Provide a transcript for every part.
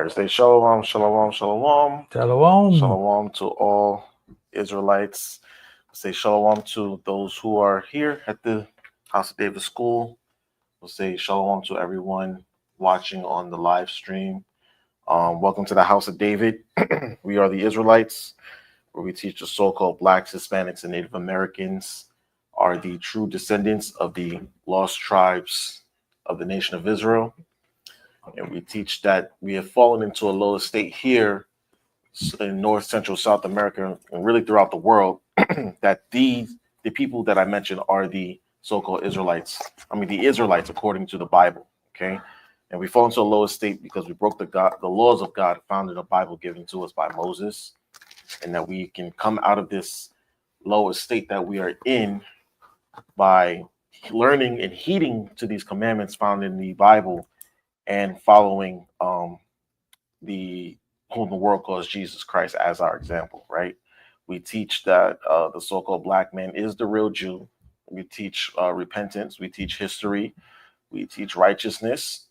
right, say shalom, shalom, shalom, Shalom. shalom to all Israelites. Say shalom to those who are here at the House of David School. We'll say shalom to everyone watching on the live stream. Welcome to the House of David. We are the Israelites, where we teach the so-called Blacks, Hispanics, and Native Americans are the true descendants of the lost tribes of the nation of Israel. And we teach that we have fallen into a lower state here in North, Central, South America, and really throughout the world, that the people that I mentioned are the so-called Israelites. I mean, the Israelites according to the Bible. Okay, and we fall into a lower state because we broke the laws of God found in the Bible given to us by Moses, and that we can come out of this lower state that we are in by learning and heeding to these commandments found in the Bible and following the whom the world calls Jesus Christ as our example, right? We teach that the so-called black man is the real Jew. We teach repentance. We teach history. We teach righteousness.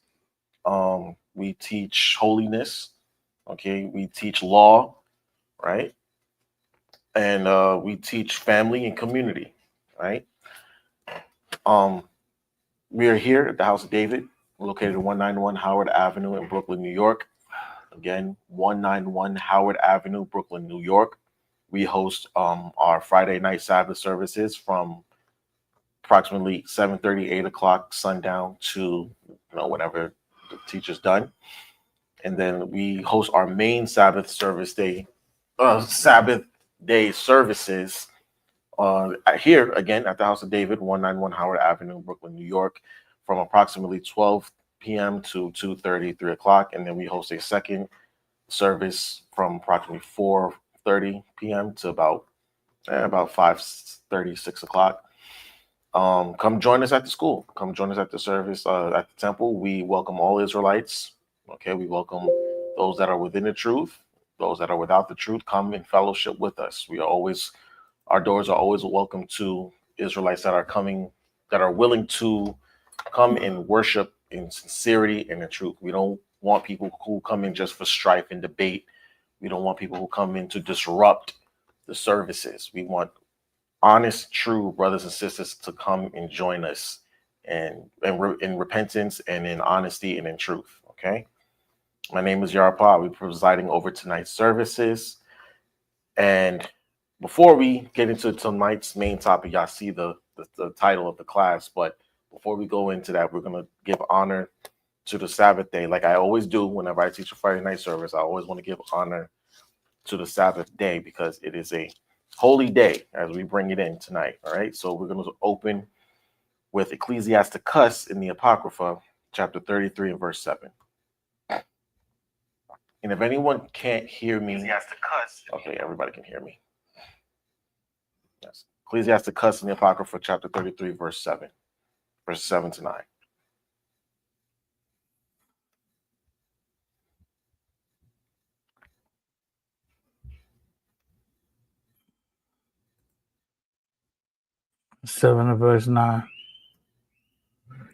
We teach holiness. Okay, we teach law, right? And we teach family and community, right? We are here at the House of David, located at 191 Howard Avenue in Brooklyn, New York. Again, 191 Howard Avenue, Brooklyn, New York. We host our Friday night Sabbath services from approximately 7:30, 8 o'clock sundown to whenever the teacher's done. And then we host our main Sabbath day services here again at the House of David, 191 Howard Avenue, Brooklyn, New York, from approximately 12 p.m. to 2:30, 3 o'clock. And then we host a second service from approximately 4:30 p.m. to about 5:30, 6 o'clock. Come join us at the school. Come join us at the service at the temple. We welcome all Israelites. Okay, we welcome those that are within the truth, those that are without the truth. Come in fellowship with us. Our doors are always welcome to Israelites that are willing to come and worship in sincerity and in truth. We don't want people who come in just for strife and debate. We don't want people who come in to disrupt the services. We want honest, true brothers and sisters to come and join us in repentance and in honesty and in truth. Okay. My name is Yarapah. I'll be presiding over tonight's services. And before we get into tonight's main topic, y'all see the title of the class. But before we go into that, we're going to give honor to the Sabbath day. Like I always do whenever I teach a Friday night service, I always want to give honor to the Sabbath day because it is a holy day as we bring it in tonight. All right. So we're going to open with Ecclesiasticus in the Apocrypha, chapter 33 and verse 7. And if anyone can't hear me, okay, everybody can hear me. Yes. Ecclesiasticus in the Apocrypha, chapter 33, verse 7. Verse 7 to 9. Seven and verse 9.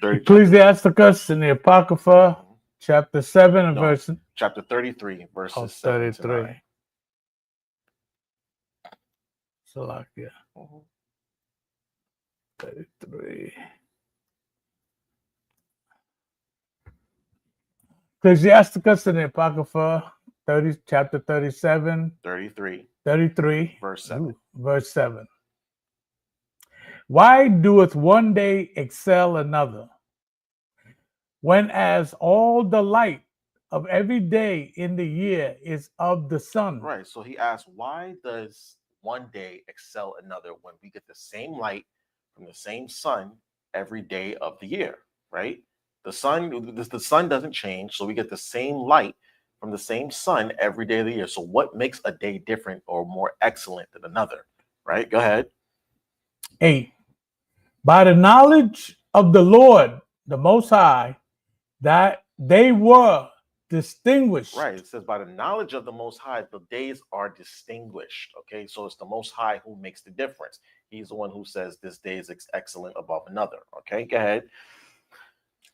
30, Ecclesiasticus in the Apocrypha, chapter 7 and verse... Chapter 33, verses 7 to 9. Salakia. 33. Ecclesiasticus in the Apocrypha, chapter 37. 33. Verse 7. Verse 7. Why doeth one day excel another, when as all the light of every day in the year is of the sun? Right. So he asked, why does one day excel another when we get the same light from the same sun every day of the year? Right. The sun doesn't change, so we get the same light from the same sun every day of the year. So what makes a day different or more excellent than another? Right. Go ahead. 8. By the knowledge of the Lord, the Most High, that they were distinguished. Right. It says by the knowledge of the Most High, the days are distinguished. Okay. So it's the Most High who makes the difference. He's the one who says this day is excellent above another. Okay. Go ahead.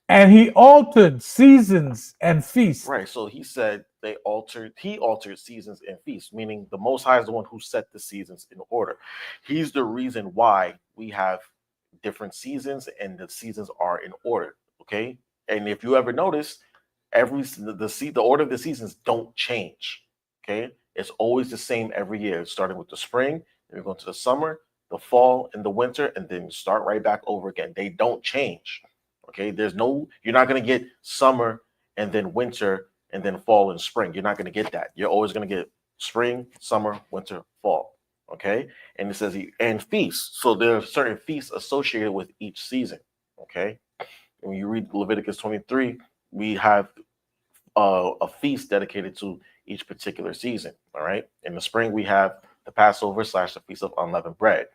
And he altered seasons and feasts. Right. So he said he altered seasons and feasts, meaning the Most High is the one who set the seasons in order. He's the reason why we have different seasons and the seasons are in order. Okay. And if you ever notice, the order of the seasons don't change. Okay. It's always the same every year, starting with the spring, then we go to the summer, the fall, and the winter, and then start right back over again. They don't change. Okay. You're not going to get summer and then winter and then fall and spring. You're not going to get that. You're always going to get spring, summer, winter, fall. Okay. And it says and feasts. So there are certain feasts associated with each season. Okay. And when you read Leviticus 23, we have a feast dedicated to each particular season. All right. In the spring, we have the Passover / the Feast of Unleavened Bread.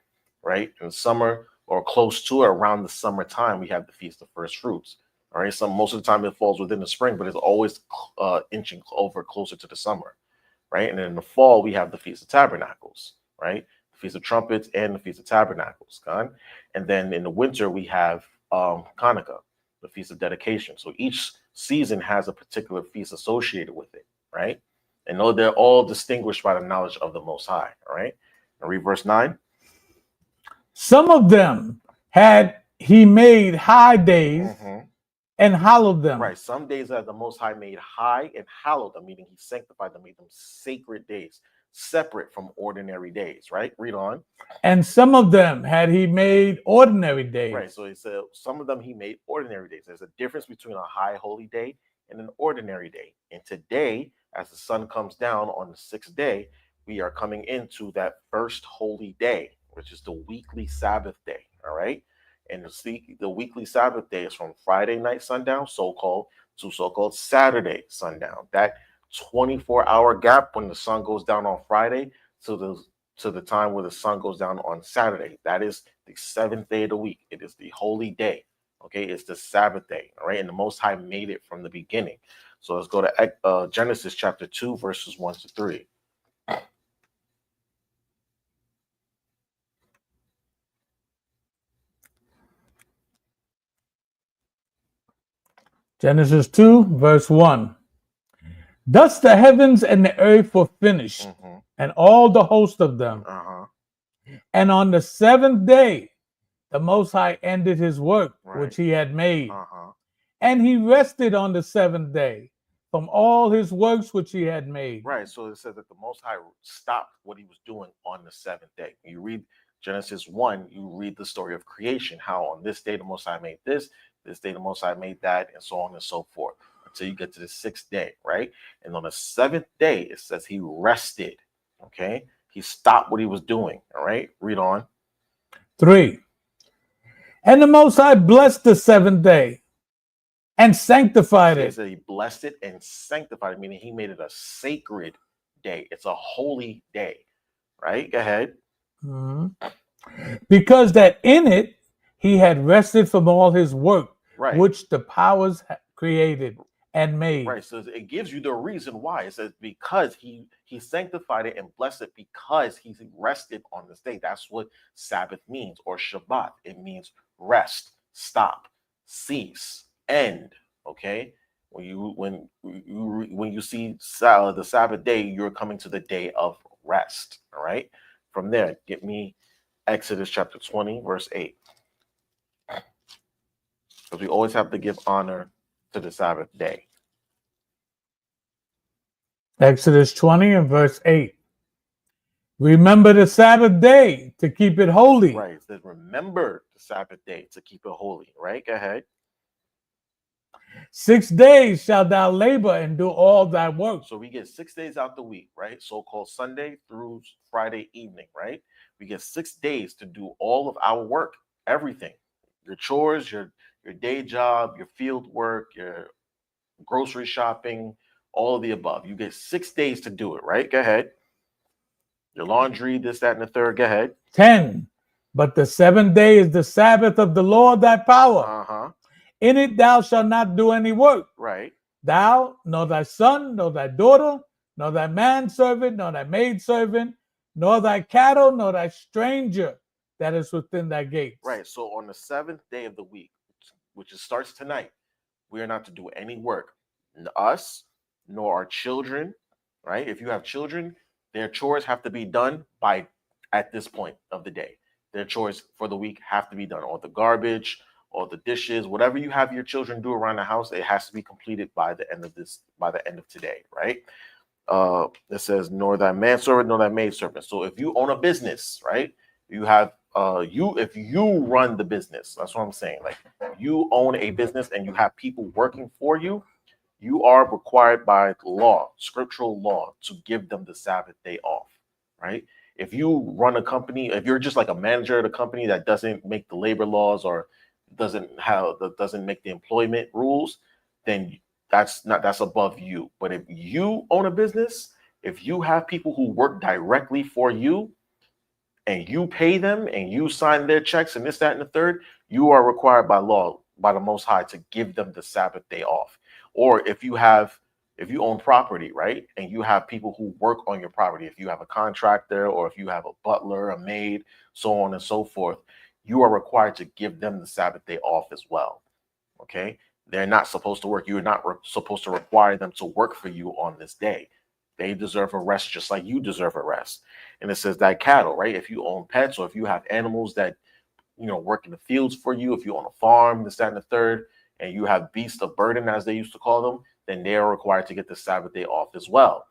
Right. In the summer or close to it, around the summertime, we have the Feast of First Fruits. All right. So most of the time it falls within the spring, but it's always inching over closer to the summer. Right. And then in the fall, we have the Feast of Tabernacles. Right. The Feast of Trumpets and the Feast of Tabernacles. And then in the winter, we have Hanukkah, the Feast of Dedication. So each season has a particular feast associated with it, right? And know they're all distinguished by the knowledge of the Most High, all right? And read verse 9. Some of them had he made high days and hallowed them. Right. Some days that the Most High made high and hallowed them, meaning he sanctified them, made them sacred days, separate from ordinary days, right? Read on. And some of them had he made ordinary days. Right. So he said some of them he made ordinary days. There's a difference between a high holy day and an ordinary day. And today, as the sun comes down on the 6th day, we are coming into that first holy day, which is the weekly Sabbath day. All right. And the weekly Sabbath day is from Friday night sundown, so-called, to so-called Saturday sundown. That 24-hour gap when the sun goes down on Friday to the time where the sun goes down on Saturday. That is the 7th day of the week. It is the holy day. Okay, it's the Sabbath day. All right, and the Most High made it from the beginning. So let's go to Genesis chapter 2, verses 1 to 3. Genesis 2, verse 1. Thus the heavens and the earth were finished, and all the host of them. And on the 7th day, the Most High ended his work, which he had made. And he rested on the 7th day from all his works which he had made. Right. So it says that the Most High stopped what he was doing on the 7th day. You read Genesis 1, you read the story of creation, how on this day the Most High made this day the Most High made that, and so on and so forth, until you get to the 6th day, right? And on the 7th day, it says he rested, okay? He stopped what he was doing, all right? Read on. 3. And the Most High blessed the 7th day and sanctified it. So he blessed it and sanctified it, meaning he made it a sacred day. It's a holy day, right? Go ahead. Because that in it, he had rested from all his work, which the powers created and made. Right. So it gives you the reason why. It says because he sanctified it and blessed it because he rested on this day. That's what Sabbath means, or Shabbat. It means rest, stop, cease, end. Okay. When you see the Sabbath day, you're coming to the day of rest. All right. From there, get me Exodus chapter 20, verse 8. Because we always have to give honor to the Sabbath day. Exodus 20 and verse 8. Remember the Sabbath day to keep it holy. Right. It says, remember the Sabbath day to keep it holy. Right? Go ahead. 6 days shalt thou labor and do all thy work. So we get 6 days out the week, right? So-called Sunday through Friday evening, right? We get 6 days to do all of our work, everything. Your chores, your day job, your field work, your grocery shopping, all of the above. You get 6 days to do it, right? Go ahead. Your laundry, this, that, and the third. Go ahead. 10. But the 7th day is the Sabbath of the Lord thy power. In it thou shalt not do any work. Right. Thou, nor thy son, nor thy daughter, nor thy manservant, nor thy maidservant, nor thy cattle, nor thy stranger that is within thy gates. Right. So on the 7th day of the week, which starts tonight, We are not to do any work, us, nor our children, right? If you have children, their chores have to be done by at this point of the day. Their chores for the week have to be done. All the garbage, all the dishes, whatever you have your children do around the house, it has to be completed by the end of today, right? It says, nor thy manservant, nor thy maidservant. So if you own a business, right? You have if you run the business, that's what I'm saying. Like you own a business and you have people working for you, you are required by law, scriptural law, to give them the Sabbath day off, right? If you run a company, if you're just like a manager at a company that doesn't make the labor laws or doesn't make the employment rules, then that's above you. But if you own a business, if you have people who work directly for you and you pay them and you sign their checks and this, that, and the third, you are required by law, by the Most High, to give them the Sabbath day off. Or if you own property, right, and you have people who work on your property, if you have a contractor or if you have a butler, a maid, so on and so forth, you are required to give them the Sabbath day off as well. Okay, they're not supposed to work. You're not supposed to require them to work for you on this day. They deserve a rest just like you deserve a rest. And it says that cattle, right? If you own pets or if you have animals that, work in the fields for you, if you own a farm, this, that, and the third, and you have beasts of burden, as they used to call them, then they are required to get the Sabbath day off as well.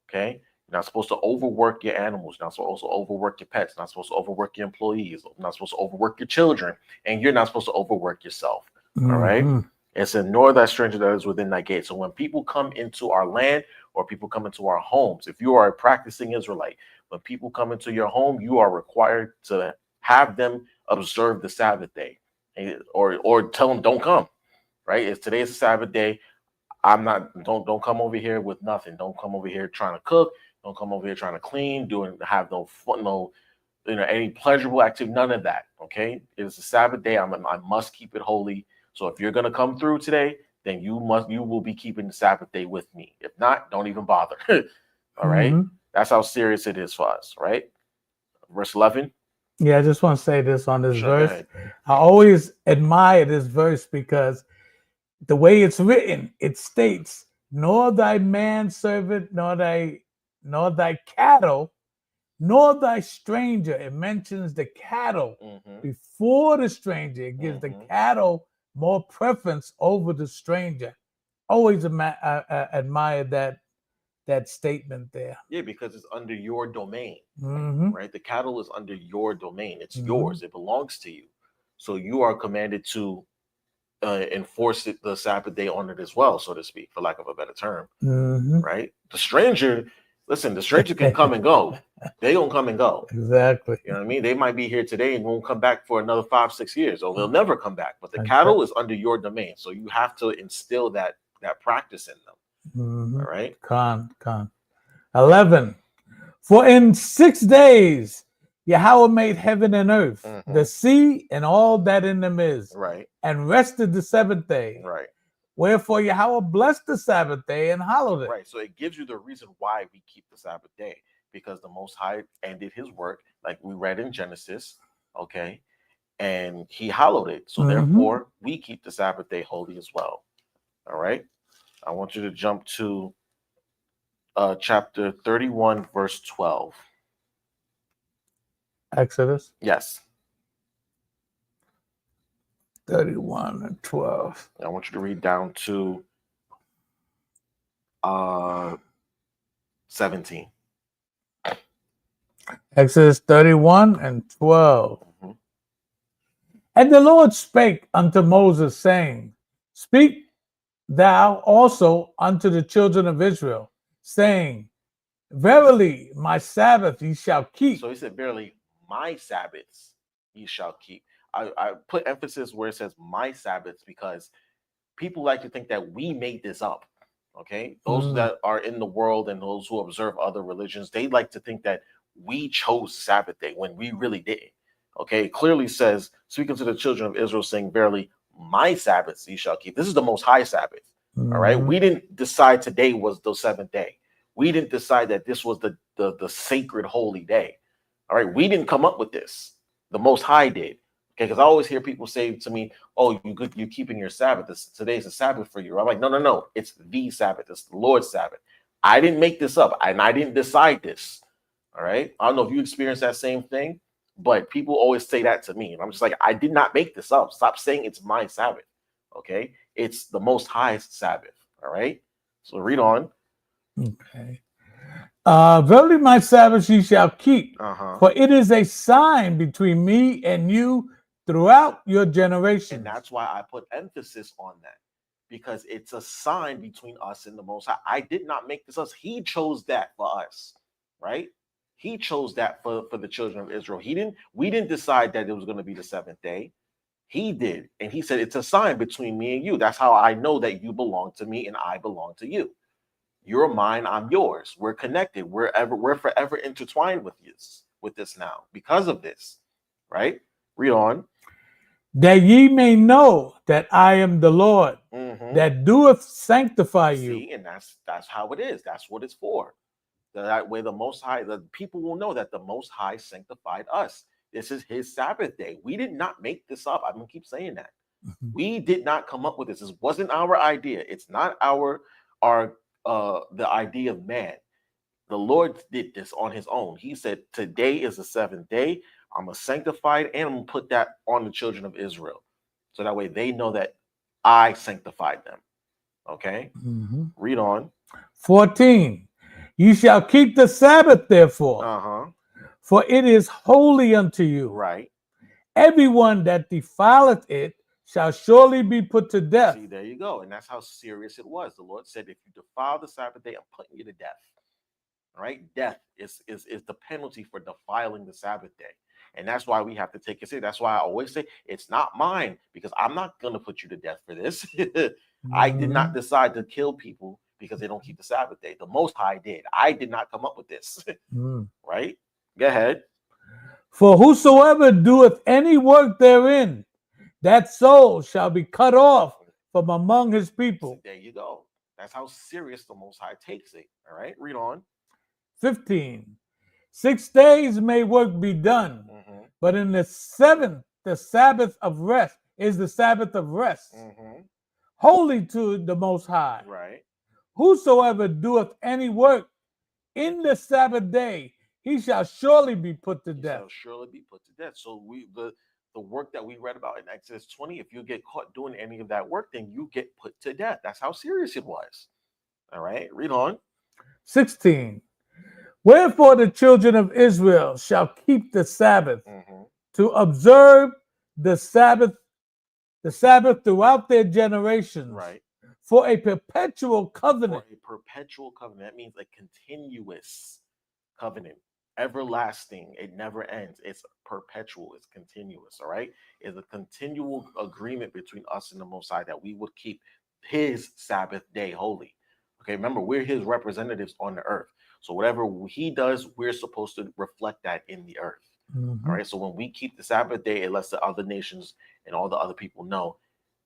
Okay? You're not supposed to overwork your animals. You're not supposed to overwork your pets. You're not supposed to overwork your employees. You're not supposed to overwork your children. And you're not supposed to overwork yourself. All right? It said, nor thy stranger that is within thy gate. So when people come into our land or people come into our homes, if you are a practicing Israelite, when people come into your home, you are required to have them observe the Sabbath day, or tell them don't come. Right? If today is a Sabbath day, don't come over here with nothing. Don't come over here trying to cook. Don't come over here trying to clean, have no fun, any pleasurable activity, none of that. Okay, it is a Sabbath day. I must keep it holy. So if you're gonna come through today, then you will be keeping the Sabbath day with me. If not, don't even bother. All right, that's how serious it is for us. Right, verse 11. Yeah, I just want to say this on this verse. I always admire this verse because the way it's written, it states, nor thy manservant, nor thy cattle, nor thy stranger. It mentions the cattle before the stranger. It gives the cattle more preference over the stranger. Always admire that statement there. Yeah, because it's under your domain, right? The cattle is under your domain. It's yours. It belongs to you. So you are commanded to enforce the Sabbath day on it as well, so to speak, for lack of a better term, right? The stranger can come and go. They don't come and go. Exactly. You know what I mean? They might be here today and won't come back for another 5-6 years, or they'll never come back. But the cattle is under your domain, so you have to instill that practice in them. All right. Con. 11. For in 6 days Yahweh made heaven and earth, the sea and all that in them is, right, and rested the seventh day. Right. Wherefore Yahweh blessed the Sabbath day and hallowed it. Right. So it gives you the reason why we keep the Sabbath day, because the Most High ended his work, like we read in Genesis, okay, and he hallowed it. So therefore, we keep the Sabbath day holy as well. All right. I want you to jump to chapter 31, verse 12. Exodus? Yes. 31 and 12. I want you to read down to 17. Exodus 31 and 12. And the Lord spake unto Moses, saying, Speak thou also unto the children of Israel, saying, Verily my Sabbath ye shall keep. So he said, verily my Sabbaths ye shall keep. I put emphasis where it says my Sabbaths because people like to think that we made this up. Okay, those that are in the world and those who observe other religions, they like to think that we chose Sabbath day when we really didn't. Okay, it clearly says, speaking to the children of Israel, saying, verily my Sabbaths ye shall keep. This is the Most High Sabbath. All right, we didn't decide today was the seventh day. We didn't decide that this was the sacred holy day. All right, we didn't come up with this. The Most High did. Okay, because I always hear people say to me, "Oh, you're keeping your Sabbath. Today's a Sabbath for you." I'm like, no. It's the Sabbath. It's the Lord's Sabbath. I didn't make this up, and I didn't decide this. All right. I don't know if you experienced that same thing, but people always say that to me, and I'm just like, I did not make this up. Stop saying it's my Sabbath. Okay, it's the Most High's Sabbath. All right. So read on. Okay. Verily my Sabbath ye shall keep, for it is a sign between me and you throughout your generations. And that's why I put emphasis on that, because it's a sign between us and the Most High. I did not make this up. He chose that for us, right? He chose that for the children of Israel. We didn't decide that it was going to be the seventh day. He did. And he said, it's a sign between me and you. That's how I know that you belong to me and I belong to you. You're mine, I'm yours. We're connected. We're forever intertwined with this now because of this. Right? Read on. That ye may know that I am the Lord, that doeth sanctify you. See, and that's how it is. That's what it's for. That way, the Most High, the people will know that the Most High sanctified us. This is His Sabbath day. We did not make this up. I'm gonna keep saying that. We did not come up with this. This wasn't our idea. It's not the idea of man. The Lord did this on His own. He said, "Today is the seventh day. I'm gonna sanctify it, and I'm gonna put that on the children of Israel, so that way they know that I sanctified them." Okay. Read on. 14. You shall keep the Sabbath, therefore, for it is holy unto you. Right. Everyone that defileth it shall surely be put to death. See, there you go. And that's how serious it was. The Lord said, if you defile the Sabbath day, I'm putting you to death. All right. Death is the penalty for defiling the Sabbath day. And that's why we have to take it seriously. That's why I always say it's not mine, because I'm not going to put you to death for this. I did not decide to kill people because they don't keep the Sabbath day. The Most High did. I did not come up with this. Right? Go ahead. For whosoever doeth any work therein, that soul shall be cut off from among his people. So there you go. That's how serious the Most High takes it. All right, read on. 15. 6 days may work be done, but in the seventh, the Sabbath of rest is the Sabbath of rest, holy to the Most High. Right. Whosoever doeth any work in the Sabbath day, he shall surely be put to death. Shall surely be put to death. So the work that we read about in Exodus 20, if you get caught doing any of that work, then you get put to death. That's how serious it was. All right, read on. 16. Wherefore the children of Israel shall keep the Sabbath to observe the Sabbath throughout their generations. Right. For a perpetual covenant. For a perpetual covenant. That means a continuous covenant. Everlasting. It never ends. It's perpetual. It's continuous. All right. It's a continual agreement between us and the Most High that we would keep His Sabbath day holy. Okay. Remember, we're His representatives on the earth. So whatever He does, we're supposed to reflect that in the earth. All right. So when we keep the Sabbath day, it lets the other nations and all the other people know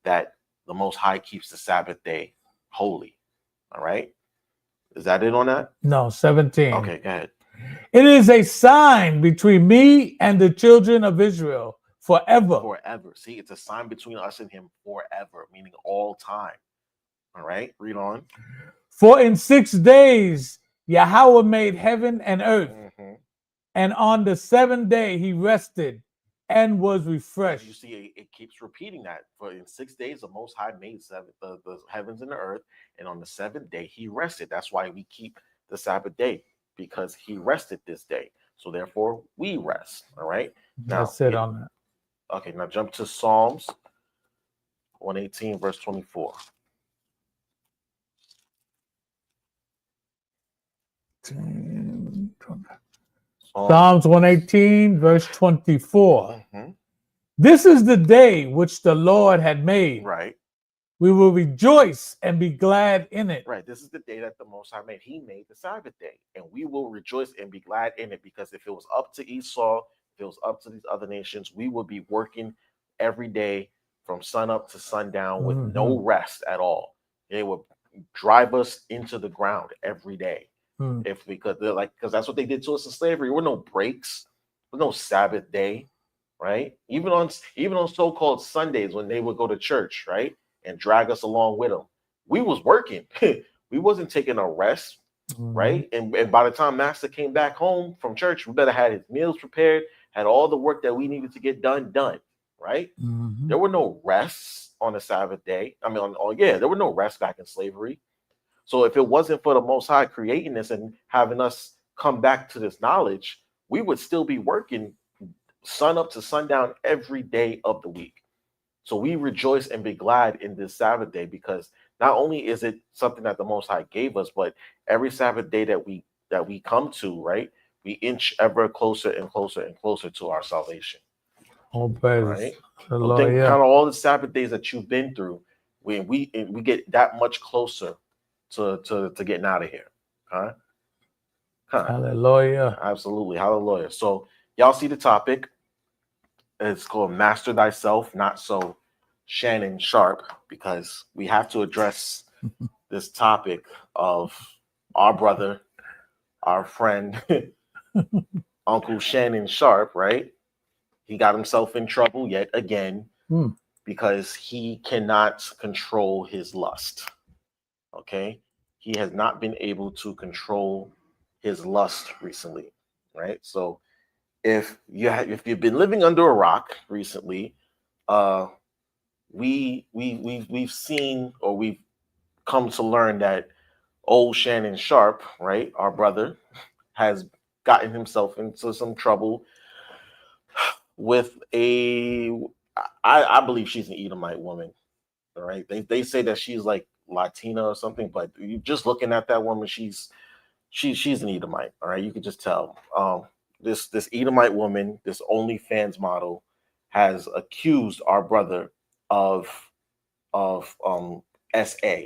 that the Most High keeps the Sabbath day holy. All right. Is that it on that? No, 17. Okay, go ahead. It is a sign between me and the children of Israel forever. Forever. See, it's a sign between us and Him forever, meaning all time. All right, read on. For in 6 days Yahweh made heaven and earth, and on the seventh day He rested and was refreshed. You see, it keeps repeating that. For in 6 days, the Most High made the heavens and the earth, and on the seventh day He rested. That's why we keep the Sabbath day, because He rested this day. So therefore, we rest. All right. Now, that's it on that. Okay, now jump to Psalms 118, verse 24. Psalms 118, verse 24. This is the day which the Lord had made. Right. We will rejoice and be glad in it. Right. This is the day that the Most High made. He made the Sabbath day, and we will rejoice and be glad in it, because if it was up to Esau, if it was up to these other nations, we would be working every day from sun up to sundown with no rest at all. It would drive us into the ground every day. Because that's what they did to us in slavery. There were no breaks. There was no Sabbath day. right? Even on so-called Sundays when they would go to church, right, and drag us along with them, we was working. We wasn't taking a rest, right? And by the time Master came back home from church, we better had his meals prepared, had all the work that we needed to get done, right? There were no rests on the Sabbath day. I mean, there were no rests back in slavery. So if it wasn't for the Most High creating this and having us come back to this knowledge, we would still be working sun up to sundown every day of the week. So we rejoice and be glad in this Sabbath day, because not only is it something that the Most High gave us, but every Sabbath day that we come to, right, we inch ever closer and closer and closer to our salvation. All praise. Right. So think kind of all the Sabbath days that you've been through, when we get that much closer to getting out of here. Huh? Hallelujah. Absolutely. Hallelujah. So y'all see the topic. It's called Master Thyself, Not So Shannon Sharpe, because we have to address this topic of our brother, our friend, Uncle Shannon Sharpe, right? He got himself in trouble yet again because he cannot control his lust. Okay? He has not been able to control his lust recently, right? So if you've been living under a rock recently, we've seen, or we've come to learn that old Shannon Sharpe, right, our brother, has gotten himself into some trouble with I believe she's an Edomite woman. All right. They say that she's like Latina or something, but you just looking at that woman, she's an Edomite. All right. You can just tell. This Edomite woman, this OnlyFans model, has accused our brother of SA,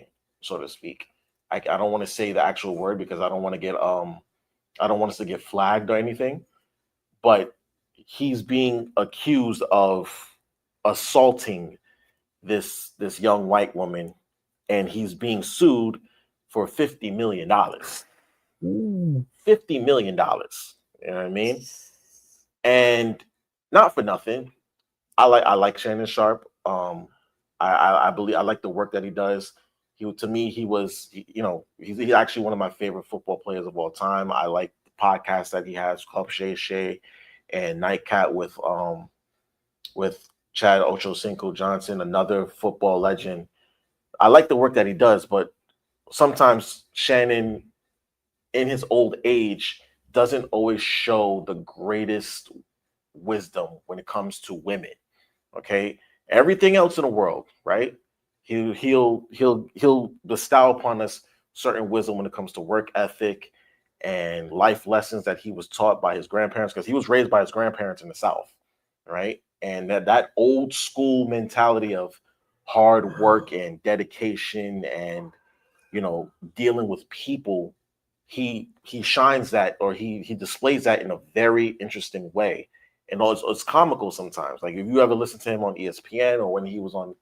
so to speak. I don't want to say the actual word because I don't want us to get flagged or anything, but he's being accused of assaulting this young white woman, and he's being sued for $50 million. $50 million. You know what I mean? And not for nothing, I like Shannon Sharpe. I believe I like the work that he does. To me, he's actually one of my favorite football players of all time. I like the podcast that he has, Club Shay Shay and Nightcat with Chad Ochocinco Johnson, another football legend. I like the work that he does, but sometimes Shannon, in his old age, doesn't always show the greatest wisdom when it comes to women. Okay, everything else in the world, right? He'll bestow upon us certain wisdom when it comes to work ethic and life lessons that he was taught by his grandparents, because he was raised by his grandparents in the South, right? And that old school mentality of hard work and dedication and dealing with people, he shines that, or he displays that in a very interesting way. And it's comical sometimes. Like if you ever listen to him on ESPN or when he was on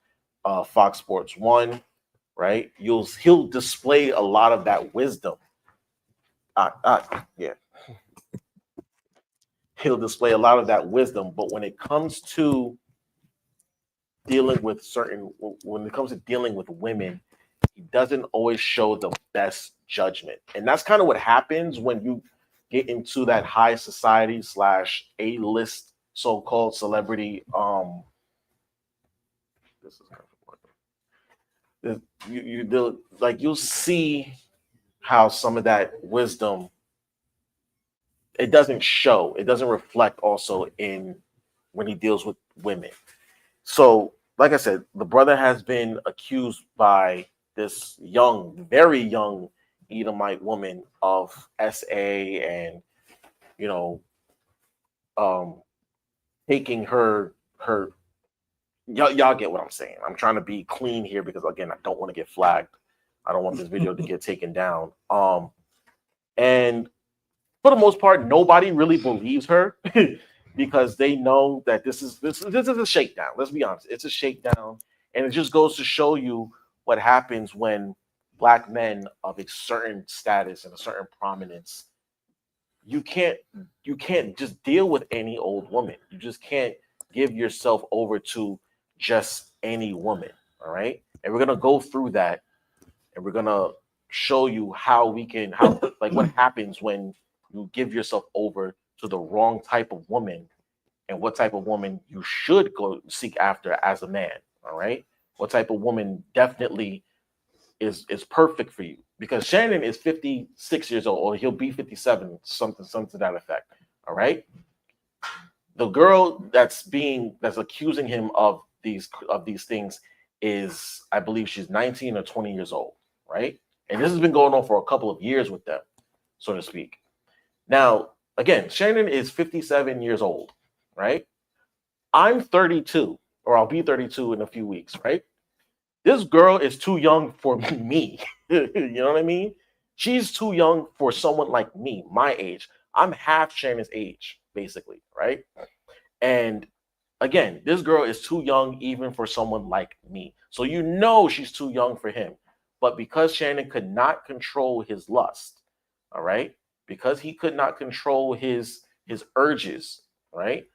Fox Sports 1, right? He'll display a lot of that wisdom. Yeah. He'll display a lot of that wisdom, but when it comes to dealing with women, he doesn't always show the best judgment. And that's kind of what happens when you get into that high society / A-list so-called celebrity. This is kind of you'll see how some of that wisdom, it doesn't show, it doesn't reflect also in when he deals with women. So, like I said, the brother has been accused by this very young Edomite woman of SA and, taking her. Y'all get what I'm saying. I'm trying to be clean here because, again, I don't want to get flagged. I don't want this video to get taken down. And for the most part, nobody really believes her because they know that this is a shakedown. Let's be honest. It's a shakedown. And it just goes to show you what happens when Black men of a certain status and a certain prominence, you can't just deal with any old woman. You just can't give yourself over to just any woman. All right. And we're going to go through that, and we're going to show you how what happens when you give yourself over to the wrong type of woman, and what type of woman you should go seek after as a man. All right. What type of woman definitely is perfect for you, because Shannon is 56 years old, or he'll be 57, something to that effect. All right. The girl that's accusing him of these things is, I believe she's 19 or 20 years old, right? And this has been going on for a couple of years with them, so to speak. Now, again, Shannon is 57 years old, right? I'm 32, or I'll be 32 in a few weeks, right? This girl is too young for me. You know what I mean? She's too young for someone like me, my age. I'm half Shannon's age, basically, right? And again, this girl is too young even for someone like me. So you know she's too young for him. But because Shannon could not control his lust, all right? Because he could not control his urges, right?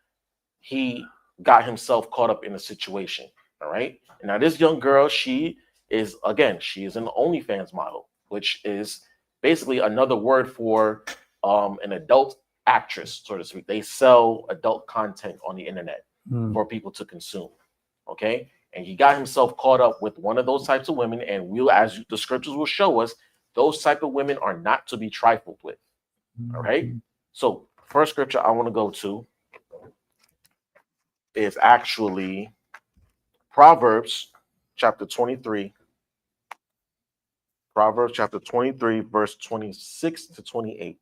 He got himself caught up in a situation, all right? And now this young girl, she is an OnlyFans model, which is basically another word for an adult actress, so to speak. They sell adult content on the internet for people to consume, okay? And he got himself caught up with one of those types of women, and as the scriptures will show us, those type of women are not to be trifled with, all right? So first scripture I want to go to is actually Proverbs chapter 23. Proverbs chapter 23, verse 26 to 28.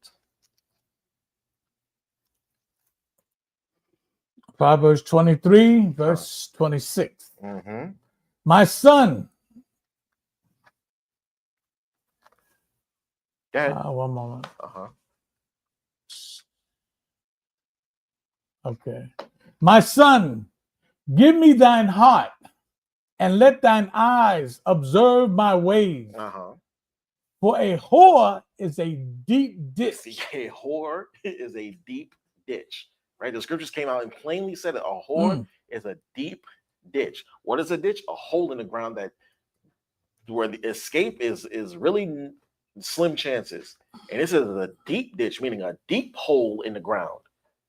Proverbs 23, verse 26. My son. Go ahead. One moment. Okay. My son, give me thine heart, and let thine eyes observe my ways. For a whore is a deep ditch. A whore is a deep ditch, right? The scriptures came out and plainly said it. A whore is a deep ditch. What is a ditch? A hole in the ground where the escape is really slim chances. And this is a deep ditch, meaning a deep hole in the ground,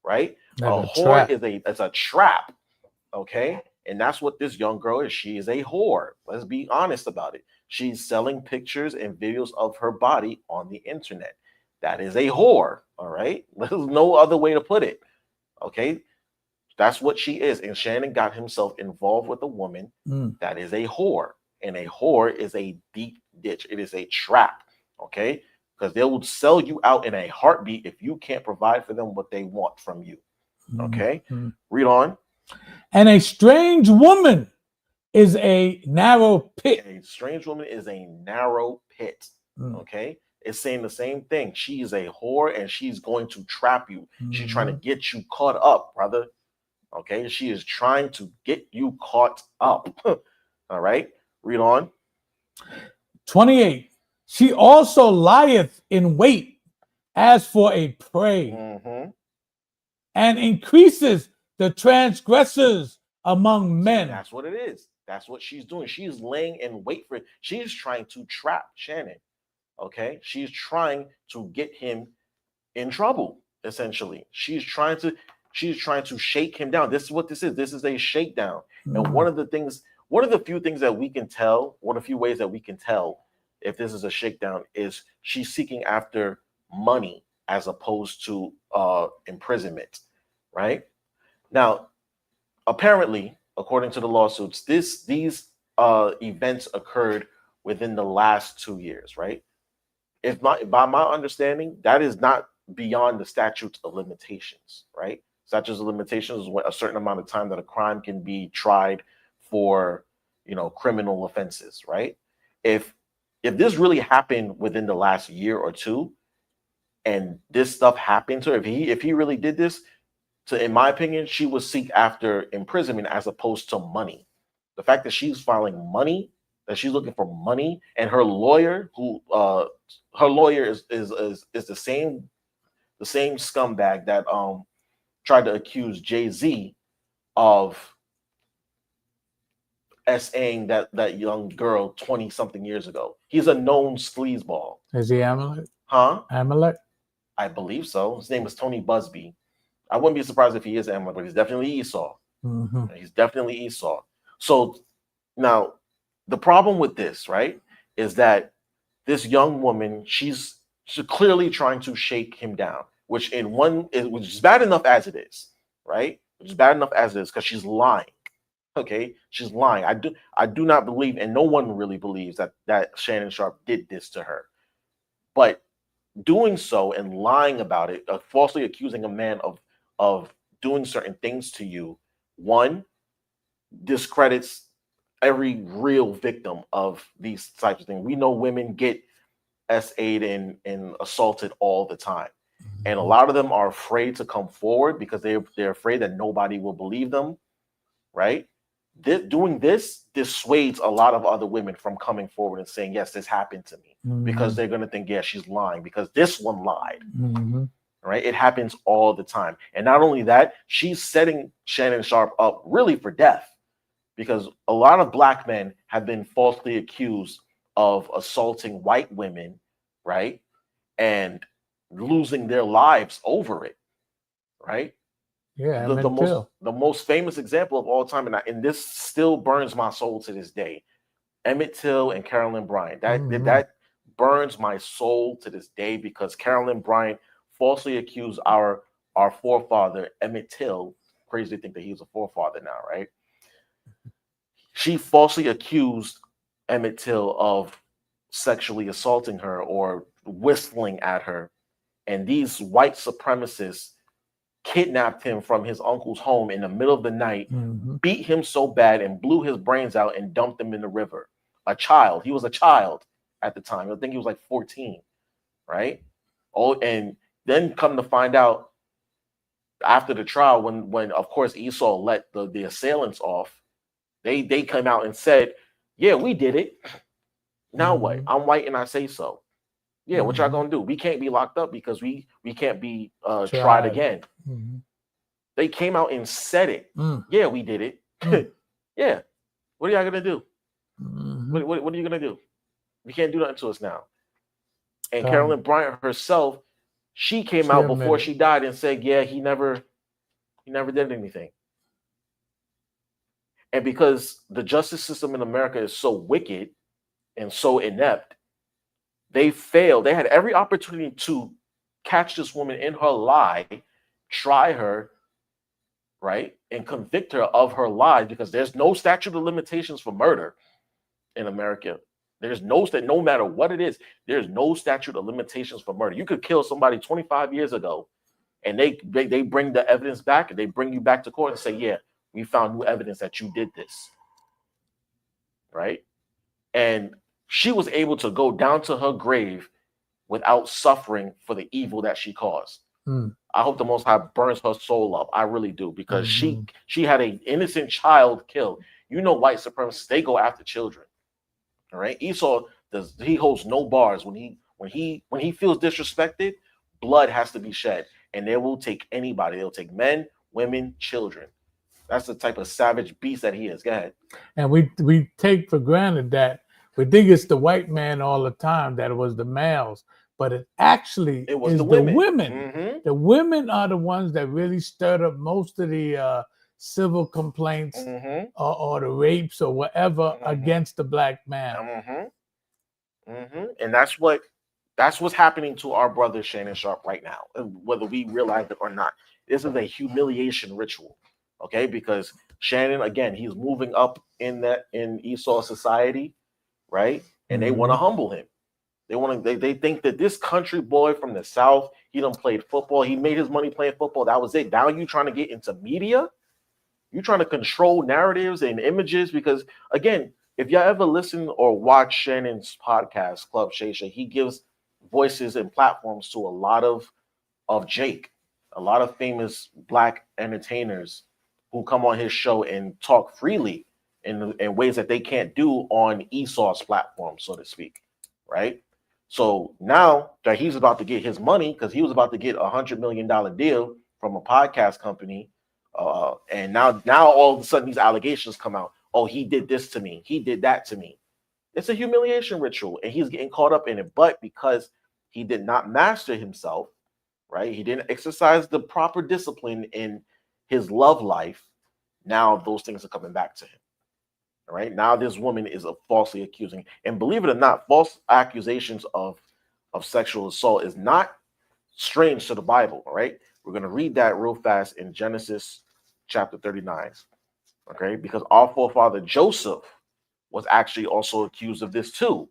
right? Like a whore is a trap, okay? And that's what this young girl is. She is a whore. Let's be honest about it. She's selling pictures and videos of her body on the internet. That is a whore, all right? There's no other way to put it, okay? That's what she is. And Shannon got himself involved with a woman that is a whore. And a whore is a deep ditch. It is a trap, okay? Because they will sell you out in a heartbeat if you can't provide for them what they want from you, okay? Read on. And a strange woman is a narrow pit. A strange woman is a narrow pit, okay? It's saying the same thing. She is a whore, and she's going to trap you. She's trying to get you caught up, brother, okay? She is trying to get you caught up, all right? Read on. 28. She also lieth in wait as for a prey, and increases the transgressors among men. That's what it is. That's what she's doing. She's laying in wait for it. She's trying to trap Shannon, okay? She's trying to get him in trouble, essentially. She's trying to shake him down. This is what this is. This is a shakedown. And one of the few ways that we can tell if this is a shakedown is she's seeking after money as opposed to imprisonment, right? Now, apparently, according to the lawsuits, these events occurred within the last 2 years, right? By my understanding, that is not beyond the statute of limitations, right? Statutes of limitations is a certain amount of time that a crime can be tried for, criminal offenses, right? If this really happened within the last year or two, and this stuff happened to her, if he really did this, in my opinion, she would seek after imprisonment as opposed to money. The fact that she's filing money, that she's looking for money, and her lawyer, is the same scumbag that tried to accuse Jay-Z of SAing that young girl 20 something years ago. He's a known sleazeball. Is he Amalek? Huh? Amalek? I believe so. His name is Tony Busby. I wouldn't be surprised if he is Amalek, but he's definitely Esau. Mm-hmm. He's definitely Esau. So now the problem with this, right, is that this young woman, she's clearly trying to shake him down, which is bad enough as it is, right? Which is bad enough as it is because she's lying. Okay, she's lying. I do not believe, and no one really believes that Shannon Sharpe did this to her. But doing so and lying about it, falsely accusing a man of doing certain things to you, one, discredits every real victim of these types of things. We know women get SA'd and assaulted all the time. And a lot of them are afraid to come forward because they're afraid that nobody will believe them, right? Doing this dissuades a lot of other women from coming forward and saying, yes, this happened to me, because they're going to think, yeah, she's lying because this one lied. Right? It happens all the time. And not only that, she's setting Shannon Sharpe up really for death, because a lot of black men have been falsely accused of assaulting white women, right? And losing their lives over it, right? Yeah, the most famous example of all time, and this still burns my soul to this day, Emmett Till and Carolyn Bryant. That burns my soul to this day, because Carolyn Bryant falsely accused our forefather Emmett Till. Crazy to think that he was a forefather now, right? She falsely accused Emmett Till of sexually assaulting her or whistling at her, and these white supremacists kidnapped him from his uncle's home in the middle of the night, beat him so bad and blew his brains out and dumped him in the river. A child. He was a child at the time. I think he was like 14, right? Oh, and then come to find out after the trial, when of course Esau let the assailants off, they came out and said, yeah, we did it. Now what? I'm white and I say so. Yeah, what y'all gonna do? We can't be locked up because we can't be tried again. They came out and said it. Yeah, we did it. Yeah. What are y'all gonna do? What are you gonna do? You can't do nothing to us now. And Carolyn Bryant herself, she came out before she died and said, yeah, he never did anything. And because the justice system in America is so wicked and so inept, they failed. They had every opportunity to catch this woman in her lie, try her, right, and convict her of her lie, because there's no statute of limitations for murder in America. There's no matter what it is, there's no statute of limitations for murder. You could kill somebody 25 years ago, and they bring the evidence back, and they bring you back to court and say, yeah, we found new evidence that you did this, right? And she was able to go down to her grave without suffering for the evil that she caused. I hope the Most High burns her soul up. I really do, because she had an innocent child killed. You know, white supremacists, they go after children. All right, Esau he holds no bars. When he feels disrespected, blood has to be shed, and they will take anybody. They'll take men, women, children. That's the type of savage beast that he is. Go ahead. And we take for granted that we think it's the white man all the time, that it was the males, but it actually is the women. The women are the ones that really stirred up most of the civil complaints or the rapes or whatever against the black man. And that's what's happening to our brother Shannon Sharpe right now, whether we realize it or not. This is a humiliation ritual, okay? Because Shannon, again, he's moving up in Esau society, right? And they want to humble him. They think that this country boy from the South, he done played football. He made his money playing football. That was it. Now you trying to get into media? You trying to control narratives and images? Because again, if y'all ever listen or watch Shannon's podcast, Club Shay, he gives voices and platforms to a lot of Jake, a lot of famous black entertainers who come on his show and talk freely in ways that they can't do on Esau's platform, so to speak, right? So now that he's about to get his money, because he was about to get $100 million deal from a podcast company, And now all of a sudden these allegations come out. Oh, he did this to me. He did that to me. It's a humiliation ritual, and he's getting caught up in it. But because he did not master himself, right? He didn't exercise the proper discipline in his love life. Now those things are coming back to him. All right. Now this woman is falsely accusing, and believe it or not, false accusations of sexual assault is not strange to the Bible. All right. We're going to read that real fast in Genesis chapter 39. Okay, because our forefather Joseph was actually also accused of this too.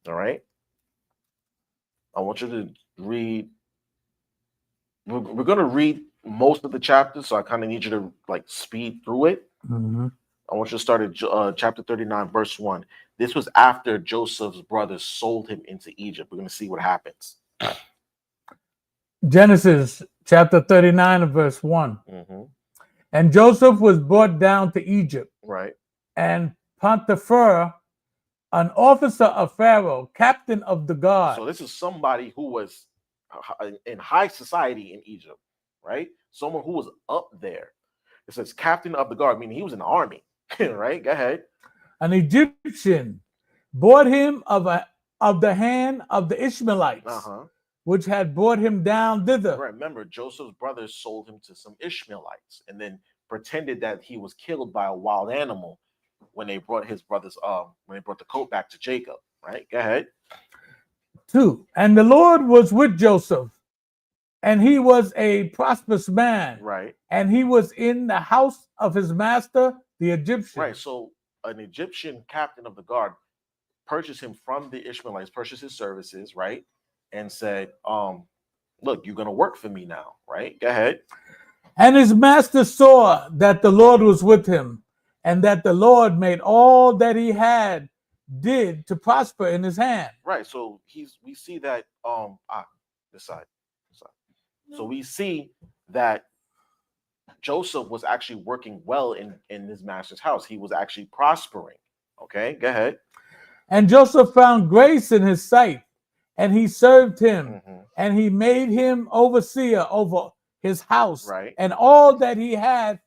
All right. I want you to read. We're going to read most of the chapter, so I kind of need you to like speed through it. Mm-hmm. I want you to start at chapter 39, verse 1. This was after Joseph's brothers sold him into Egypt. We're going to see what happens. Genesis chapter 39 and verse 1. Mm-hmm. And Joseph was brought down to Egypt. Right. And Potiphar, an officer of Pharaoh, captain of the guard. So this is somebody who was in high society in Egypt, right? Someone who was up there. It says captain of the guard, meaning he was in the army, right? Go ahead. An Egyptian bought him of the hand of the Ishmaelites, which had brought him down thither. Right. Remember, Joseph's brothers sold him to some Ishmaelites and then pretended that he was killed by a wild animal when they brought his brothers, when they brought the coat back to Jacob. Right. Go ahead. 2. And the Lord was with Joseph, and he was a prosperous man. Right. And he was in the house of his master, the Egyptian. Right. So an Egyptian captain of the guard purchased him from the Ishmaelites, purchased his services, right? And said, look, you're going to work for me now, right? Go ahead. And his master saw that the Lord was with him, and that the Lord made all that he did to prosper in his hand. Right. So we see that this side. So we see that Joseph was actually working well in his master's house. He was actually prospering. Okay, go ahead. And Joseph found grace in his sight, and he served him, and he made him overseer over his house, right? And all that he had,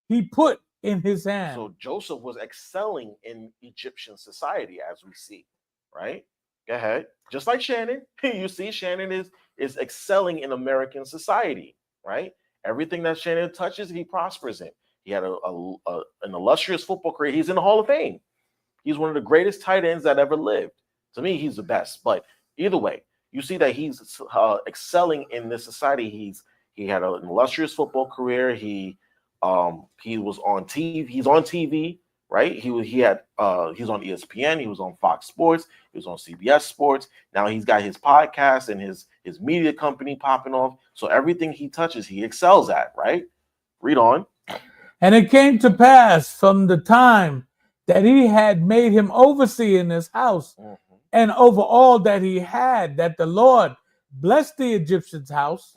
he put in his hand. So Joseph was excelling in Egyptian society, as we see, right? Go ahead. Just like Shannon, you see, Shannon is excelling in American society, right? Everything that Shannon touches, he prospers in. He had an illustrious football career. He's in the Hall of Fame. He's one of the greatest tight ends that ever lived. To me, he's the best. But either way, you see that he's excelling in this society. He had an illustrious football career. He was on TV. He's on TV, right? He's on ESPN. He was on Fox Sports. He was on CBS Sports. Now he's got his podcast and his media company popping off. So everything he touches, he excels at, right? Read on. And it came to pass from the time that he had made him overseer in his house, and over all that he had, that the Lord blessed the Egyptian's house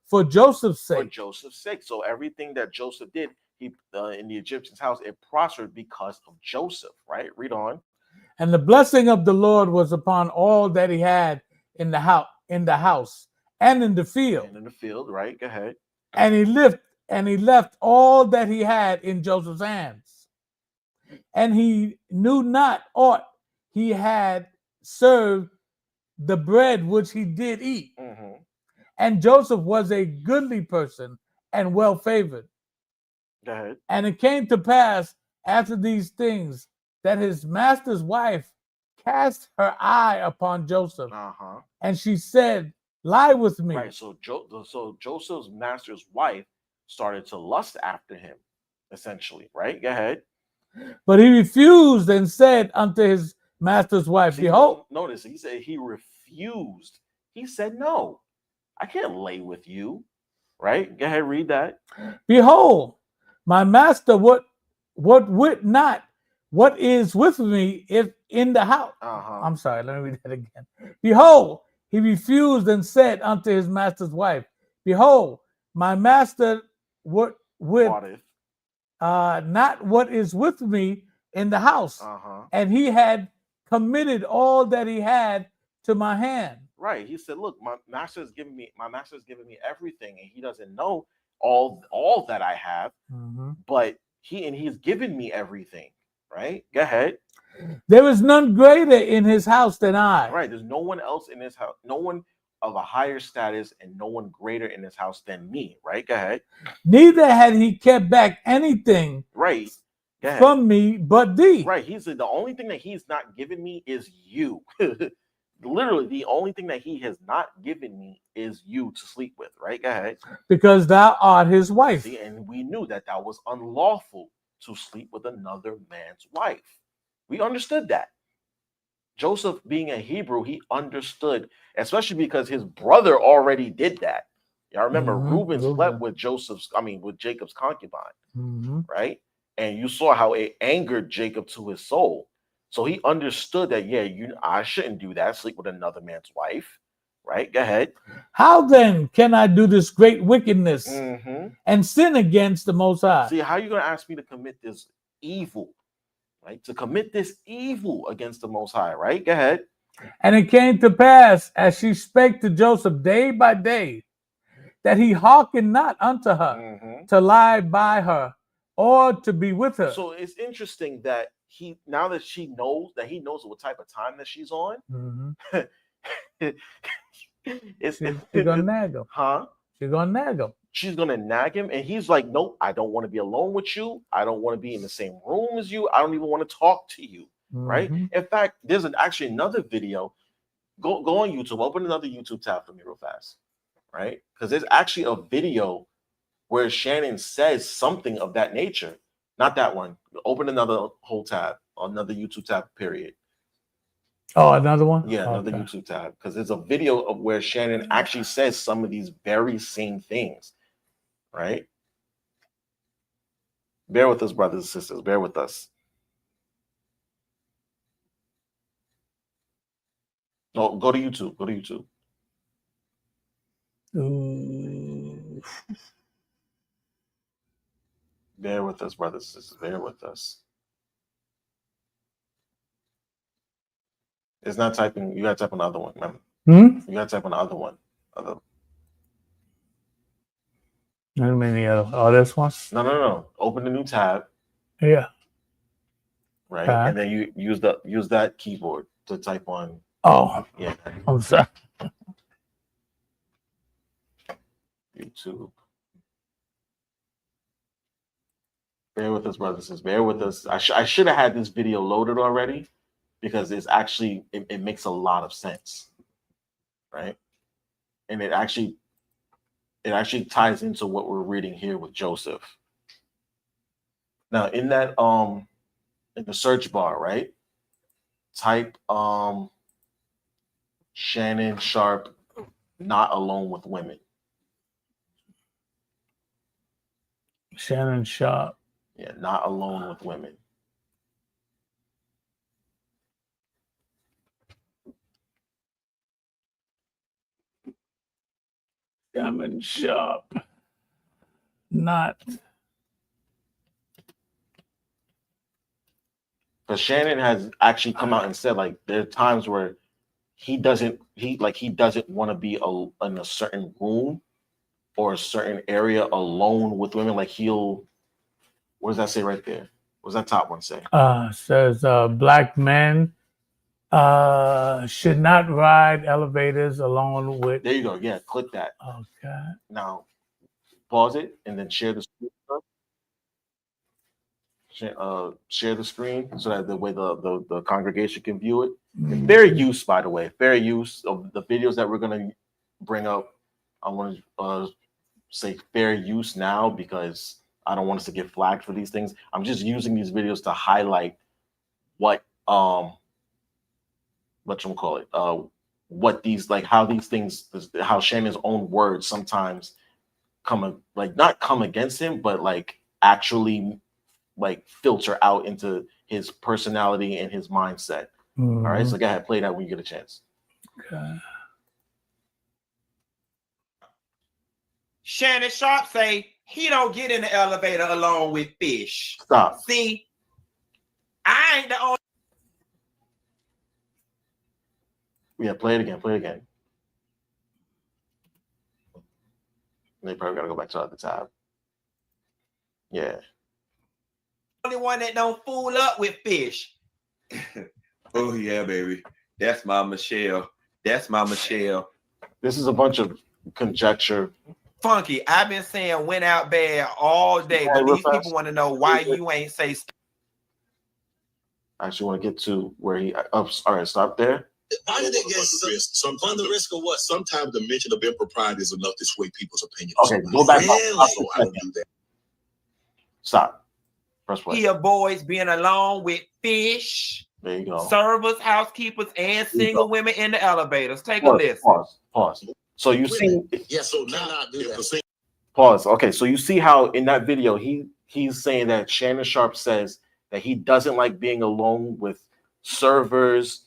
for Joseph's sake. For Joseph's sake. So everything that Joseph did, in the Egyptian's house, it prospered because of Joseph, right? Read on. And the blessing of the Lord was upon all that he had in the house, and in the field. And in the field, right? Go ahead. And he left all that he had in Joseph's hands. And he knew not aught he had served the bread which he did eat. And Joseph was a goodly person and well favored. Go ahead. And it came to pass after these things that his master's wife cast her eye upon Joseph, and she said, "Lie with me." Right. So Joseph's master's wife started to lust after him, essentially. Right. Go ahead. But he refused and said unto his master's wife, "Behold." Notice he said he refused. He said, "No, I can't lay with you." Right. Go ahead. Read that. "Behold, my master, what wit not what is with me if in the house." I'm sorry, let me read that again. "Behold, he refused and said unto his master's wife, Behold, my master, what with not what is with me in the house. And he had committed all that he had to my hand." Right. He said, "Look, my master has given me everything, and he doesn't know all that I have, Mm-hmm. but he's given me everything, right? Go ahead. There is none greater in his house than I. Right. There's no one else in his house, no one of a higher status and no one greater in his house than me, right? Go ahead. Neither had he kept back anything right from me but thee. Right. He's the only thing that he's not given me is you. Literally, the only thing that he has not given me is you to sleep with, right? Go ahead. Because thou art his wife. See, and we knew that was unlawful to sleep with another man's wife. We understood that. Joseph, being a Hebrew, he understood, especially because his brother already did that. Y'all remember Reuben slept with with Jacob's concubine, right? And you saw how it angered Jacob to his soul. So he understood that, I shouldn't do that, sleep with another man's wife, right? Go ahead. How then can I do this great wickedness and sin against the Most High? See, how are you going to ask me to commit this evil, right? To commit this evil against the Most High, right? Go ahead. And it came to pass, as she spake to Joseph day by day, that he hearkened not unto her to lie by her or to be with her. So it's interesting that now that he knows what type of time that she's on, she's gonna nag him. Huh? She's gonna nag him. She's gonna nag him, and he's like, "Nope, I don't want to be alone with you. I don't want to be in the same room as you. I don't even want to talk to you." Right? In fact, there's actually another video. Go on YouTube. Open another YouTube tab for me real fast, right? Because there's actually a video where Shannon says something of that nature. Not that one. Open another whole tab, another YouTube tab, period. Oh, another one? Yeah, another YouTube tab. Because there's a video of where Shannon actually says some of these very same things, right? Bear with us, brothers and sisters. Bear with us. No, go to YouTube. Go to YouTube. Bear with us, brothers and sisters. Bear with us. It's not typing. You got to type on the other one. Remember? You got to type on the other one. I mean the other. Oh, this one? No. Open the new tab. Yeah. Right, and then you use that keyboard to type on. Oh, yeah. I'm sorry. YouTube. Bear with us, brothers and sisters. Bear with us. I should have had this video loaded already because it's actually it makes a lot of sense, right? And it actually ties into what we're reading here with Joseph. Now, in that in the search bar, right? Type Shannon Sharpe, not alone with women. Shannon Sharpe. Yeah, not alone with women. Shannon Sharpe. Not. Because Shannon has actually come out and said, like, there are times where he doesn't want to be in a certain room or a certain area alone with women. Like what does that say right there? What does that top one say? Says black men should not ride elevators along with. There you go. Yeah, click that. Okay. Now pause it and then share the screen. Share the screen so that the way the congregation can view it. Fair use, by the way. Fair use of the videos that we're going to bring up. I want to say fair use now because I don't want us to get flagged for these things. I'm just using these videos to highlight what these, like, how these things, how Shannon's own words sometimes not come against him, but like actually like filter out into his personality and his mindset. All right, so go ahead, play that when you get a chance. Okay. Shannon Sharpe say he don't get in the elevator alone with fish. Stop. See, I ain't the only. Yeah, play it again. They probably gotta go back to the other tab. Yeah. Only one that don't fool up with fish. Oh yeah, baby. That's my Michelle. That's my Michelle. This is a bunch of conjecture. Funky, I've been saying went out bad all day, but these people want to know why you ain't say. I actually want to get to where he. All right, stop there. Why did they get on the risk of what? Sometimes the mention of impropriety is enough to sway people's opinion. Okay, go back. Really? So I don't do that. Stop. Press play. He avoids being alone with fish. There you go. Servers, housekeepers, and single women in the elevators. Take a listen. Pause. So you see. Yeah. So now do that. Pause. Okay. So you see how in that video he's saying that Shannon Sharpe says that he doesn't like being alone with servers,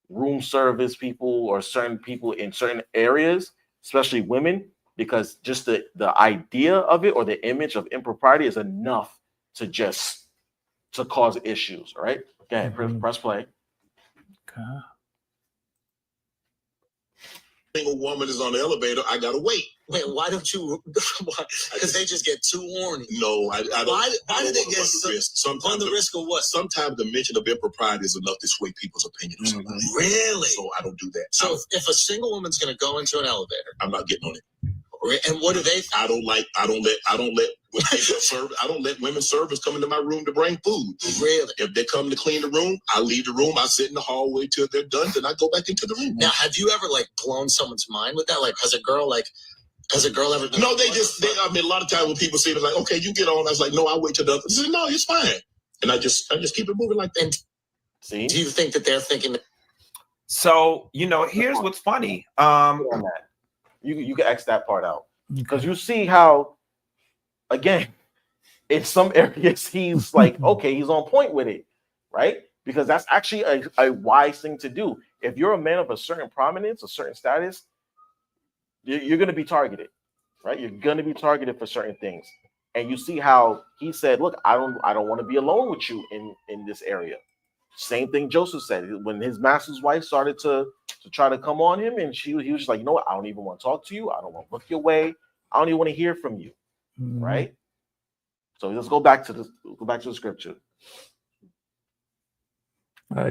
room service people, or certain people in certain areas, especially women, because just the idea of it or the image of impropriety is enough to cause issues. All right. Okay. Press play. Okay. Single woman is on the elevator, I gotta wait. Wait, why don't you? Because they just get too horny. No, I don't. Why do they get on the risk of what? Sometimes the mention of impropriety is enough to sway people's opinion. Really? So I don't do that. So if a single woman's gonna go into an elevator, I'm not getting on it. And what do they? I don't let women servers come into my room to bring food. Really? If they come to clean the room, I leave the room. I sit in the hallway till they're done, then I go back into the room. Now, have you ever like blown someone's mind with that? Like, has a girl ever? No, a lot of times when people say it, like, okay, you get on. I was like, no, I'll wait till the other. They say, no, it's fine, and I just keep it moving like that. And see? Do you think that they're thinking? So here's what's funny. You can X that part out because you see how, again, in some areas he's like, okay, he's on point with it, right? Because that's actually a wise thing to do. If you're a man of a certain prominence, a certain status, you're going to be targeted, right? You're going to be targeted for certain things. And you see how he said, look, I don't want to be alone with you in this area. Same thing Joseph said when his master's wife started to try to come on him, and he was just like, you know what? I don't even want to talk to you. I don't want to look your way. I don't even want to hear from you, right? So let's go back to the scripture.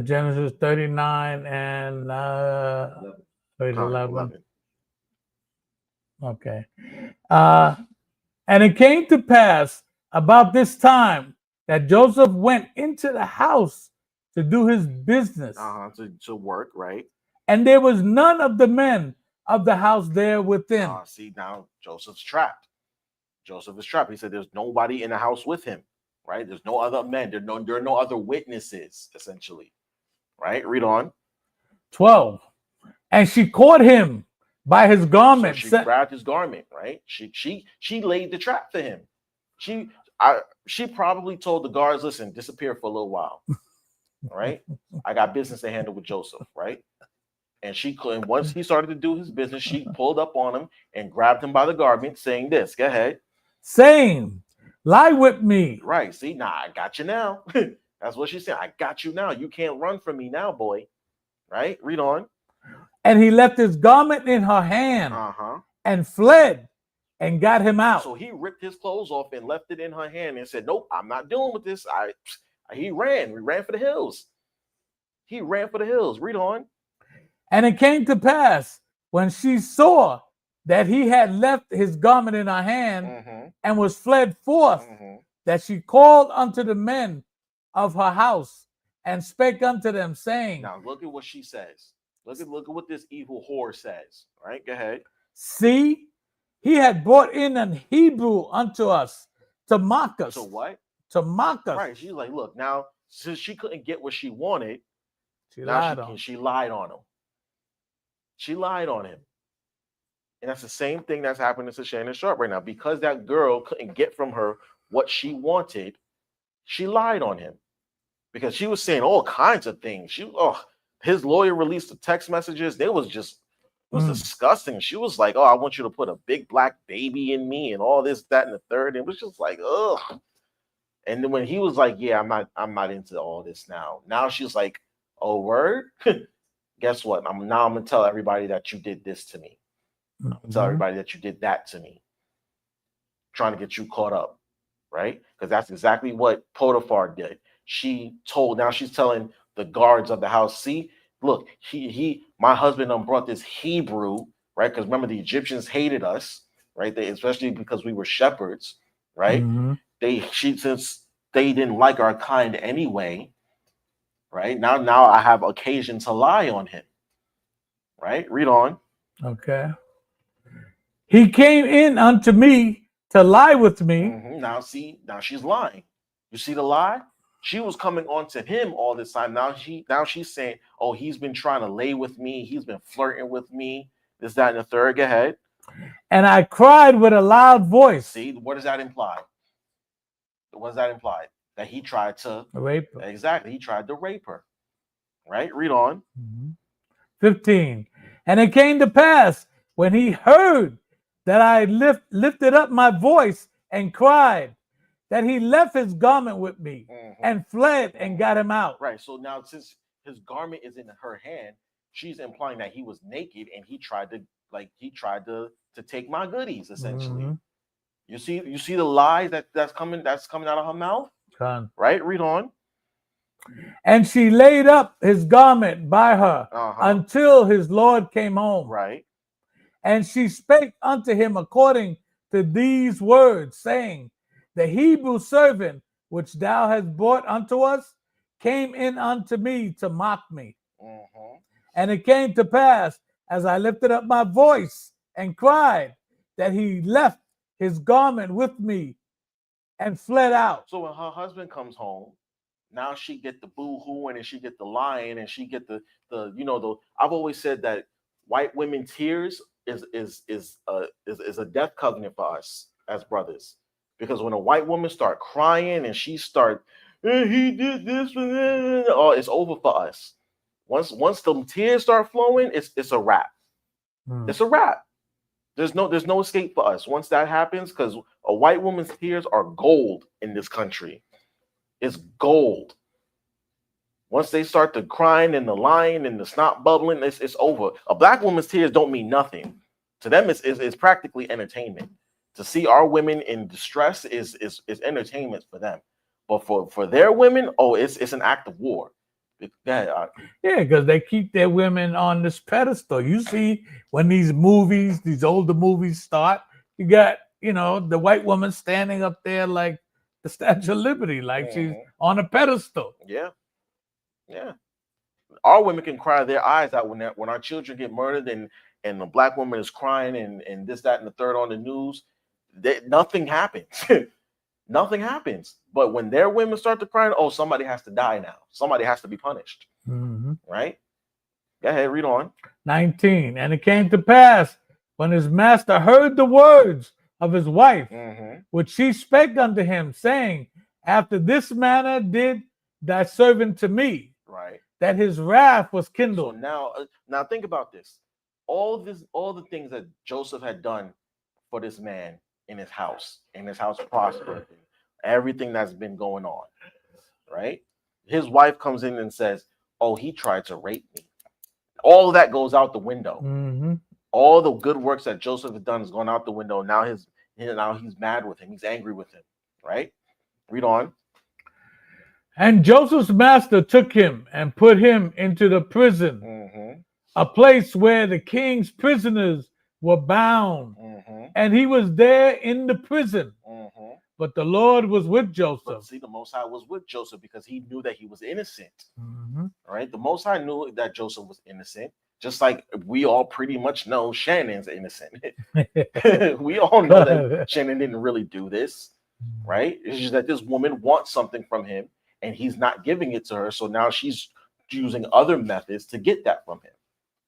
Genesis 39 and 11. Okay. And it came to pass about this time that Joseph went into the house to do his business. To work, right? And there was none of the men of the house there within. See, now Joseph's trapped. Joseph is trapped. He said there's nobody in the house with him, right? There's no other men. There are no other witnesses, essentially, right? Read on. 12. And she caught him by his garment. So she grabbed his garment, right? She laid the trap for him. She probably told the guards, listen, disappear for a little while. Right? I got business to handle with Joseph, right? And once he started to do his business, she pulled up on him and grabbed him by the garment, saying this. Go ahead. Saying, lie with me. Right. See, I got you now. That's what she said. I got you now. You can't run from me now, boy. Right? Read on. And he left his garment in her hand and fled and got him out. So he ripped his clothes off and left it in her hand and said, nope, I'm not dealing with this. He ran. We ran for the hills. He ran for the hills. Read on. And it came to pass when she saw that he had left his garment in her hand and was fled forth, that she called unto the men of her house and spake unto them, saying. Now look at what she says. Look at what this evil whore says. All right, go ahead. See, he had brought in an Hebrew unto us to mock us. So what? To mock us. Right. She's like, look, now since she couldn't get what she wanted, she lied on him. She lied on him. And that's the same thing that's happening to Shannon Sharpe right now. Because that girl couldn't get from her what she wanted, she lied on him. Because she was saying all kinds of things. His lawyer released the text messages. It was disgusting. She was like, I want you to put a big black baby in me and all this, that, and the third. It was just like, ugh. And then when he was like, yeah, I'm not into all this now. Now she's like, oh, word? Guess what? I'm gonna tell everybody that you did this to me. I'm gonna tell everybody that you did that to me. trying to get you caught up, right? Because that's exactly what Potiphar did. She's telling the guards of the house, see, look, my husband brought this Hebrew, right? Because remember, the Egyptians hated us, right? Especially because we were shepherds, right? Since they didn't like our kind anyway, right? Now I have occasion to lie on him, right? Read on. Okay. He came in unto me to lie with me. Now she's lying. You see the lie? She was coming on to him all this time. Now she's saying, oh, he's been trying to lay with me. He's been flirting with me. This, that, and the third. Go ahead. And I cried with a loud voice. See, what does that imply? What does that imply? That he tried to rape her. Exactly. He tried to rape her. Right? Read on. 15. And it came to pass when he heard that I lifted up my voice and cried, that he left his garment with me and fled and got him out. Right. So now, since his garment is in her hand, she's implying that he was naked and he tried to take my goodies, essentially. You see the lies that's coming out of her mouth? Right? Read on. And she laid up his garment by her until his Lord came home. Right. And she spake unto him according to these words, saying, the Hebrew servant which thou hast brought unto us came in unto me to mock me. And it came to pass, as I lifted up my voice and cried, that he left his garment with me and fled out. So when her husband comes home, now she get the boo-hooing and she get the lying and she get the I've always said that white women tears is a death covenant for us as brothers. Because when a white woman start crying and she start, he did this, it's over for us. Once the tears start flowing, it's a wrap. It's a wrap. There's no escape for us once that happens, because a white woman's tears are gold in this country. It's gold. Once they start to crying and the lying and the snot bubbling, it's over. A black woman's tears don't mean nothing. To them, it's practically entertainment. To see our women in distress is entertainment for them. But for their women, it's an act of war. Yeah, because they keep their women on this pedestal. You see, when these older movies start, you got, the white woman standing up there like the Statue of Liberty, like she's on a pedestal. Yeah. Our women can cry their eyes out when our children get murdered and the black woman is crying and this, that, and the third on the news. Nothing happens. Nothing happens. But when their women start to cry, somebody has to die now. Somebody has to be punished. Right? Go ahead, read on. 19. And it came to pass when his master heard the words of his wife, which she spake unto him, saying, after this manner did thy servant to me, right? That his wrath was kindled. So now think about this. All the things that Joseph had done for this man in his house prospered, everything that's been going on, right? His wife comes in and says, oh, he tried to rape me. All of that goes out the window. All the good works that Joseph had done is gone out the window. Now he's mad with him. He's angry with him, right? Read on. And Joseph's master took him and put him into the prison, a place where the king's prisoners were bound. And he was there in the prison. But the Lord was with Joseph. But see, the Most High was with Joseph because he knew that he was innocent. Right? The Most High knew that Joseph was innocent. Just like we all pretty much know Shannon's innocent. We all know that Shannon didn't really do this. Right? It's just that this woman wants something from him and he's not giving it to her. So now she's using other methods to get that from him.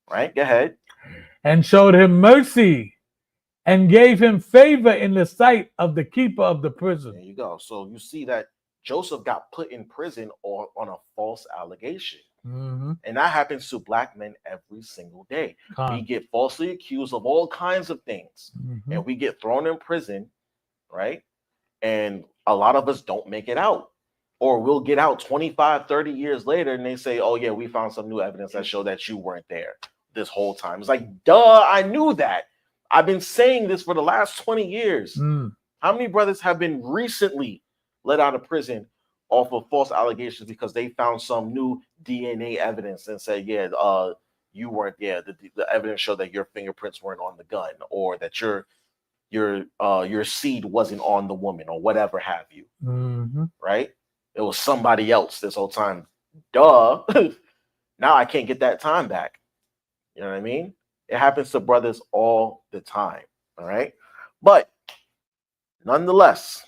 Right? Go ahead. And showed him mercy and gave him favor in the sight of the keeper of the prison. There you go. So you see that Joseph got put in prison on a false allegation. And that happens to black men every single day. We get falsely accused of all kinds of things. And we get thrown in prison, right? And a lot of us don't make it out. Or we'll get out 25, 30 years later and they say, oh yeah, we found some new evidence that showed that you weren't there this whole time. It's like, duh, I knew that. I've been saying this for the last 20 years. How many brothers have been recently let out of prison off of false allegations because they found some new DNA evidence and said, yeah, you weren't, yeah, the evidence showed that your fingerprints weren't on the gun, or that your seed wasn't on the woman, or whatever have you. Right? It was somebody else this whole time. Duh. Now I can't get that time back. You know what I mean? It happens to brothers all the time. All right. But nonetheless,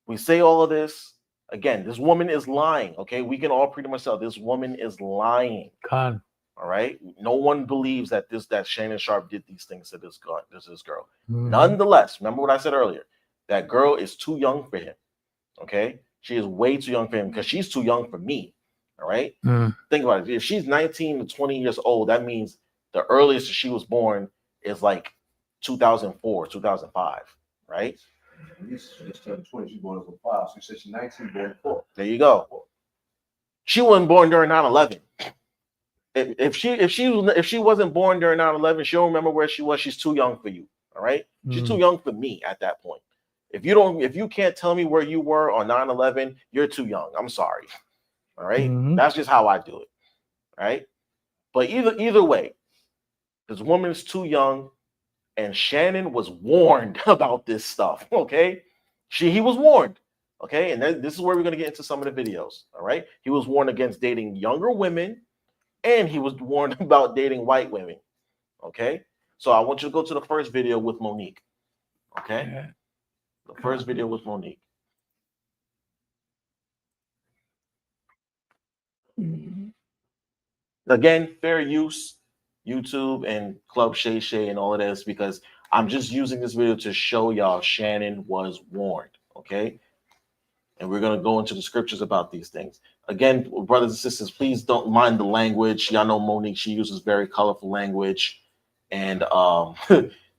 we say all of this. Again, this woman is lying. Okay. We can all pretty much tell this woman is lying. Con. All right. No one believes that Shannon Sharpe did these things to this girl. Nonetheless, remember what I said earlier. That girl is too young for him. Okay. She is way too young for him because she's too young for me. All right. Think about it. If she's 19 to 20 years old, that means the earliest she was born is like 2004, 2005. Right. Just turned 20. She born in 5. So she said she's 19, born in 4. There you go. She wasn't born during 9/11. If she wasn't born during 9/11, she don't remember where she was. She's too young for you. All right. She's too young for me at that point. If you can't tell me where you were on 9/11, you're too young. I'm sorry. All right. That's just how I do it. Right. But either way, this woman is too young, and Shannon was warned about this stuff. Okay. He was warned. Okay. And then this is where we're going to get into some of the videos. All right. He was warned against dating younger women, and he was warned about dating white women. Okay. So I want you to go to the first video with Monique. Okay. Yeah. The first video with Monique. Again, fair use, YouTube and Club Shay Shay and all of this, because I'm just using this video to show y'all Shannon was warned, okay? And we're going to go into the scriptures about these things. Again, brothers and sisters, please don't mind the language. Y'all know Monique, she uses very colorful language. And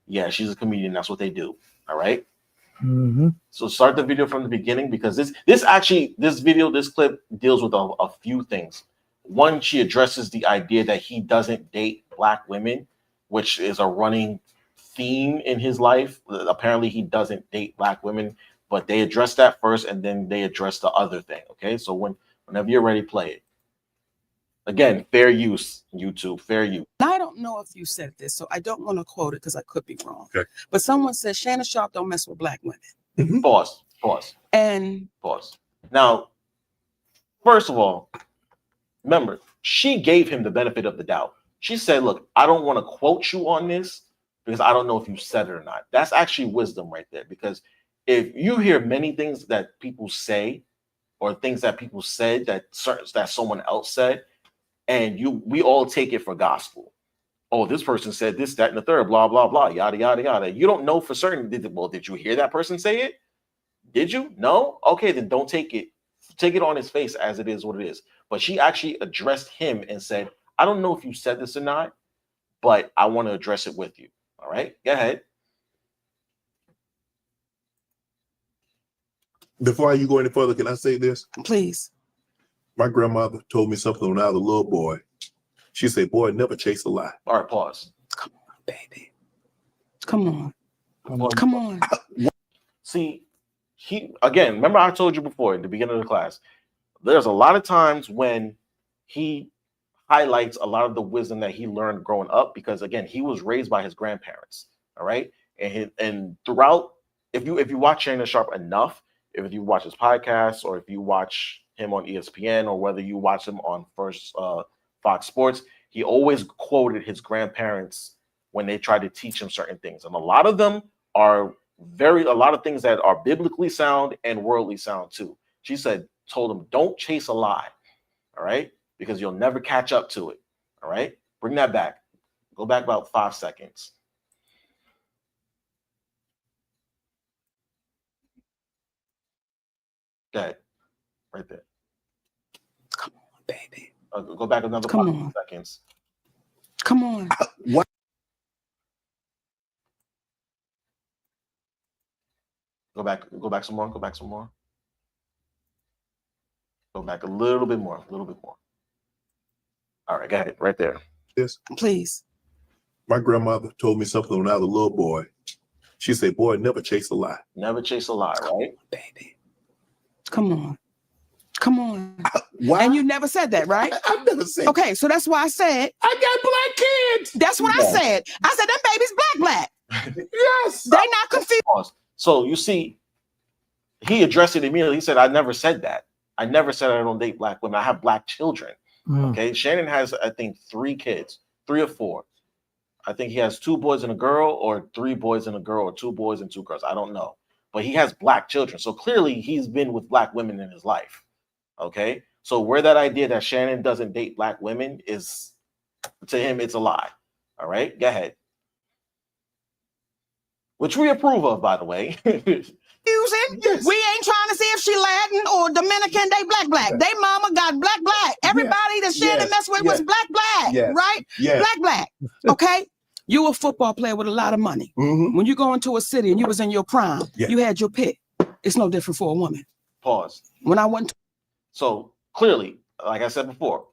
yeah, she's a comedian. That's what they do, all right? So start the video from the beginning, because this clip deals with a few things. One, she addresses the idea that he doesn't date black women, which is a running theme in his life. Apparently he doesn't date black women, but they address that first, and then they address the other thing. Okay, so whenever you're ready, play it. Again, fair use, YouTube, fair use. I don't know if you said this, so I don't want to quote it because I could be wrong. Okay. But someone said Shannon Sharpe don't mess with black women. Pause. And pause. Now, first of all, remember, she gave him the benefit of the doubt. She said, look, I don't want to quote you on this because I don't know if you said it or not. That's actually wisdom right there, because if you hear many things that people say, or things that people said that someone else said, and we all take it for gospel. Oh, this person said this, that, and the third, blah, blah, blah, yada, yada, yada. You don't know for certain. Did you hear that person say it? Did you? No? Okay, then don't take it. Take it on his face as it is what it is. But she actually addressed him and said, I don't know if you said this or not, but I want to address it with you. All right, go ahead. Before you go any further, can I say this? please. My grandmother told me something when I was a little boy. She said, boy, never chase a lie. All right, pause. Come on, baby. Come on. See, again, remember I told you before at the beginning of the class, there's a lot of times when he highlights a lot of the wisdom that he learned growing up, because again, he was raised by his grandparents. All right. And throughout, if you watch Shannon Sharpe enough, if you watch his podcast, or if you watch him on ESPN, or whether you watch him on Fox Sports, he always quoted his grandparents when they tried to teach him certain things. And a lot of them are a lot of things that are biblically sound and worldly sound too. She told him, don't chase a lie. All right. Because you'll never catch up to it. All right. Bring that back. Go back about 5 seconds. Go ahead. Right there. Come on, baby. Go back another 5 seconds. Come on. What? Go back some more. Go back some more. Go back a little bit more. All right, go ahead. Right there. Yes. Please. My grandmother told me something when I was a little boy. She said, boy, never chase a lie. Never chase a lie, right? Baby. Come on. Come on. Why? And you never said that, right? I've never said. Okay, so that's why I said. I got black kids. That's what I said. I said, them babies black. Yes. They not confused. So you see, he addressed it immediately. He said, I never said that. I never said I don't date black women. I have black children. Okay. Shannon has, I think, 3 kids, 3 or 4. I think he has 2 boys and a girl, or 3 boys and a girl, or 2 boys and 2 girls. I don't know. But he has black children. So clearly he's been with black women in his life. Okay. So where that idea that Shannon doesn't date black women is, to him, it's a lie. All right. Go ahead. Which we approve of, by the way. Yes. We ain't trying to see if she Latin or Dominican. They black. They mama got black. Everybody that Shannon messed with was black, right? Yes. Black. Okay. You a football player with a lot of money. When you go into a city and you was in your prime, you had your pick. It's no different for a woman. Pause. When I went to So clearly, like I said before,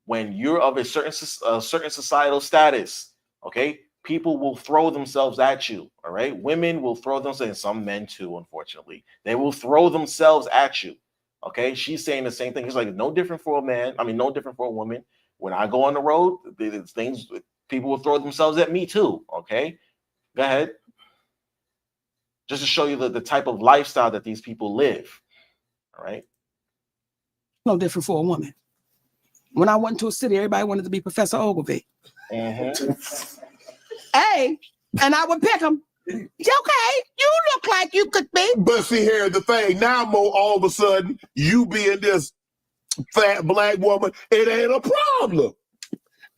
when you're of a certain societal status, okay, people will throw themselves at you. All right, women will throw themselves, and some men too, unfortunately, they will throw themselves at you. Okay, she's saying the same thing. It's like no different for a man. I mean, no different for a woman. When I go on the road, things people will throw themselves at me too. Okay, go ahead. Just to show you the type of lifestyle that these people live. All right. No different for a woman. When I went to a city, everybody wanted to be Professor Ogilvy. Hey, and I would pick him. Okay, you look like you could be. But see, here's the thing. Now, Mo, all of a sudden, you being this fat black woman, it ain't a problem.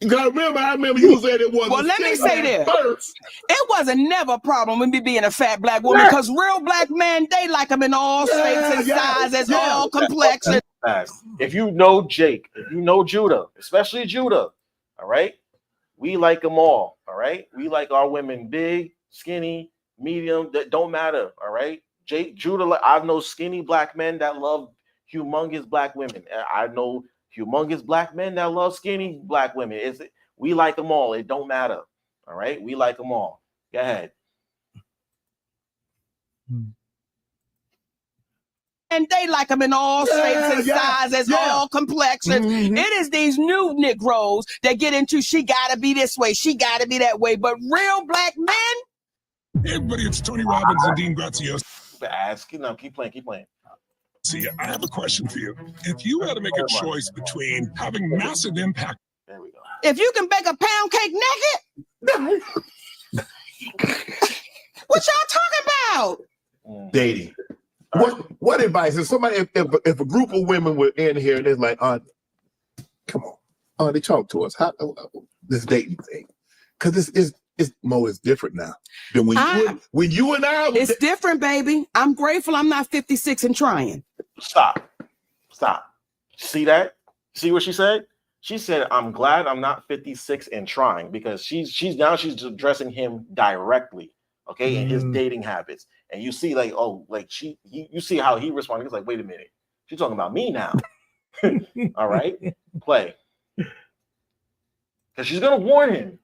You gotta remember, I remember you said it wasn't. Well, let me say this. First. It wasn't never a problem with me being a fat black woman, because real black men, they like them in all shapes and sizes, all complexions. If you know Jake, if you know Judah, especially Judah, all right, we like them all right? We like our women big, skinny, medium, that don't matter, all right? Judah, I know skinny black men that love humongous black women. I know humongous black men that love skinny black women. We like them all. It don't matter, all right? We like them all. Go ahead. And they like them in all shapes and sizes, all complexions. It is these new Negroes that get into, she gotta be this way, she gotta be that way. But real black men. Hey everybody, it's Tony Robbins and Dean Graziosi. Keep playing. See, I have a question for you. If you had to make a choice between having massive impact. There we go. If you can bake a pound cake naked, what y'all talking about? Dating. What advice? If somebody, if a group of women were in here and it's like, come on, they talk to us. How this dating thing? Because it's Mo is different now than when you and I. It's different, baby. I'm grateful I'm not 56 and trying. Stop. See that? See what she said? She said, "I'm glad I'm not 56 and trying," because she's addressing him directly. Okay, and his dating habits, and you see, you see how he responded. He's like, "Wait a minute, she's talking about me now." All right, play, because she's gonna warn him.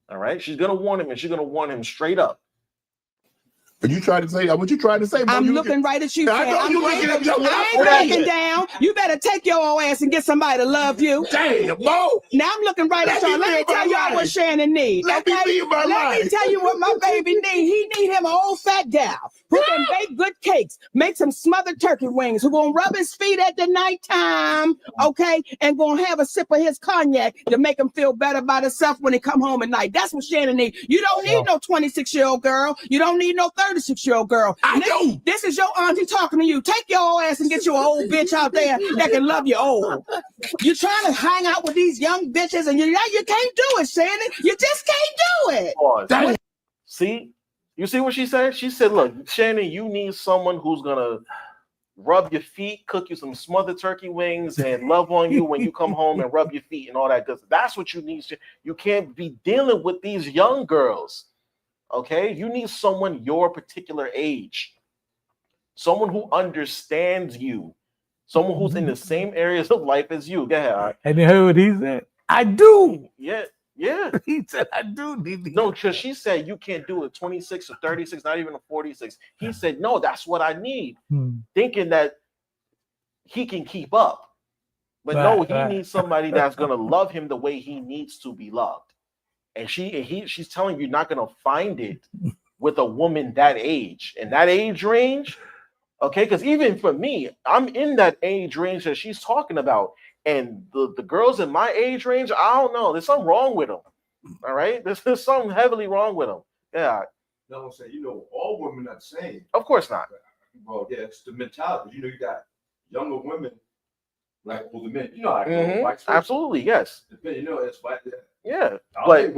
All right, she's gonna warn him, and she's gonna warn him straight up. Are you trying to say? What you trying to say? I'm looking right at you. I ain't breaking down. You better take your old ass and get somebody to love you. Damn, Mo. Now I'm looking right at y'all. Let me tell y'all what Shannon needs. Let me tell you what my baby needs. He need him an old fat gal who can bake good cakes, make some smothered turkey wings, who gonna rub his feet at the nighttime, okay, and gonna have a sip of his cognac to make him feel better about himself when he come home at night. That's what Shannon needs. You don't need no 26-year-old girl. You don't need no 36-year-old girl. This is your auntie talking to you. Take your old ass and get you an old bitch out there that can love you old. You're trying to hang out with these young bitches and you can't do it, Shannon. You just can't do it. See? You see what she said? She said, "Look, Shannon, you need someone who's gonna rub your feet, cook you some smothered turkey wings, and love on you when you come home and rub your feet and all that good stuff. That's what you need. You can't be dealing with these young girls. Okay, you need someone your particular age, someone who understands you, someone who's in the same areas of life as you." Go ahead. And you heard what he said? I do. Yeah. He said I do need to. No, because she said you can't do it 26 or 36, not even a 46. He said, no, that's what I need, thinking that he can keep up. But no, he needs somebody that's gonna love him the way he needs to be loved. And she's telling you you're not gonna find it with a woman that age and that age range. Okay, because even for me, I'm in that age range that she's talking about. And the girls in my age range, I don't know. There's something wrong with them. All right, there's something heavily wrong with them. Yeah. No, I'm saying, all women are the same. Of course not. Well, yeah, it's the mentality. You got younger women like older men. Absolutely, yes. It's like that. Yeah, but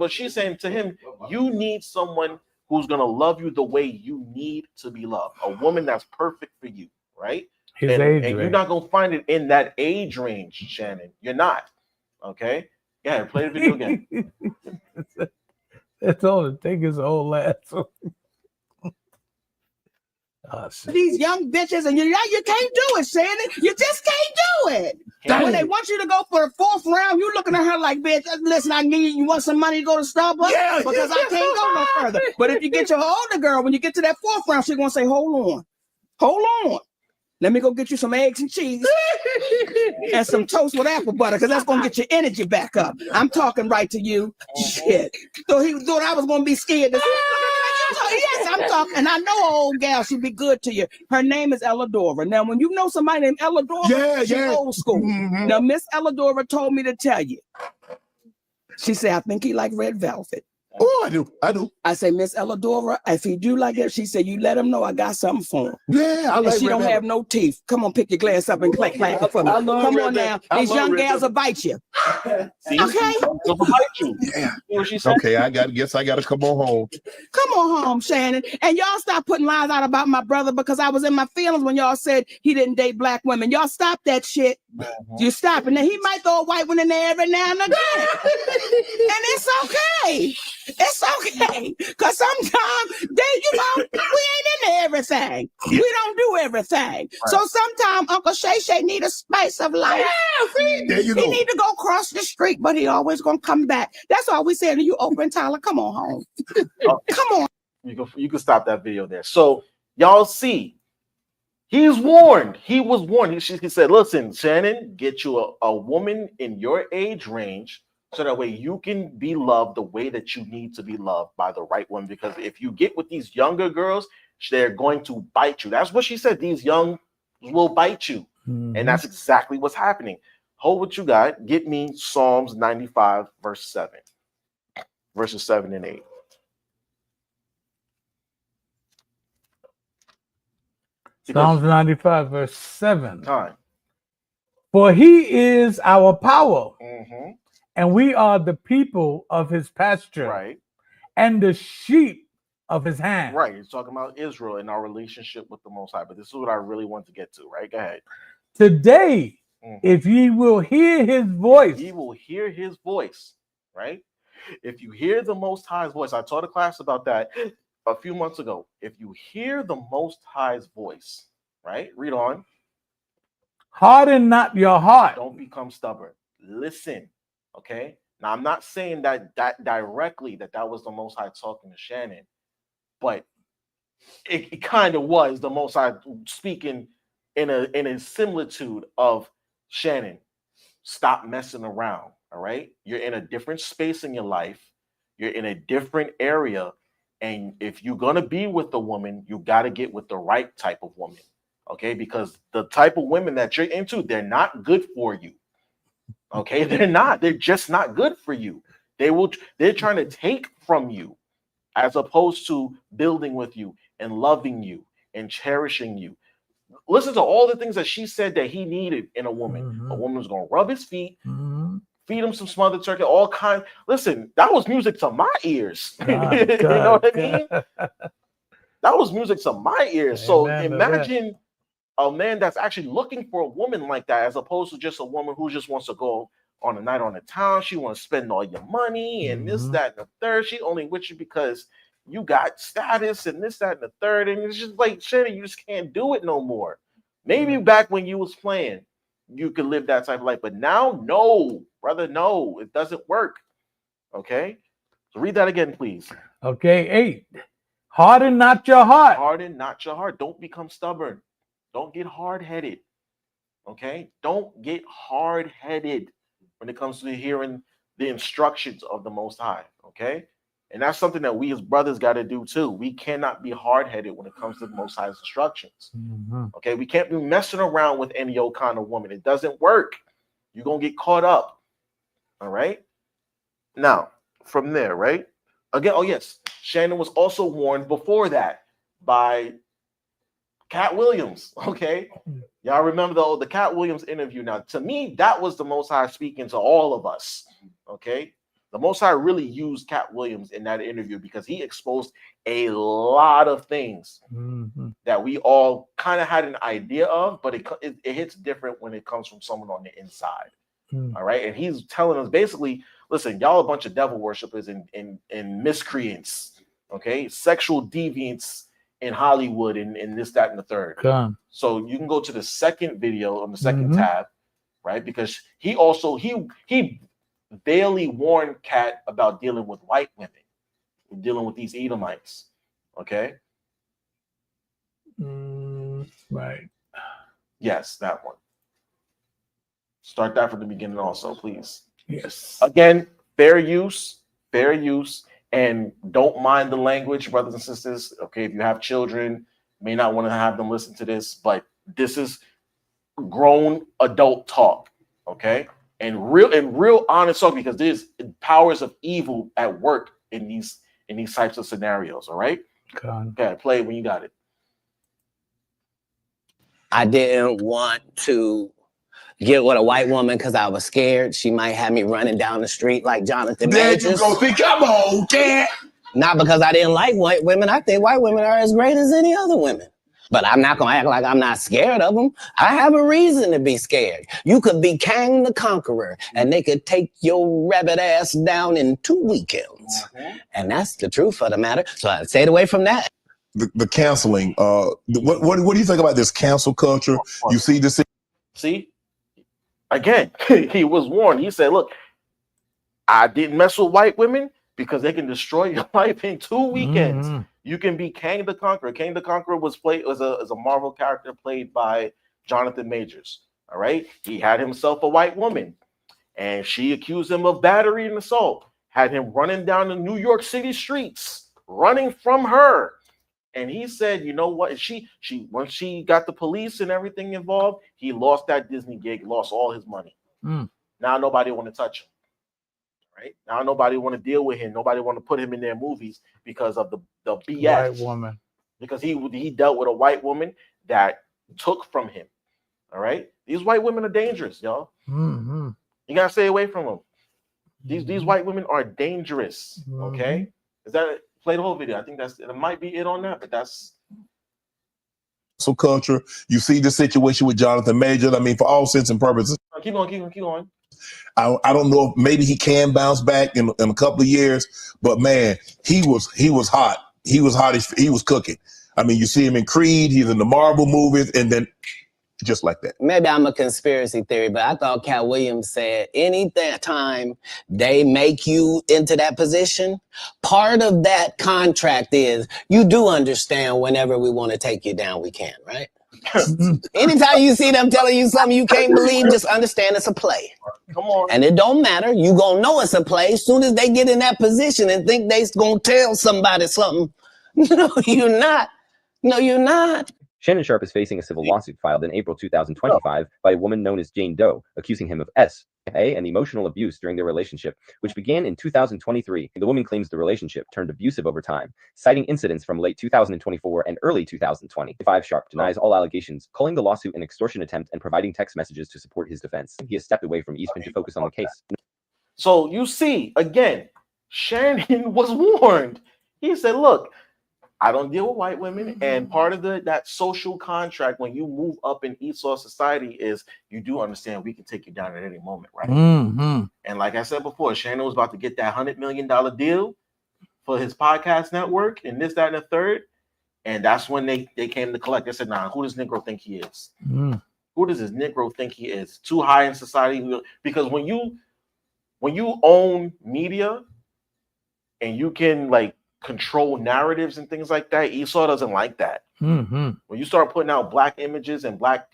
she's saying to him, you need someone who's gonna love you the way you need to be loved. A woman that's perfect for you, right? And you're not gonna find it in that age range, Shannon. You're not. Okay. Yeah, play the video again. That's all it takes is old lass. These young bitches, and you can't do it, Shannon. You just can't do it. When they want you to go for the 4th round, you looking at her like, bitch, listen, you want some money to go to Starbucks? Yeah, because I can't go no further. But if you get your older girl, when you get to that 4th round, she's gonna say, hold on. Let me go get you some eggs and cheese and some toast with apple butter, because that's going to get your energy back up. I'm talking right to you. Shit. So he thought I was going to be scared. Yes, I'm talking. And I know an old gal, she'd be good to you. Her name is Elladora. Now, when you know somebody named Elladora, she's old school. Now, Miss Elladora told me to tell you. She said, I think he like red velvet. Oh, I do. I say, Miss Elladora, if he do like that, she said, you let him know I got something for him. Yeah, I like and she don't have no teeth. Come on, pick your glass up and clack for me. Come on now. These young gals will bite you. See? Okay? They'll bite you. Yeah. You know what she said? Okay, I gotta come on home. Come on home, Shannon. And y'all stop putting lies out about my brother, because I was in my feelings when y'all said he didn't date black women. Y'all stop that shit. You stop it. Now he might throw a white one in there every now and again. And it's okay. It's okay. Because sometimes we ain't into everything. We don't do everything. Right. So sometimes Uncle Shay need a spice of life. Yeah, see? There you go. He need to go cross the street, but he always gonna come back. That's all we said to you, Oprah and Tyler. Come on home. Come on. You can stop that video there. So y'all see, he's warned. He was warned. He said, listen, Shannon, get you a woman in your age range, so that way you can be loved the way that you need to be loved by the right one. Because if you get with these younger girls, they're going to bite you. That's what she said. These young will bite you. And that's exactly what's happening. Hold what you got. Get me Psalms 95, verse 7. Verses 7 and 8. Psalms 95, verse 7. Time. For he is our power, and we are the people of his pasture, right, and the sheep of his hand. Right. He's talking about Israel and our relationship with the Most High. But this is what I really want to get to, right? Go ahead. Today, if ye will hear his voice. Ye will hear his voice, right? If you hear the Most High's voice, I taught a class about that a few months ago. If you hear the Most High's voice, right? Read on. Harden not your heart. Don't become stubborn. Listen, okay? Now, I'm not saying that directly that was the Most High talking to Shannon, but it kind of was the Most High speaking in a similitude of Shannon. Stop messing around, all right? You're in a different space in your life. You're in a different area. And if you're going to be with a woman, you got to get with the right type of woman, okay? Because the type of women that you're into, they're not good for you, okay? They're not. They're just not good for you. They're trying to take from you as opposed to building with you and loving you and cherishing you. Listen to all the things that she said that he needed in a woman. A woman was going to rub his feet, feed him some smothered turkey, all kinds. Listen, that was music to my ears. You know what I mean? That was music to my ears. So imagine a man that's actually looking for a woman like that, as opposed to just a woman who just wants to go on a night on the town. She wants to spend all your money and this, that, and the third. She only with you because you got status and this, that, and the third. And it's just like, Shannon, you just can't do it no more. Maybe back when you was playing, you could live that type of life. But now, no, brother, no, it doesn't work. Okay, so read that again, please. Okay, 8. Harden not your heart. Harden not your heart. Don't become stubborn. Don't get hard-headed. Okay, don't get hard-headed when it comes to hearing the instructions of the Most High. Okay, and that's something that we as brothers got to do too. We cannot be hard-headed when it comes to the Most High's instructions. Okay, we can't be messing around with any old kind of woman. It doesn't work. You're gonna get caught up. All right. Now, from there, right? Again, oh yes, Shannon was also warned before that by Cat Williams. Okay, y'all remember the Cat Williams interview? Now, to me, that was the Most High speaking to all of us. Okay, the Most High really used Cat Williams in that interview because he exposed a lot of things that we all kind of had an idea of, but it hits different when it comes from someone on the inside. All right, and he's telling us basically, listen, y'all a bunch of devil worshippers and miscreants, okay, sexual deviants in Hollywood and this, that, and the third. So you can go to the second video on the second tab, right? Because he also he barely warned Cat about dealing with white women, dealing with these Edomites. Okay. Right. Yes, that one. Start that from the beginning also, please. Yes. Again, fair use, and don't mind the language, brothers and sisters. Okay, if you have children, may not want to have them listen to this, but this is grown adult talk, okay? And real honest talk, because there's powers of evil at work in these types of scenarios, all right? Okay, play it when you got it. I didn't want to get with a white woman because I was scared she might have me running down the street like Jonathan Majors. There you go. See, come on, Cat. Not because I didn't like white women. I think white women are as great as any other women. But I'm not going to act like I'm not scared of them. I have a reason to be scared. You could be Kang the Conqueror, and they could take your rabbit ass down in 2 weekends. And that's the truth of the matter. So I stayed away from that. The canceling. What do you think about this cancel culture? You see this? See? Again, he was warned. He said, look, I didn't mess with white women because they can destroy your life in 2 weekends. You can be Kang the Conqueror. Kang the Conqueror was a Marvel character played by Jonathan Majors. All right. He had himself a white woman and she accused him of battery and assault, had him running down the New York City streets, running from her. And he said, you know what? She once she got the police and everything involved, he lost that Disney gig, lost all his money. Now nobody want to touch him. Right? Now nobody want to deal with him. Nobody want to put him in their movies because of the BS. White woman. Because he dealt with a white woman that took from him. All right? These white women are dangerous, y'all. You gotta stay away from them. These white women are dangerous. Okay? Is that play the whole video? I think it might be it on that, but that's so culture. You see the situation with Jonathan Majors. I mean, for all sense and purposes. Keep going. I don't know if maybe he can bounce back in a couple of years, but man, he was hot. He was hot. He was cooking. I mean, you see him in Creed. He's in the Marvel movies, and then just like that. Maybe I'm a conspiracy theory, but I thought Cat Williams said any time they make you into that position, part of that contract is you do understand whenever we want to take you down, we can, right? Anytime you see them telling you something you can't believe, just understand it's a play. Come on. And it don't matter. You gonna know it's a play as soon as they get in that position and think they gonna tell somebody something. No, you're not. No, you're not. Shannon Sharpe is facing a civil lawsuit filed in April 2025 by a woman known as Jane Doe, accusing him of and emotional abuse during their relationship, which began in 2023. The woman claims the relationship turned abusive over time, citing incidents from late 2024 and early 2025. Sharpe denies all allegations, calling the lawsuit an extortion attempt and providing text messages to support his defense. He has stepped away from Eastman to focus on the case. So you see, again, Shannon was warned. He said, look, I don't deal with white women, and part of that social contract when you move up in Esau society is you do understand we can take you down at any moment, right? And like I said before, Shannon was about to get that $100 million deal for his podcast network and this, that, and the third, and that's when they came to collect. They said, nah, who does Negro think he is? Who does this Negro think he is? Too high in society? Because when you own media, and you can like control narratives and things like that, Esau doesn't like that. Mm-hmm. When you start putting out black images and black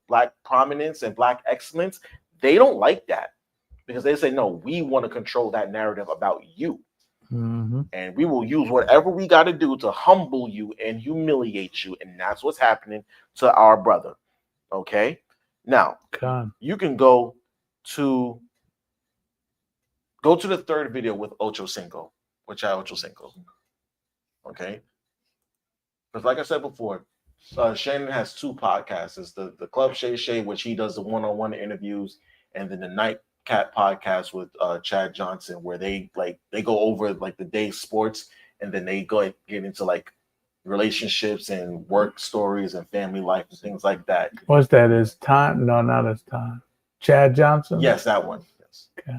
black prominence and black excellence, they don't like that because they say, no, we want to control that narrative about you. Mm-hmm. And we will use whatever we got to do to humble you and humiliate you. And that's what's happening to our brother. Okay. Now, you can go to the third video with Ocho Cinco. Which are Ocho Cinco. Okay. Because like I said before, Shannon has two podcasts. It's the Club Shay Shay, which he does the one-on-one interviews, and then the Nightcat podcast with Chad Johnson, where they go over like the day's sports, and then they go and get into like relationships and work stories and family life and things like that. What's that? Is time? No, not as time. Chad Johnson? Yes, that one. Yes. Okay.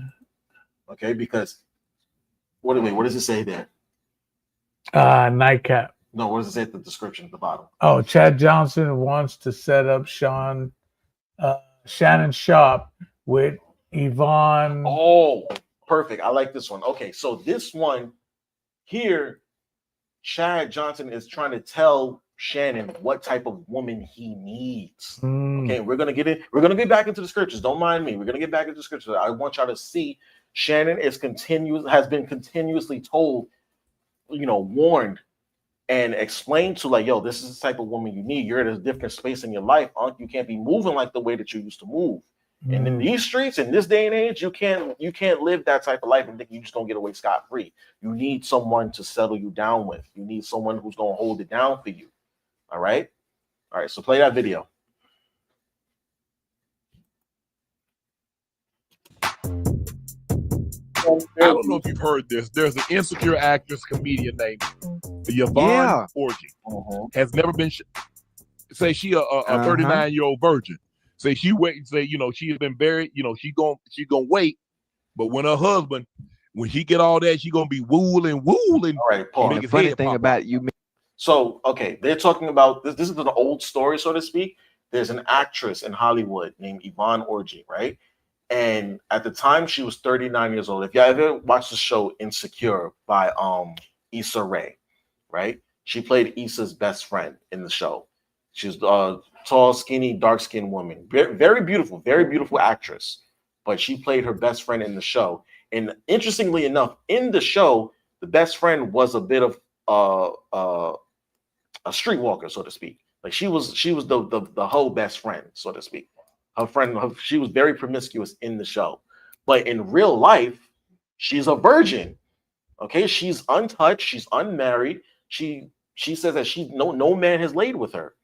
Okay, because what does it say there? Nightcap. No, what does it say at the description at the bottom? Oh, Chad Johnson wants to set up Shannon Sharpe with Yvonne. Oh, perfect. I like this one. Okay, so this one here, Chad Johnson is trying to tell Shannon what type of woman he needs. Okay, we're gonna get back into the scriptures. Don't mind me. We're gonna get back into the scriptures. I want y'all to see Shannon has been continuously told, warned and explained to like, yo, this is the type of woman you need. You're at a different space in your life, you can't be moving like the way that you used to move. And in these streets, in this day and age, you can't live that type of life and think you just gonna get away scot-free. You need someone to settle you down with. You need someone who's gonna hold it down for you. All right. So play that video. I don't know if you've heard this. There's an insecure actress comedian named Yvonne Orji. Has never been say she a 39-year-old virgin. Say she wait. Say she has been married. She gonna wait. But when her husband, when he get all that, she gonna be wooling. All right, Paul. The funny thing about you. So they're talking about this. This is an old story, so to speak. There's an actress in Hollywood named Yvonne Orji, right? And at the time, she was 39 years old. If you ever watched the show Insecure by Issa Rae, right? She played Issa's best friend in the show. She's a tall, skinny, dark-skinned woman. Very beautiful actress. But she played her best friend in the show. And interestingly enough, in the show, the best friend was a bit of a streetwalker, so to speak. Like she was the whole best friend, so to speak. She was very promiscuous in the show, but in real life, she's a virgin. Okay, she's untouched, she's unmarried. She says that no man has laid with her,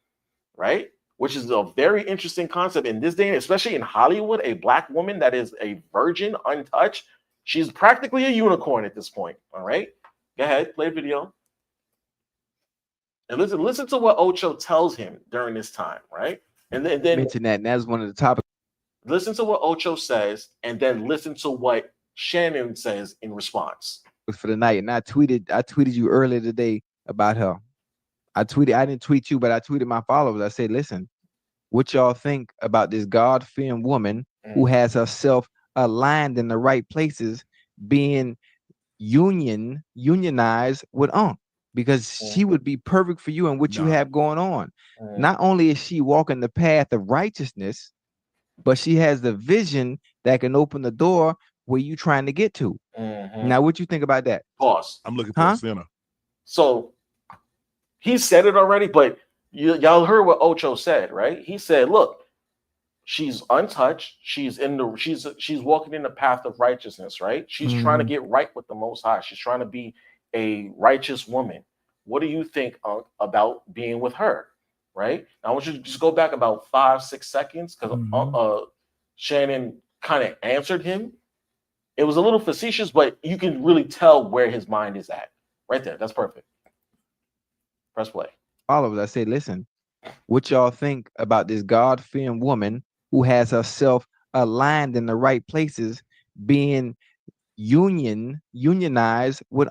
right? Which is a very interesting concept in this day, especially in Hollywood. A black woman that is a virgin, untouched, she's practically a unicorn at this point. All right, go ahead, play a video, and listen to what Ocho tells him during this time, right? And then mention that, and that's one of the topics. Listen to what Ocho says, and then listen to what Shannon says in response. For the night, and I tweeted you earlier today about her. I didn't tweet you, but I tweeted my followers. I said, listen, what y'all think about this God-fearing woman who has herself aligned in the right places, being unionized with because she would be perfect for you and what you have going on. Not only is she walking the path of righteousness, but she has the vision that can open the door where you trying to get to. Now, what you think about that? Pause. I'm looking for a sinner. So he said it already, but y'all heard what Ocho said, right? He said, look, she's untouched. She's walking in the path of righteousness, right? She's trying to get right with the Most High. She's trying to be a righteous woman. What do you think about being with her? Right? Now, I want you to just go back about 5-6 seconds because Shannon kind of answered him. It was a little facetious, but you can really tell where his mind is at. Right there. That's perfect. Press play. Followers, I said, listen, what y'all think about this God-fearing woman who has herself aligned in the right places, being unionized with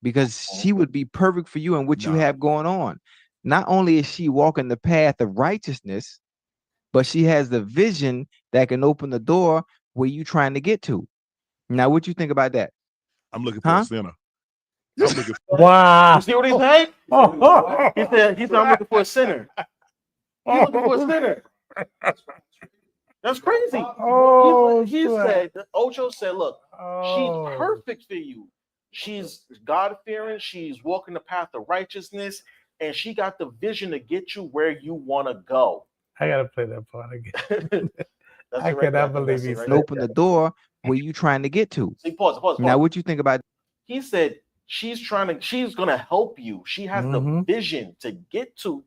because she would be perfect for you and what you have going on. Not only is she walking the path of righteousness, but she has the vision that can open the door where you trying to get to. Now, what you think about that? I'm looking for a sinner. I'm looking for Wow. You see what he said? He said I'm looking for a sinner. He's looking for a sinner. That's crazy. Oh, he said, Ocho said, look, Oh. she's perfect for you. She's God-fearing. She's walking the path of righteousness. And she got the vision to get you where you want to go. I got to play that part again. That's I it right cannot there. believe That's it he right said there. Open the door where you trying to get to. See, pause. Now, what you think about? He said she's gonna help you. She has the vision to get to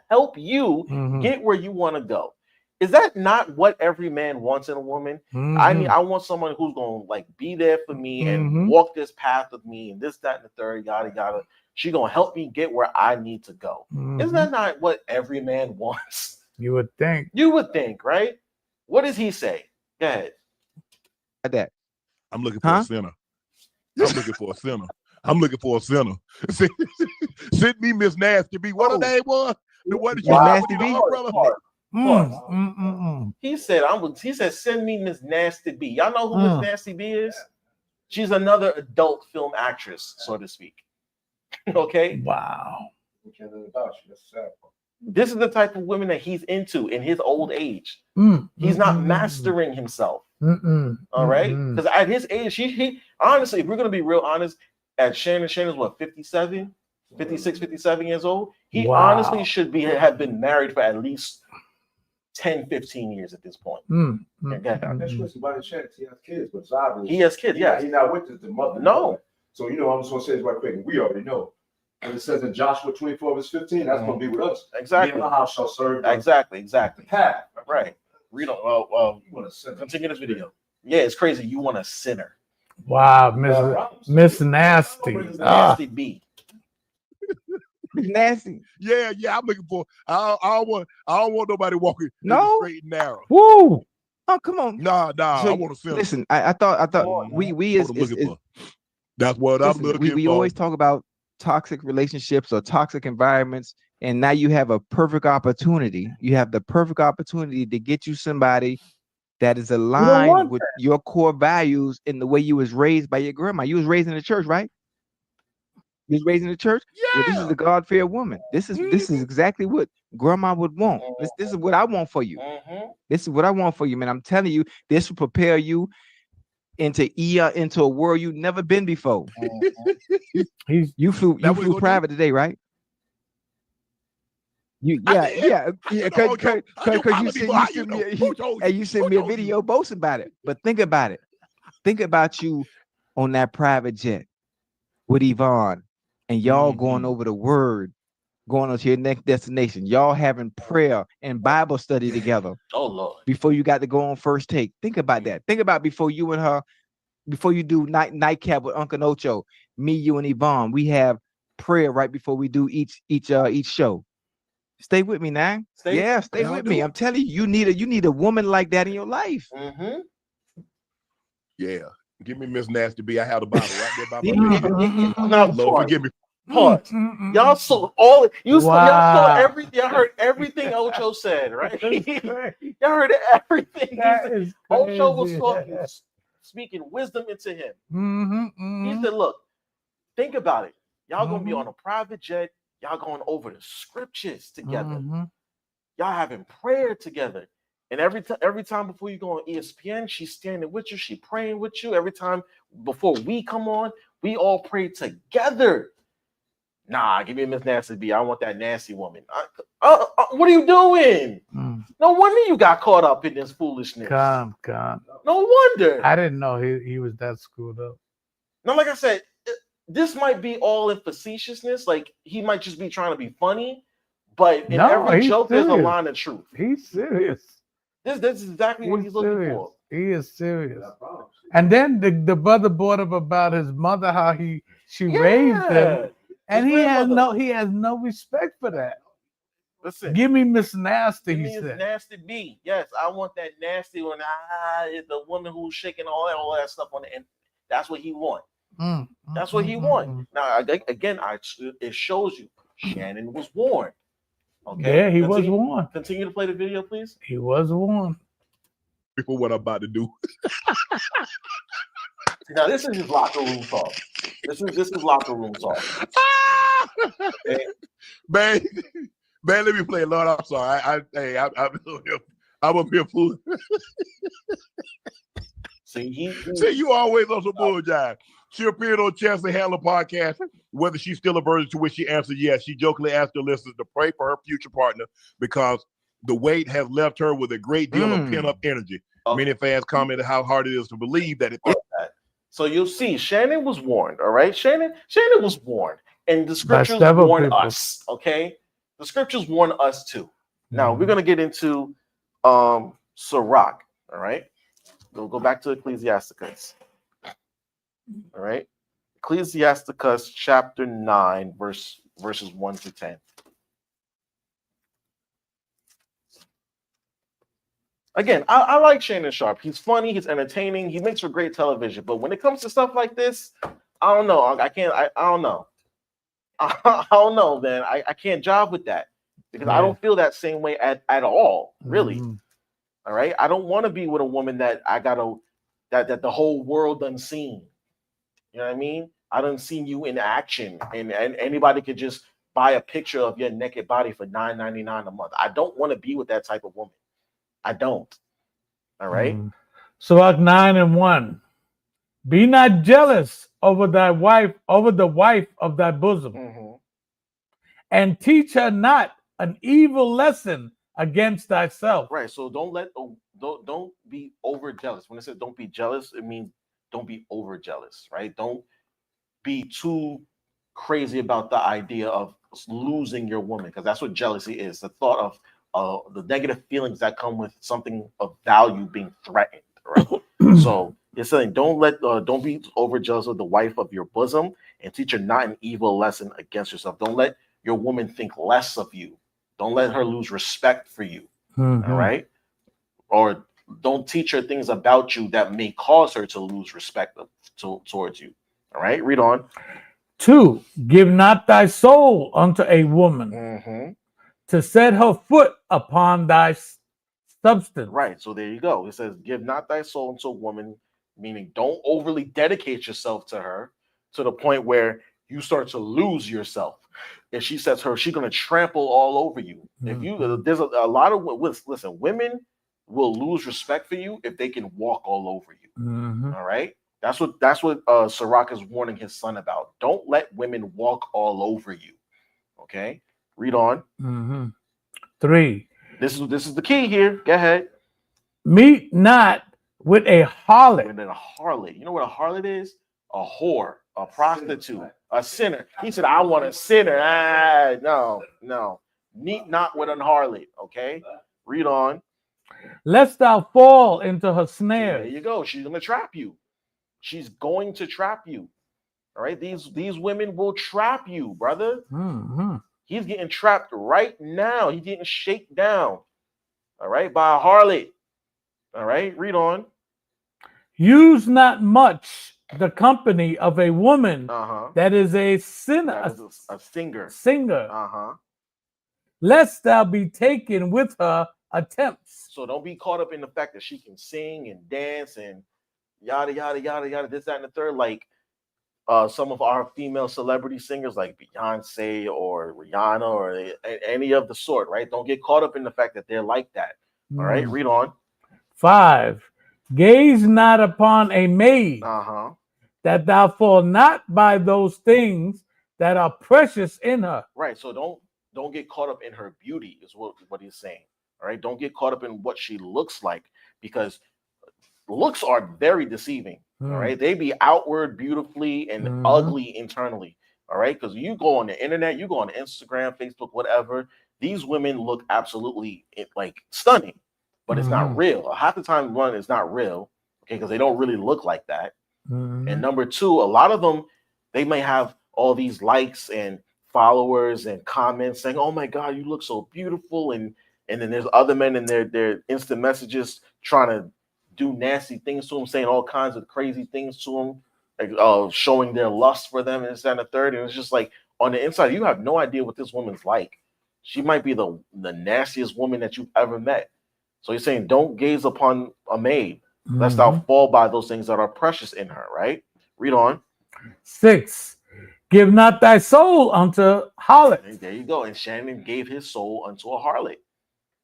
help you get where you want to go. Is that not what every man wants in a woman? I want someone who's gonna like be there for me and walk this path with me and this, that, and the third, yada yada. She's gonna help me get where I need to go. Isn't that not what every man wants? You would think. You would think, right? What does he say? Go ahead. That. I'm looking for a sinner. I'm looking for a sinner. I'm looking for a sinner. Send me Miss Nasty B. What her name was? The one that you Nasty B? He said, send me Miss Nasty B. Y'all know who Miss Nasty B is? She's another adult film actress, so to speak. Okay. Wow. This is the type of women that he's into in his old age. He's not mastering himself. All right. Because at his age, he honestly, if we're gonna be real honest, at Shannon's what, 57, 56, 57 years old, he honestly should have been married for at least 10, 15 years at this point. That's just about his chance. He has kids, but obviously he has kids, yeah. He's not with the mother. No. So I'm just gonna say this right quick. We already know. And it says in Joshua 24:15, that's gonna be with us. Exactly. Me and my house shall serve. Exactly. Path. Right. Read on. Continue this video. Yeah, it's crazy. You want a sinner. Wow, Miss Nasty. Nasty B. Nasty. Yeah. I'm looking for. I don't want nobody walking straight and narrow. Woo. Oh, come on. Nah. So, I want to sinner. Listen, I thought we as that's what I'm looking for. We always talk about toxic relationships or toxic environments, and now you have a perfect opportunity. You have the perfect opportunity to get you somebody that is aligned with your core values in the way you was raised by your grandma. You was raised in the church, right? You was raised in the church. Yeah. This is a God-fearing woman. This is exactly what grandma would want. This is what I want for you. This is what I want for you, man. I'm telling you, this will prepare you into a world you've never been before. You flew private today, right? Because you sent me a video boasting about it. But think about it. Think about you on that private jet with Yvonne, and y'all going over the word, going on to your next destination. Y'all having prayer and Bible study together. Oh Lord! Before you got to go on first take. Think about that. Think about before you and her. Before you do nightcap with Uncle Ocho, me, you, and Yvonne, we have prayer right before we do each show. Stay with me now. Stay with me. I'm telling you, you need a woman like that in your life. Yeah. Give me Miss Nasty B. I have the Bible right there by my bed. Lord, forgive me. Pause. Y'all saw all y'all saw everything. Y'all heard everything Ocho said, right? Y'all heard everything. Ocho was speaking wisdom into him. He said, look, think about it. Y'all gonna be on a private jet. Y'all going over the scriptures together. Y'all having prayer together. And every time before you go on ESPN, she's standing with you. She praying with you. Every time before we come on, we all pray together. Nah, give me Miss Nasty B. I want that nasty woman. What are you doing? No wonder you got caught up in this foolishness. Come. No wonder. I didn't know he was that screwed up. No, like I said, this might be all in facetiousness. Like he might just be trying to be funny, but in every joke, there's a line of truth. He's serious. This is exactly what he's looking for. He is serious. And then the brother brought up about his mother, how she raised him, and he has no respect for that. Listen, give me Miss Nasty. He said, Nasty B. Yes, I want that nasty one. The woman who's shaking all that stuff on the end. That's what he want. That's what he want. Now again, it shows you Shannon was warned. Okay. Yeah, he was warned. Continue to play the video, please. He was warned. Before what I'm about to do. Now this is just locker room talk. This is locker room talk. Man, let me play. Lord, I'm sorry. I'm up here fooling. See, you always on some bull jive. She appeared on Chelsea Handler podcast, whether she's still a virgin, to which she answered yes. She jokingly asked her listeners to pray for her future partner because the weight has left her with a great deal of pent-up energy. Many fans commented how hard it is to believe that it. So you'll see, Shannon was warned, all right? Shannon was warned. And the scriptures several warn people. us, okay? The scriptures warn us too. Now we're gonna get into Sirach, all right? We'll go back to Ecclesiasticus. All right. Ecclesiasticus chapter 9, verses 1 to 10. Again, I like Shannon Sharpe. He's funny, he's entertaining, he makes for great television. But when it comes to stuff like this, I don't know. I don't know. I don't know, man. I can't jive with that because I don't feel that same way at all, really. All right. I don't want to be with a woman that that the whole world done seen. You know what I mean? I done seen you in action, and anybody could just buy a picture of your naked body for $9.99 a month. I don't want to be with that type of woman. I don't. All right. Sirach 9:1. Be not jealous over the wife of thy bosom, and teach her not an evil lesson against thyself. Right. So don't be over jealous. When it says don't be jealous, it means don't be over jealous, right? Don't be too crazy about the idea of losing your woman, because that's what jealousy is. The thought of the negative feelings that come with something of value being threatened, right? So it's saying don't be over jealous of the wife of your bosom, and teach her not an evil lesson against yourself. Don't let your woman think less of you. Don't let her lose respect for you. All right. Or don't teach her things about you that may cause her to lose respect towards you. All right, read on. 2, give not thy soul unto a woman to set her foot upon thy substance. Right, so there you go. It says, give not thy soul unto a woman, meaning don't overly dedicate yourself to her to the point where you start to lose yourself. If she says she's going to trample all over you. If you, there's a lot of, listen, women will lose respect for you if they can walk all over you. All right. That's what Sirach is warning his son about. Don't let women walk all over you. Okay. Read on. 3. This is the key here. Go ahead. Meet not with a harlot. With a harlot. You know what a harlot is? A whore, a prostitute, a sinner. He said, I want a sinner. No. Meet not with an harlot. Okay. Read on. Lest thou fall into her snare. There you go. She's going to trap you. She's going to trap you. All right. These women will trap you, brother. He's getting trapped right now. He's getting shaken down. All right. By a harlot. All right. Read on. Use not much the company of a woman that is a sinner. That is a singer. Lest thou be taken with her attempts. So don't be caught up in the fact that she can sing and dance and yada yada yada yada, this, that, and the third, like some of our female celebrity singers like Beyonce or Rihanna or any of the sort, right? Don't get caught up in the fact that they're like that. All right, read on. 5. Gaze not upon a maid, that thou fall not by those things that are precious in her. Right. So don't get caught up in her beauty, is what he's saying. All right. Don't get caught up in what she looks like, because looks are very deceiving. All right. They be outward beautifully and ugly internally. All right. Because you go on the internet, you go on Instagram, Facebook, whatever. These women look absolutely like stunning, but it's not real. Half the time, one, it's not real. Okay. Because they don't really look like that. And number 2, a lot of them, they may have all these likes and followers and comments saying, oh my God, you look so beautiful. And then there's other men in their instant messages trying to do nasty things to them, saying all kinds of crazy things to them, like showing their lust for them and this, that, and the third. And it's just like on the inside, you have no idea what this woman's like. She might be the nastiest woman that you've ever met. So he's saying, don't gaze upon a maid. Lest thou fall by those things that are precious in her, right? Read on. 6. Give not thy soul unto harlot. And there you go. And Shannon gave his soul unto a harlot.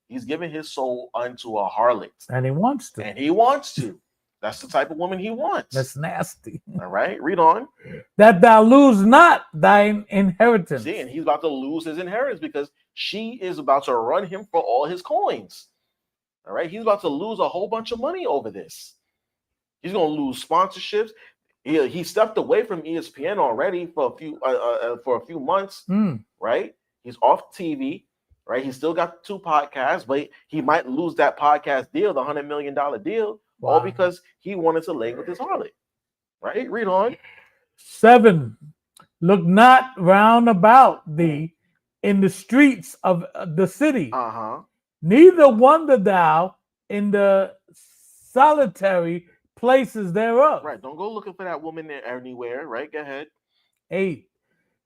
He's giving his soul unto a harlot. And he wants to. And he wants to. That's the type of woman he wants. That's nasty. All right, read on. That thou lose not thine inheritance. See, and he's about to lose his inheritance because she is about to run him for all his coins. All right, he's about to lose a whole bunch of money over this. He's going to lose sponsorships. He stepped away from ESPN already for a few months, right? He's off TV, right? He's still got 2 podcasts, but he might lose that podcast deal, the $100 million deal, all because he wanted to lay with his harlot, right? Read on. 7. Look not round about thee in the streets of the city. Neither wander thou in the solitary places thereof. Right. Don't go looking for that woman anywhere, right? Go ahead. 8.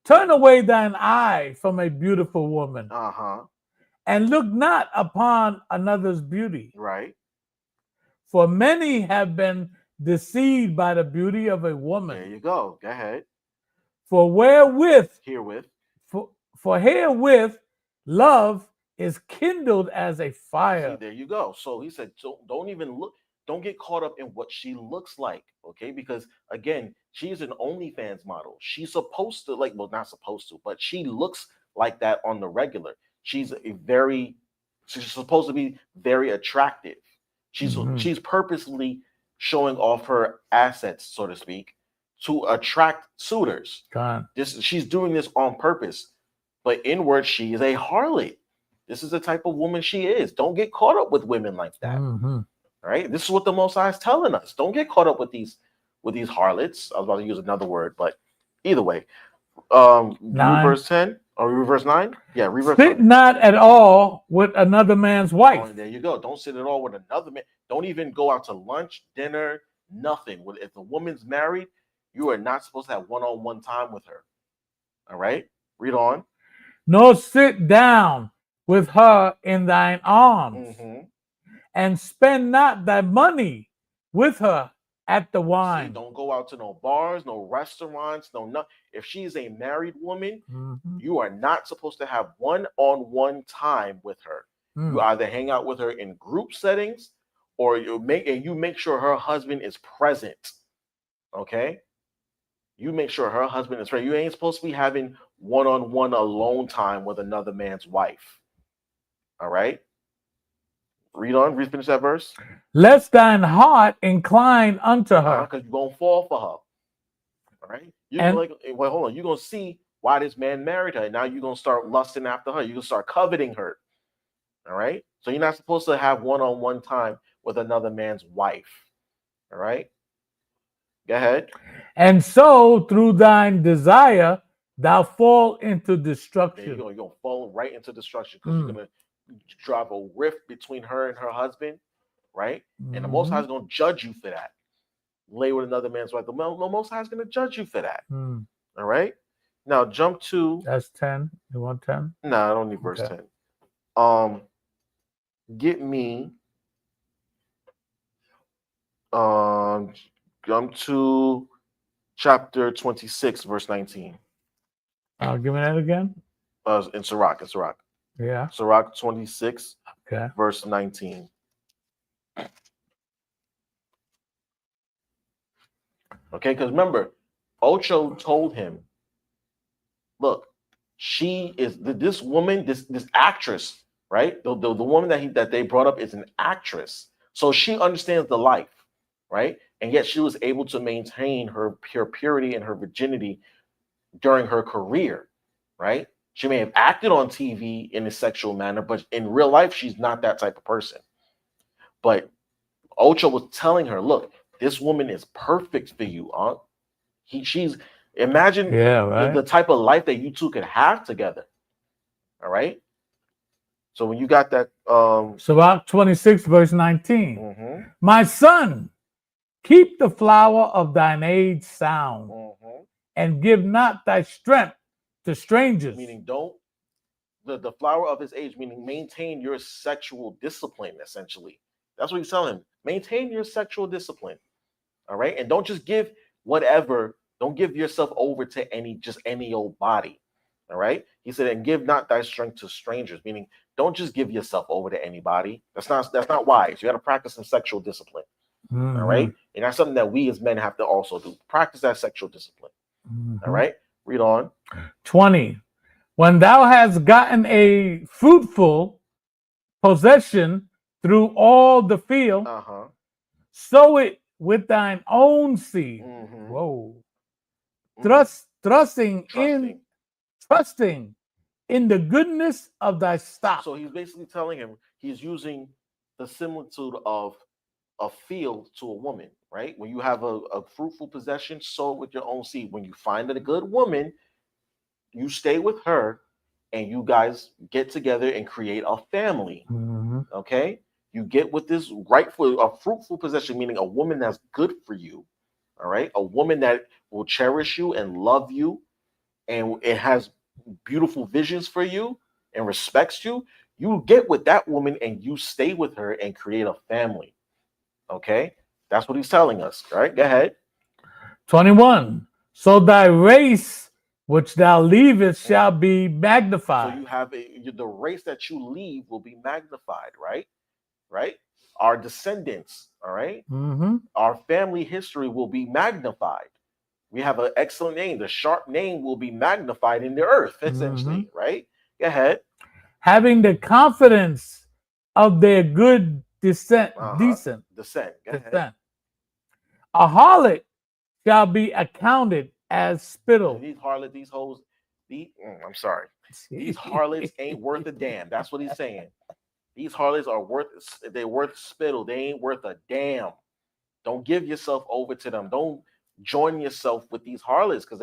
Turn away thine eye from a beautiful woman. And look not upon another's beauty. Right. For many have been deceived by the beauty of a woman. There you go. Go ahead. For wherewith, herewith, for herewith, love is kindled as a fire. See, there you go. So he said, don't even look. Don't get caught up in what she looks like, okay? Because again, she's an OnlyFans model. She's supposed to not supposed to, but she looks like that on the regular. She's supposed to be very attractive. She's purposely showing off her assets, so to speak, to attract suitors. She's doing this on purpose, but inward she is a harlot. This is the type of woman she is. Don't get caught up with women like that. All right, this is what the Most High is telling us. Don't get caught up with these harlots. I was about to use another word, but either way, read verse 10 or read verse 9. Yeah, read verse 9. Sit not at all with another man's wife. Oh, there you go. Don't sit at all with another man. Don't even go out to lunch, dinner, nothing. If the woman's married, you are not supposed to have one-on-one time with her. All right, read on. Nor sit down with her in thine arms. And spend not thy money with her at the wine. See, don't go out to no bars, no restaurants, no. If she's a married woman, you are not supposed to have one-on-one time with her. You either hang out with her in group settings, or you make sure her husband is present. Okay, you make sure her husband is present. You ain't supposed to be having one-on-one alone time with another man's wife. All right. Read on. Finish that verse. Lest thine heart incline unto her. Because you're going to fall for her. All right? Hold on. You're going to see why this man married her. Now you're going to start lusting after her. You're going to start coveting her. All right? So you're not supposed to have one-on-one time with another man's wife. All right? Go ahead. And so through thine desire, thou fall into destruction. There you go. You're going to fall right into destruction because you're going to drive a rift between her and her husband, right? And the Most High is going to judge you for that. Lay with another man's wife. The Most High is going to judge you for that. All right? Now jump to... That's 10. You want 10? No, I don't need verse 10. Get me... jump to chapter 26, verse 19. Give me that again. In Sirach. Yeah. Sirach 26, okay, verse 19. Okay, because remember, Ocho told him, look, she is this woman, this actress, right? The woman that they brought up is an actress. So she understands the life, right? And yet she was able to maintain her purity and her virginity during her career, right? She may have acted on TV in a sexual manner, but in real life, she's not that type of person. But Ocho was telling her, look, this woman is perfect for you, Aunt. Imagine the type of life that you two could have together. All right. So when you got that Sirach 26, verse 19. My son, keep the flower of thine age sound, and give not thy strength to strangers. Meaning don't the flower of his age, meaning maintain your sexual discipline, essentially. That's what he's telling him. Maintain your sexual discipline. All right. And don't just give whatever. Don't give yourself over to any old body. All right. He said, and give not thy strength to strangers, meaning don't just give yourself over to anybody. That's not wise. You got to practice some sexual discipline. Mm-hmm. All right. And that's something that we as men have to also do. Practice that sexual discipline. Mm-hmm. All right. Read on. 20. When thou hast gotten a fruitful possession through all the field, sow it with thine own seed. Mm-hmm. Whoa. Trusting in the goodness of thy stock. So he's basically telling him, he's using the similitude of a field to a woman, right? When you have a fruitful possession, sow with your own seed. When you find a good woman, you stay with her and you guys get together and create a family. Mm-hmm. Okay? You get with this a fruitful possession, meaning a woman that's good for you. All right? A woman that will cherish you and love you and it has beautiful visions for you and respects you. You get with that woman and you stay with her and create a family. Okay? That's what he's telling us. All right? Go ahead. 21. So thy race which thou leavest shall be magnified. So you have the race that you leave will be magnified, right? Right? Our descendants, all right? Mm-hmm. Our family history will be magnified. We have an excellent name. The Sharpe name will be magnified in the earth, essentially, right? Go ahead. Having the confidence of their good descent. Descent. Go ahead. A harlot shall be accounted as spittle. These harlots, these hoes, I'm sorry. These harlots ain't worth a damn. That's what he's saying. These harlots are worth spittle. They ain't worth a damn. Don't give yourself over to them. Don't join yourself with these harlots because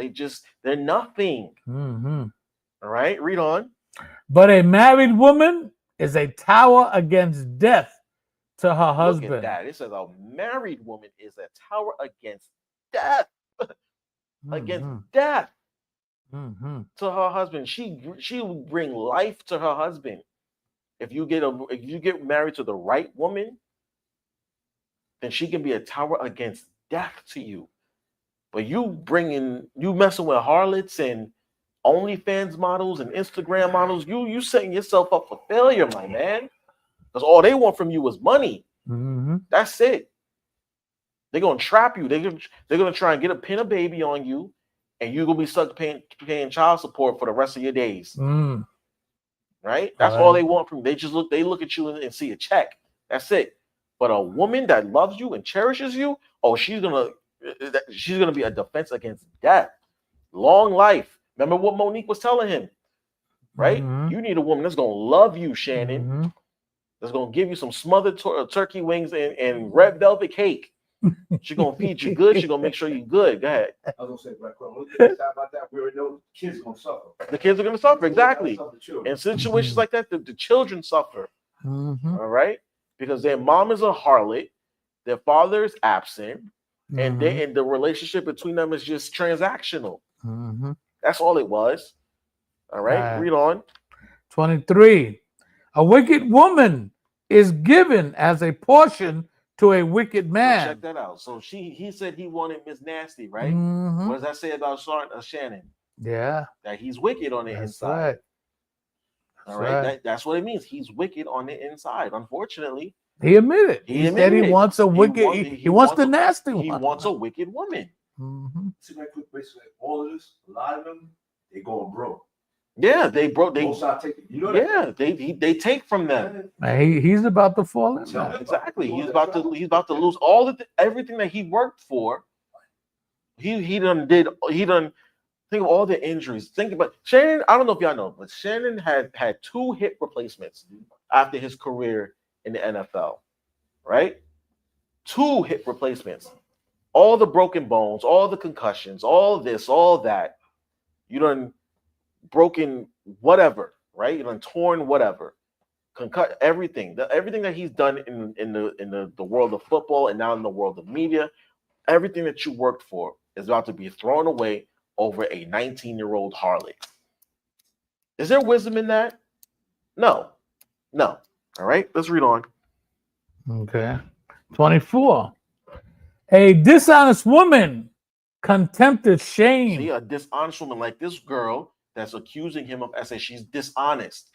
they're nothing. Mm-hmm. All right, read on. But a married woman is a tower against death to her husband. Look at that. It says a married woman is a tower against death. Against death to her husband. She will bring life to her husband. If you get married to the right woman, then she can be a tower against death to you. But you messing with harlots and OnlyFans models and Instagram models, you setting yourself up for failure, my man. Because all they want from you is money. Mm-hmm. That's it. They're gonna trap you. They're gonna try and get a pin a baby on you, and you're gonna be stuck paying child support for the rest of your days. Right? That's all they want from you. They look at you and see a check. That's it. But a woman that loves you and cherishes you, she's gonna be a defense against death. Long life. Remember what Monique was telling him, right? Mm-hmm. You need a woman that's gonna love you, Shannon. Mm-hmm. That's gonna give you some smothered turkey wings and red velvet cake. She's gonna feed you good. She's gonna make sure you're good. Go ahead. I was gonna say, Black Crow, about that, we already know the kids are gonna suffer. The kids are gonna suffer, exactly. In situations like that, the children suffer. Mm-hmm. All right, because their mom is a harlot, their father is absent, and the relationship between them is just transactional. Mm-hmm. That's all it was. All right, read on. 23. A wicked woman is given as a portion to a wicked man. So check that out. So he said he wanted Miss Nasty, right? Mm-hmm. What does that say about Shannon? Yeah. That he's wicked on the inside. Right. All right. That's what it means. He's wicked on the inside. Unfortunately, he admitted. He said he wants a wicked. He wants the nasty one. He wants a wicked woman. Mm-hmm. See, like basically all of this, a lot of them, they going broke. Yeah, they broke. They that? They take from them. He's about to fall in. Exactly. He's about to lose everything that he worked for. He done think of all the injuries. Think about Shannon. I don't know if y'all know, but Shannon had 2 hip replacements after his career in the NFL. Right? 2 hip replacements. All the broken bones, all the concussions, all this, all that. You done broken whatever, right? You done torn whatever, everything. Everything that he's done in the world of football and now in the world of media, everything that you worked for is about to be thrown away over a 19-year-old harlot. Is there wisdom in that? No. All right, let's read on. Okay. 24. A dishonest woman contempted shame. See, a dishonest woman like this girl that's accusing him of essay, she's dishonest.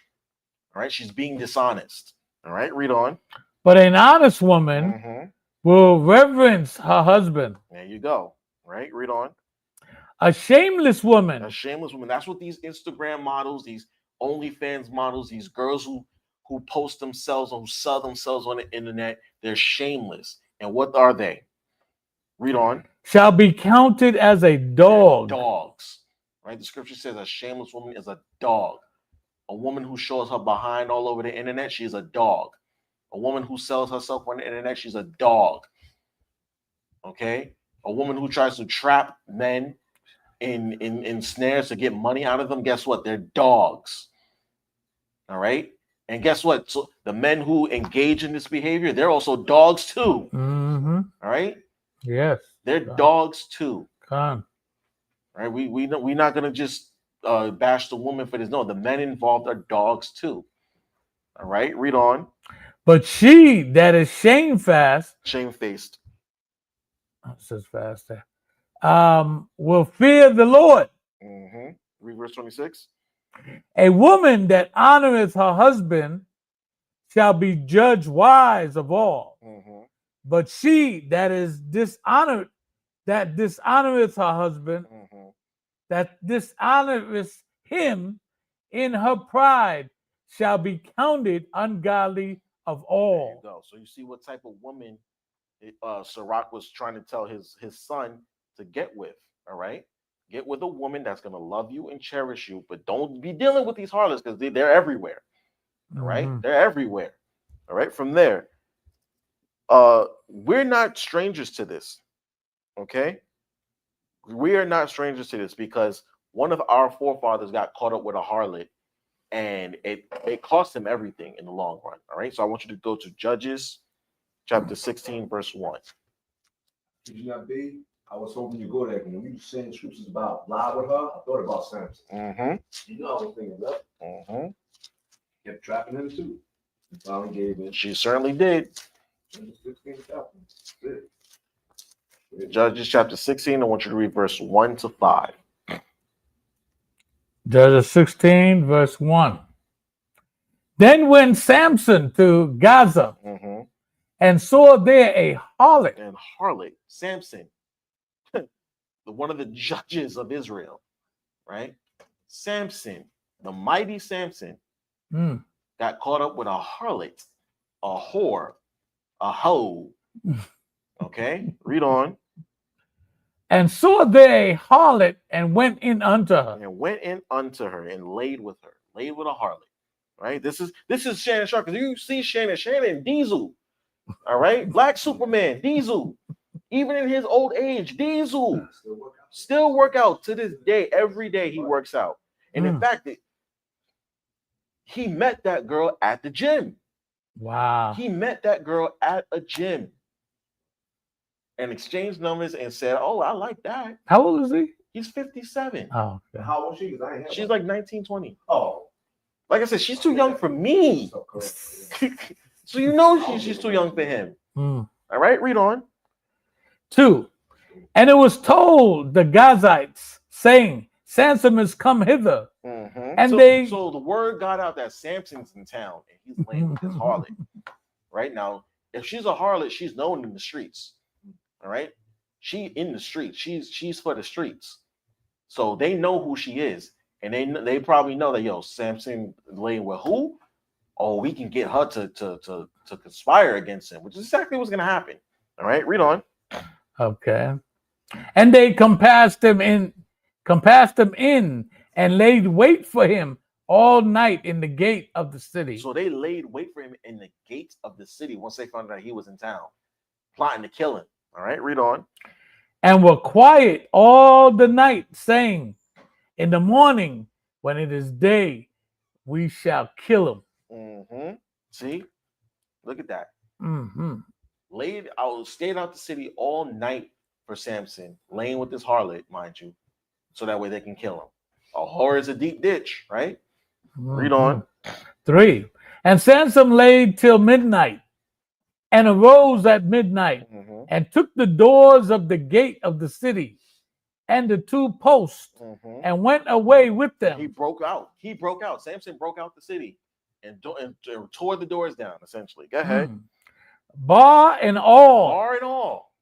All right, she's being dishonest. All right, read on. But an honest woman will reverence her husband. There you go. All right, read on. A shameless woman. A shameless woman. That's what these Instagram models, these OnlyFans models, these girls who post themselves or who sell themselves on the internet, they're shameless. And what are they? Read on. Shall be counted as a dog. They're dogs. Right? The scripture says a shameless woman is a dog. A woman who shows her behind all over the internet, she's a dog. A woman who sells herself on the internet, she's a dog. Okay? A woman who tries to trap men in snares to get money out of them, guess what? They're dogs. All right? And guess what? So the men who engage in this behavior, they're also dogs too. All right? Yes. They're dogs too. Come. Right? We're not gonna just bash the woman for this. No, the men involved are dogs too. All right, read on. But she that is shamefaced. Oh, it says fast there. Will fear the Lord. Read verse 26. A woman that honoreth her husband shall be judged wise of all. But she that is dishonored, that dishonoreth her husband, that dishonoreth him in her pride, shall be counted ungodly of all. There you go. So you see what type of woman Sirach was trying to tell his son to get with. All right, get with a woman that's going to love you and cherish you, but don't be dealing with these harlots because they're everywhere. All right, they're everywhere. All right, from there, we're not strangers to this. Okay, we are not strangers to this because one of our forefathers got caught up with a harlot, and it cost him everything in the long run. All right, so I want you to go to Judges chapter 16, verse 1. Did you not be? I was hoping you go there. When you saying scriptures about lie with her, I thought about Samson. You know, I was thinking that. Kept trapping him too. And finally gave in. She certainly did. Judges chapter 16, I want you to read verse 1 to 5. Judges 16, verse 1. Then went Samson to Gaza and saw there a harlot. And harlot, Samson, one of the judges of Israel, right? Samson, the mighty Samson, got caught up with a harlot, a whore, a hoe. Okay, read on. And saw there a harlot and went in unto her. And went in unto her and laid with her, laid with a harlot. Right? This is Shannon Sharpe. Because you see Shannon Diesel. All right, Black Superman, Diesel. Even in his old age, Diesel still work out to this day. Every day he works out. And in fact, he met that girl at the gym. Wow. He met that girl at a gym and exchanged numbers and said, "Oh, I like that." How old is he? He's 57. Oh, okay. How old she is? She's like 19, 20. Oh. Like I said, she's too young for me. So you know she's too young for him. All right, read on. 2. And it was told the Gazites, saying, Samson has come hither. And so the word got out that Samson's in town and he's laying with his harlot. Right now, if she's a harlot, she's known in the streets. All right, she in the streets. She's for the streets. So they know who she is, and they probably know that Samson laying with who? Oh, we can get her to conspire against him, which is exactly what's gonna happen. All right, read on. Okay. And they compassed him in and laid wait for him all night in the gate of the city. So they laid wait for him in the gates of the city once they found out he was in town, plotting to kill him. All right, read on. And were quiet all the night, saying, in the morning, when it is day, we shall kill him. See? Look at that. Stayed out the city all night for Samson, laying with this harlot, mind you, so that way they can kill him. A whore is a deep ditch, right? Read on. 3. And Samson laid till midnight and arose at midnight and took the doors of the gate of the city and the 2 posts and went away with them. He broke out. Samson broke out the city and tore the doors down, essentially. Go ahead. Bar and all. Bar and all.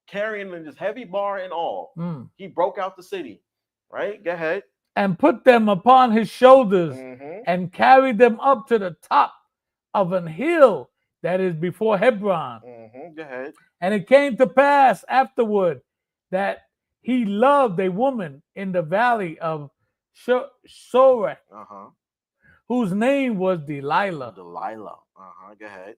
Carrying this heavy bar and all. He broke out the city. Right? Go ahead. And put them upon his shoulders and carried them up to the top of an hill that is before Hebron. Go ahead. And it came to pass afterward that he loved a woman in the valley of Sorek, whose name was Delilah. Go ahead.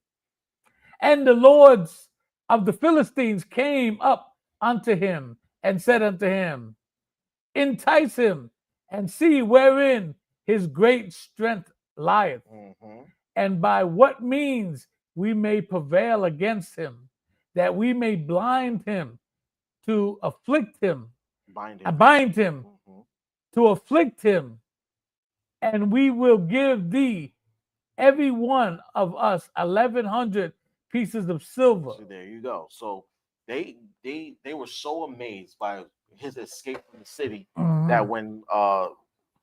And the lords of the Philistines came up unto him and said unto him, entice him and see wherein his great strength lieth, and by what means we may prevail against him, that we may blind him to afflict him, bind him to afflict him, and we will give thee every one of us 1,100 pieces of silver. So there you go. So they were so amazed by his escape from the city that when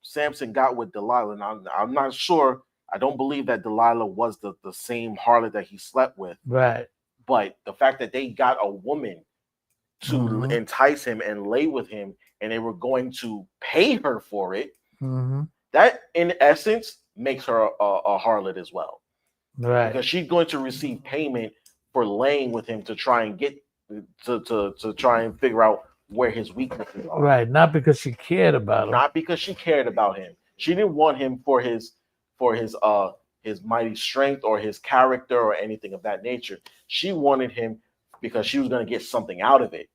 Samson got with Delilah, and I'm not sure, I don't believe that Delilah was the same harlot that he slept with. Right. But the fact that they got a woman to entice him and lay with him, and they were going to pay her for it, that in essence makes her a harlot as well. Right. Because she's going to receive payment for laying with him to try and get to try and figure out where his weaknesses are. Right. Not because she cared about him. Not because she cared about him. She didn't want him for his mighty strength or his character or anything of that nature. She wanted him because she was going to get something out of it.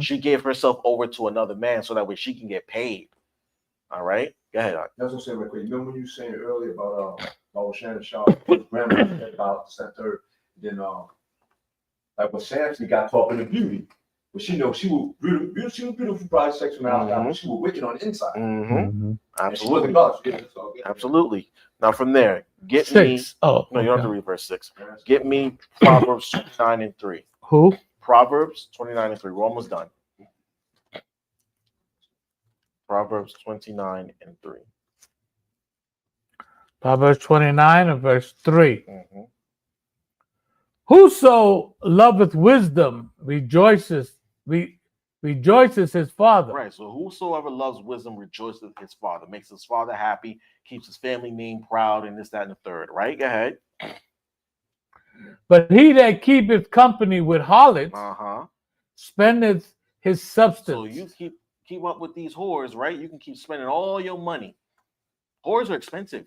She gave herself over to another man so that way she can get paid. All right, go ahead. That's what I'm saying real quick. You remember when you were saying earlier about Shannon Sharpe, grandma about center, then like when Samson got talking to beauty, but she was beautiful, probably sexual but she was wicked on the inside. Absolutely. Absolutely. Now from there, get me. No, you don't have to read verse 6. Get me Proverbs 29 and 3. Who? Proverbs 29 and 3. We're almost done. Proverbs 29 and 3. Proverbs 29 and verse 3. Whoso loveth wisdom rejoices his father. Right. So whosoever loves wisdom rejoices his father, makes his father happy, keeps his family name proud, and this, that, and the third. Right? Go ahead. But he that keepeth company with harlots spendeth his substance. So you keep up with these whores, right? You can keep spending all your money. Whores are expensive.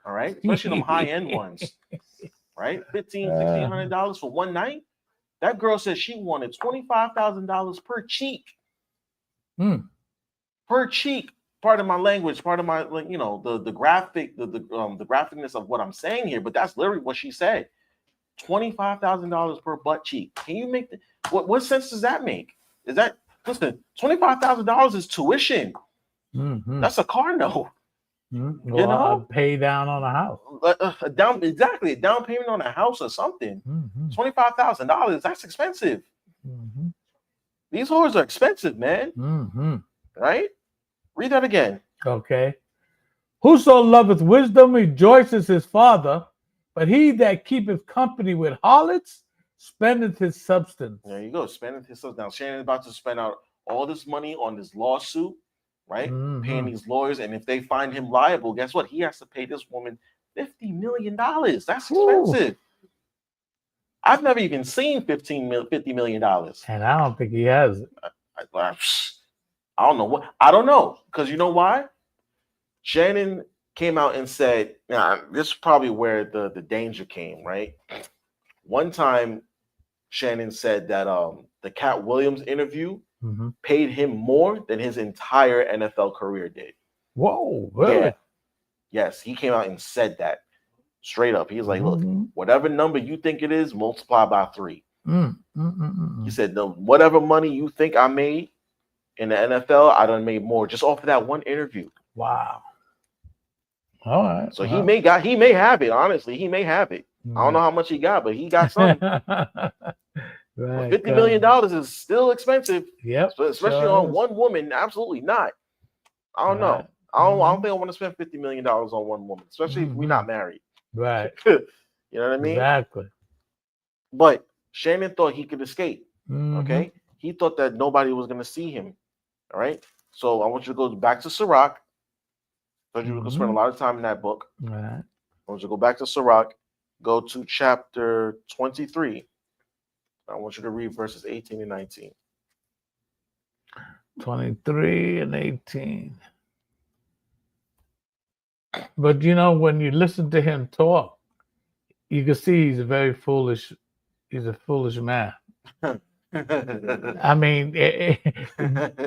All right, especially them high-end ones. Right? $1,500 for one night. That girl said she wanted $25,000 per cheek. Per cheek. Part of my language, part of my, the graphic, the graphicness of what I'm saying here, but that's literally what she said. $25,000 per butt cheek. Can you make what sense does that make? Is that, listen, $25,000 is tuition. That's a car note. Well, pay down on a house. A down payment on a house or something. $25,000. That's expensive. These whores are expensive, man. Right? Read that again. Okay. Whoso loveth wisdom rejoices his father, but he that keepeth company with harlots spendeth his substance. There you go, spendeth his substance. Now Shannon's about to spend out all this money on this lawsuit, right? Paying these lawyers, and if they find him liable, guess what? He has to pay this woman $50 million. That's expensive. I've never even seen $50 million. And I don't think he has it. I don't know. I don't know. Because you know why? Shannon came out and said, now, this is probably where the danger came, right? One time, Shannon said that the Cat Williams interview paid him more than his entire NFL career did. Whoa, really? Yeah. Yes, he came out and said that straight up. He was like, look, whatever number you think it is, multiply by 3. He said, no, whatever money you think I made in the NFL, I done made more just off of that one interview. Wow. All right. So he may have it, honestly. He may have it. I don't know how much he got, but he got something. Right, $50 million is still expensive. Yep, especially sure on is. one woman. Absolutely not. I don't know. I don't think I want to spend $50 million on one woman, especially if we're not married. Right. You know what I mean? Exactly. But Shannon thought he could escape. Mhm. Okay. He thought that nobody was going to see him. All right. So I want you to go back to Sirach. I thought you were going to spend a lot of time in that book. Right. I want you to go back to Sirach. Go to chapter 23. I want you to read verses 18 and 19. 23 and 18. But you know, when you listen to him talk, you can see he's a foolish man. I mean,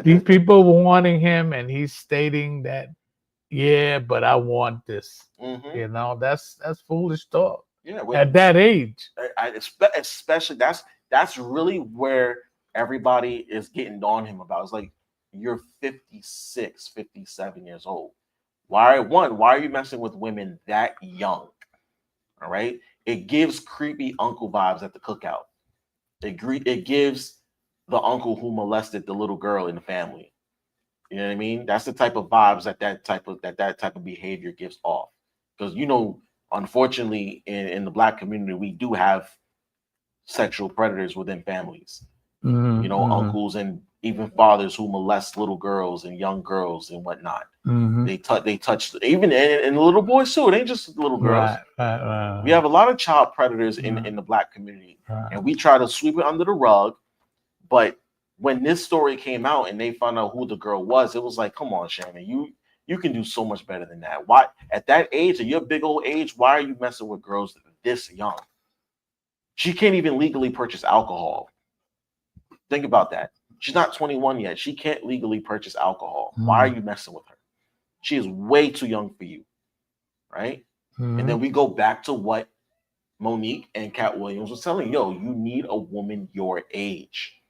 these people were wanting him, and he's stating that, yeah, but I want this. You know, that's foolish talk. Yeah, at that age. Especially that's really where everybody is getting on him about. It's like, you're 56, 57 years old. Why are you messing with women that young? All right. It gives creepy uncle vibes at the cookout. It gives the uncle who molested the little girl in the family. You know what I mean? That's the type of vibes that type of behavior gives off. Because, you know, unfortunately, in the Black community, we do have sexual predators within families. Mm-hmm, you know, uncles and even fathers who molest little girls and young girls and whatnot. Mm-hmm. They touch even and little boys too. It ain't just little girls. Right. We have a lot of child predators in the Black community, and we try to sweep it under the rug. But when this story came out and they found out who the girl was, it was like, come on, Shannon, you can do so much better than that. Why at that age, at your big old age, why are you messing with girls this young? She can't even legally purchase alcohol. Think about that. She's not 21 yet. She can't legally purchase alcohol. Why are you messing with her? She is way too young for you, right? And then we go back to what Monique and Cat Williams was telling. Yo, you need a woman your age,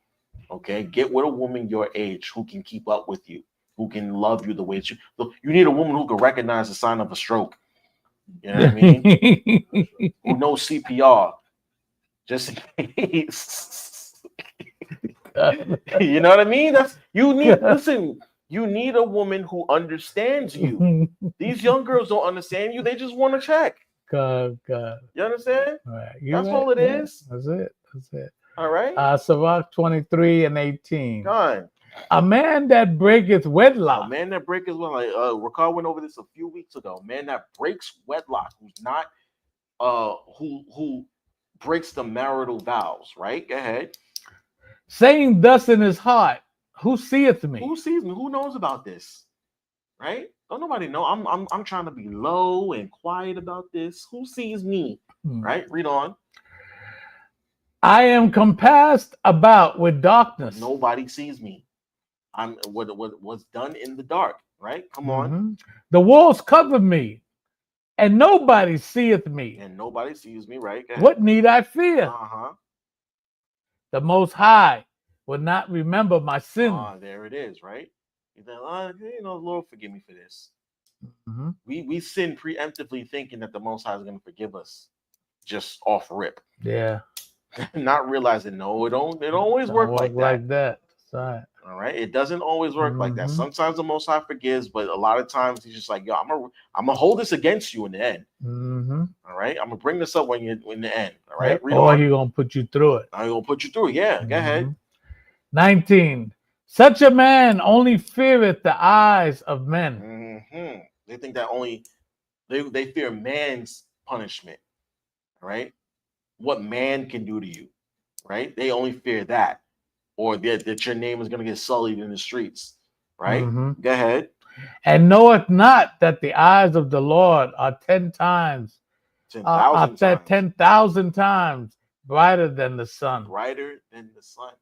okay? Get with a woman your age who can keep up with you, who can love you the way that you need a woman who can recognize the sign of a stroke. You know what I mean? Who knows CPR, just in case. You know what I mean? You need a woman who understands you. These young girls don't understand you. They just want to check. God. You understand? Right. That's all it is. That's it. All right. Sirach 23 and 18. God. A man that breaketh wedlock. A man that breaketh wedlock. Ricard went over this a few weeks ago. A man that breaks wedlock, who's not who breaks the marital vows, right? Go ahead. Saying thus in his heart, who seeth me? Who sees me? Who knows about this? Right? Don't nobody know. I'm trying to be low and quiet about this. Who sees me? Right? Read on. I am compassed about with darkness. Nobody sees me. I'm what's done in the dark, right? Come on. The walls cover me, and nobody seeth me. And nobody sees me, right? What need I fear? The Most High will not remember my sin. There it is, right? You think, Lord, forgive me for this. We sin preemptively thinking that the Most High is going to forgive us just off rip. Yeah. Not realizing, no, it don't always work like that. Right. All right. It doesn't always work like that. Sometimes the Most High forgives, but a lot of times he's just like, yo, I'm gonna hold this against you in the end. All right. I'm gonna bring this up in the end. All right. Or he's gonna put you through it. I'm gonna put you through it. Yeah. Go ahead. 19. Such a man only feareth the eyes of men. They think that only they fear man's punishment. All right. What man can do to you. Right. They only fear that. Or that your name is going to get sullied in the streets, right? Go ahead. And knoweth not that the eyes of the Lord are 10,000 times brighter than the sun. Brighter than the sun,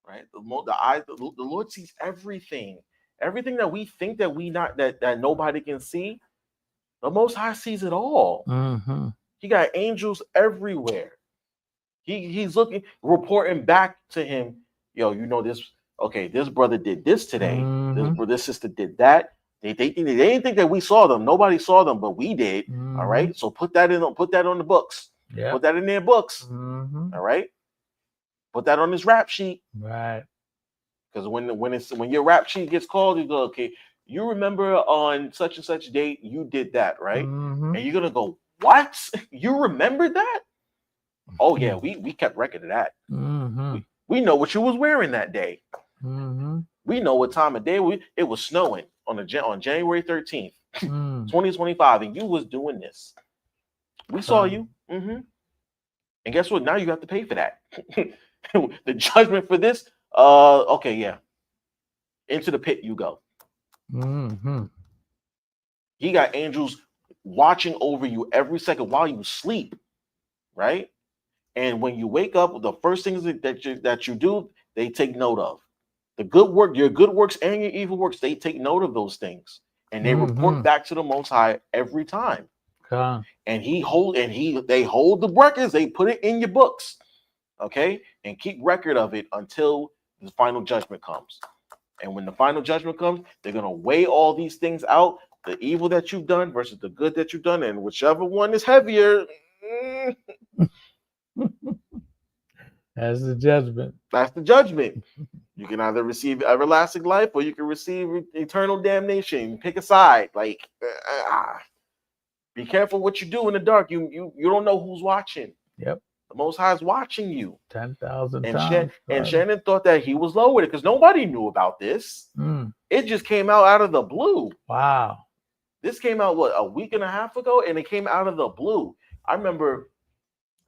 right? The Lord sees everything. Everything that we think that that nobody can see, the Most High sees it all. He got angels everywhere. He's looking, reporting back to him. Yo, you know this. Okay, this brother did this today. This sister did that. They didn't think that we saw them. Nobody saw them, but we did. All right. So put that on the books. Yeah. Put that in their books. Mm-hmm. All right. Put that on this rap sheet. Right. Because when your rap sheet gets called, you go, okay, you remember on such and such date you did that, right? Mm-hmm. And you're gonna go, what? You remember that? Oh yeah, we kept record of that. Mm-hmm. We know what you was wearing that day. Mm-hmm. We know what time of day it was snowing on January 13th, 2025, and you was doing this. We saw you. Mm-hmm. And guess what? Now you have to pay for that. The judgment for this, okay, yeah. Into the pit you go. Mm-hmm. He got angels watching over you every second while you sleep, right? And when you wake up, the first things that you do, they take note of. The good work, your good works and your evil works, they take note of those things. And they report back to the Most High every time. Okay. And they hold the records, they put it in your books, okay? And keep record of it until the final judgment comes. And when the final judgment comes, they're gonna weigh all these things out, the evil that you've done versus the good that you've done, and whichever one is heavier, that's the judgment. That's the judgment. You can either receive everlasting life or you can receive eternal damnation. Pick a side. Like, be careful what you do in the dark. You don't know who's watching. Yep. The Most High is watching you. 10,000 And times. Shannon thought that he was low with it because nobody knew about this. It just came out of the blue. Wow. This came out, a week and a half ago? And it came out of the blue. I remember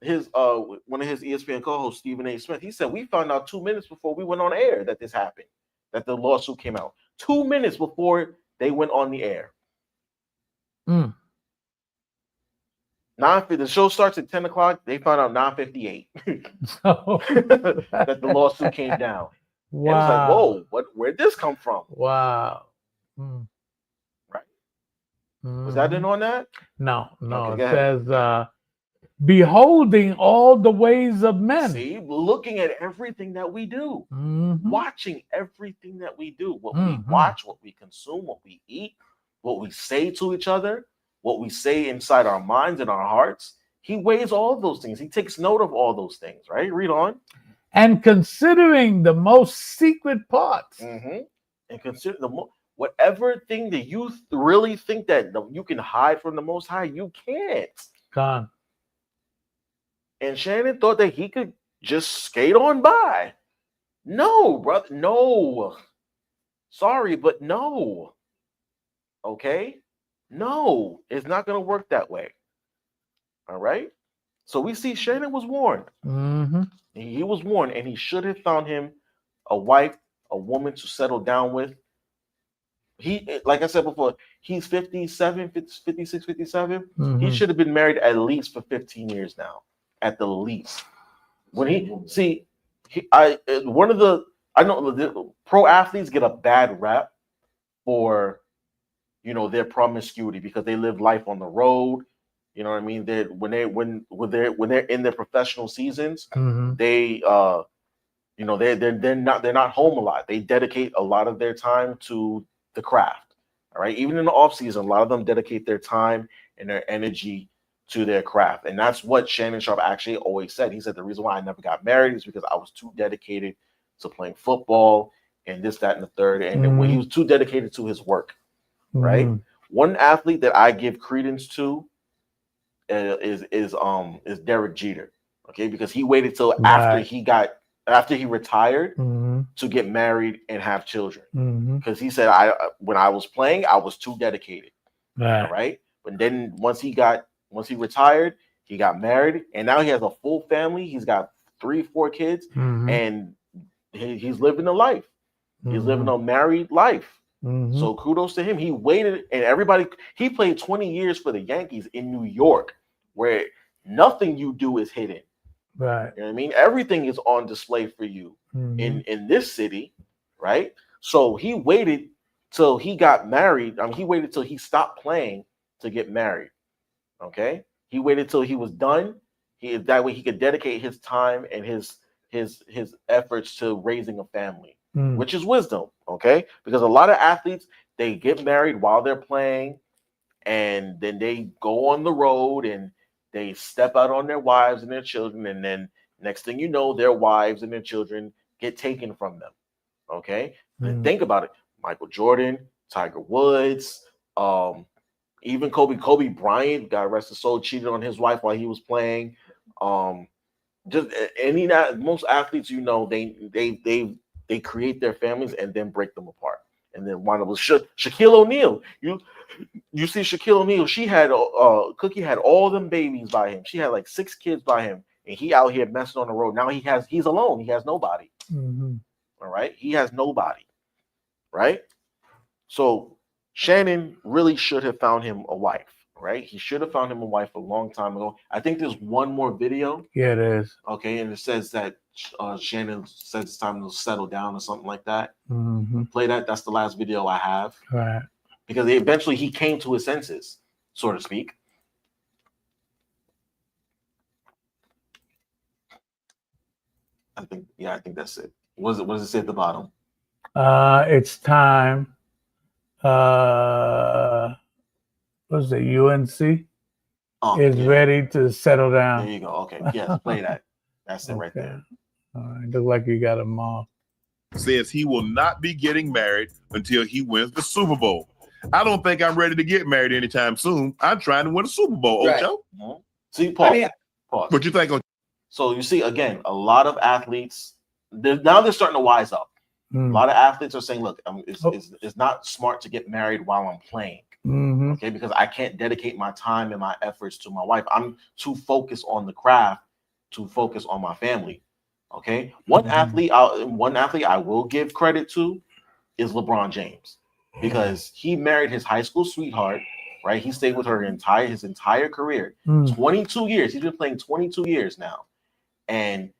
his one of his ESPN co-hosts, Stephen A. Smith, he said, we found out 2 minutes before we went on air that this happened, that the lawsuit came out. 2 minutes before they went on the air. The show starts at 10 o'clock. They found out 9:58 that the lawsuit came down. Wow. And it's like, whoa, where'd this come from? Wow. Right. Was that in on that? No. Okay, it says, beholding all the ways of men. See, looking at everything that we do, watching everything that we do, what we watch, what we consume, what we eat, what we say to each other, what we say inside our minds and our hearts. He weighs all of those things. He takes note of all those things, right? Read on. And considering the most secret parts. And consider whatever thing that you really think that you can hide from the Most High, you can't. Gone. And Shannon thought that he could just skate on by. No, brother. No. Sorry, but no. Okay? No, it's not going to work that way. All right? So we see Shannon was warned. He was warned, and he should have found him a wife, a woman to settle down with. He, like I said before, he's 57, 56, 57. He should have been married at least for 15 years now. At the least. When I know the pro athletes get a bad rap for, their promiscuity because they live life on the road. You know what I mean? When they're in their professional seasons, they're not home a lot. They dedicate a lot of their time to the craft. All right. Even in the off season, a lot of them dedicate their time and their energy to their craft. And that's what Shannon Sharpe actually always said. He said the reason why I never got married is because I was too dedicated to playing football and this, that, and the third. And when he was too dedicated to his work, right? One athlete that I give credence to is Derek Jeter. Okay, because he waited till after he retired to get married and have children. Because he said, when I was playing, I was too dedicated. Right. But then once he retired, he got married, and now he has a full family. He's got 3-4 kids, and he's living a life. He's living a married life. So kudos to him. He waited, and he played 20 years for the Yankees in New York, where nothing you do is hidden. Right. You know what I mean? Everything is on display for you in this city, right? So he waited till he got married. He waited till he stopped playing to get married. Okay, he waited till he was done. That way he could dedicate his time and his efforts to raising a family, which is wisdom. Okay, because a lot of athletes, they get married while they're playing, and then they go on the road and they step out on their wives and their children, and then next thing you know, their wives and their children get taken from them. Okay, think about it. Michael Jordan, Tiger Woods, even Kobe Bryant, God rest his soul, cheated on his wife while he was playing. Just most athletes, you know, they create their families and then break them apart, and then one of them was Shaquille O'Neal. You see Shaquille O'Neal, she had Cookie had all them babies by him. She had like 6 kids by him, and he out here messing on the road. Now he's alone. He has nobody. All right, he has nobody. Right. So Shannon really should have found him a wife. Right, he should have found him a wife a long time ago. I think there's one more video. Yeah, it is. Okay, and it says that Shannon says it's time to settle down or something like that. Play that. That's the last video I have. Right. Because eventually he came to his senses, so to speak. I think that's it. What does it say at the bottom? It's time. What's the UNC? Is ready to settle down. There you go. Okay. Yes, play that. That's it right there. All right. Look like you got them all. Says he will not be getting married until he wins the Super Bowl. I don't think I'm ready to get married anytime soon. I'm trying to win a Super Bowl, Ocho. See, pause. What you think? So you see, again, a lot of athletes, now they're starting to wise up. A lot of athletes are saying, look, it's not smart to get married while I'm playing. Okay, because I can't dedicate my time and my efforts to my wife. I'm too focused on the craft to focus on my family. Okay, one athlete I will give credit to is LeBron James, because he married his high school sweetheart. Right, he stayed with her his entire career, 22 years. He's been playing 22 years now, and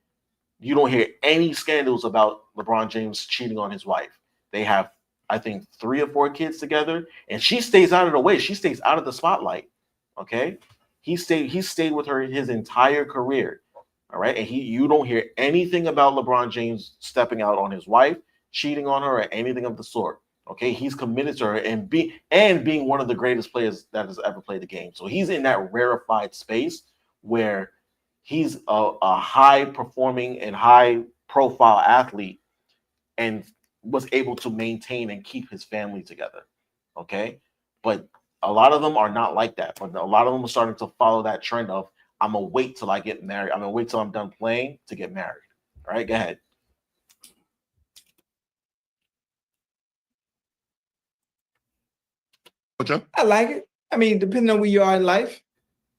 you don't hear any scandals about LeBron James cheating on his wife. They have, I think, 3 or 4 kids together, and she stays out of the way. She stays out of the spotlight. Okay, he stayed with her his entire career. All right, and you don't hear anything about LeBron James stepping out on his wife, cheating on her, or anything of the sort. Okay, he's committed to her and being one of the greatest players that has ever played the game. So he's in that rarefied space where he's a high performing and high profile athlete, and was able to maintain and keep his family together. Okay, but a lot of them are not like that. But a lot of them are starting to follow that trend of, I'm gonna wait till I get married. I'm gonna wait till I'm done playing to get married. All right, go ahead. I like it. I mean, depending on where you are in life,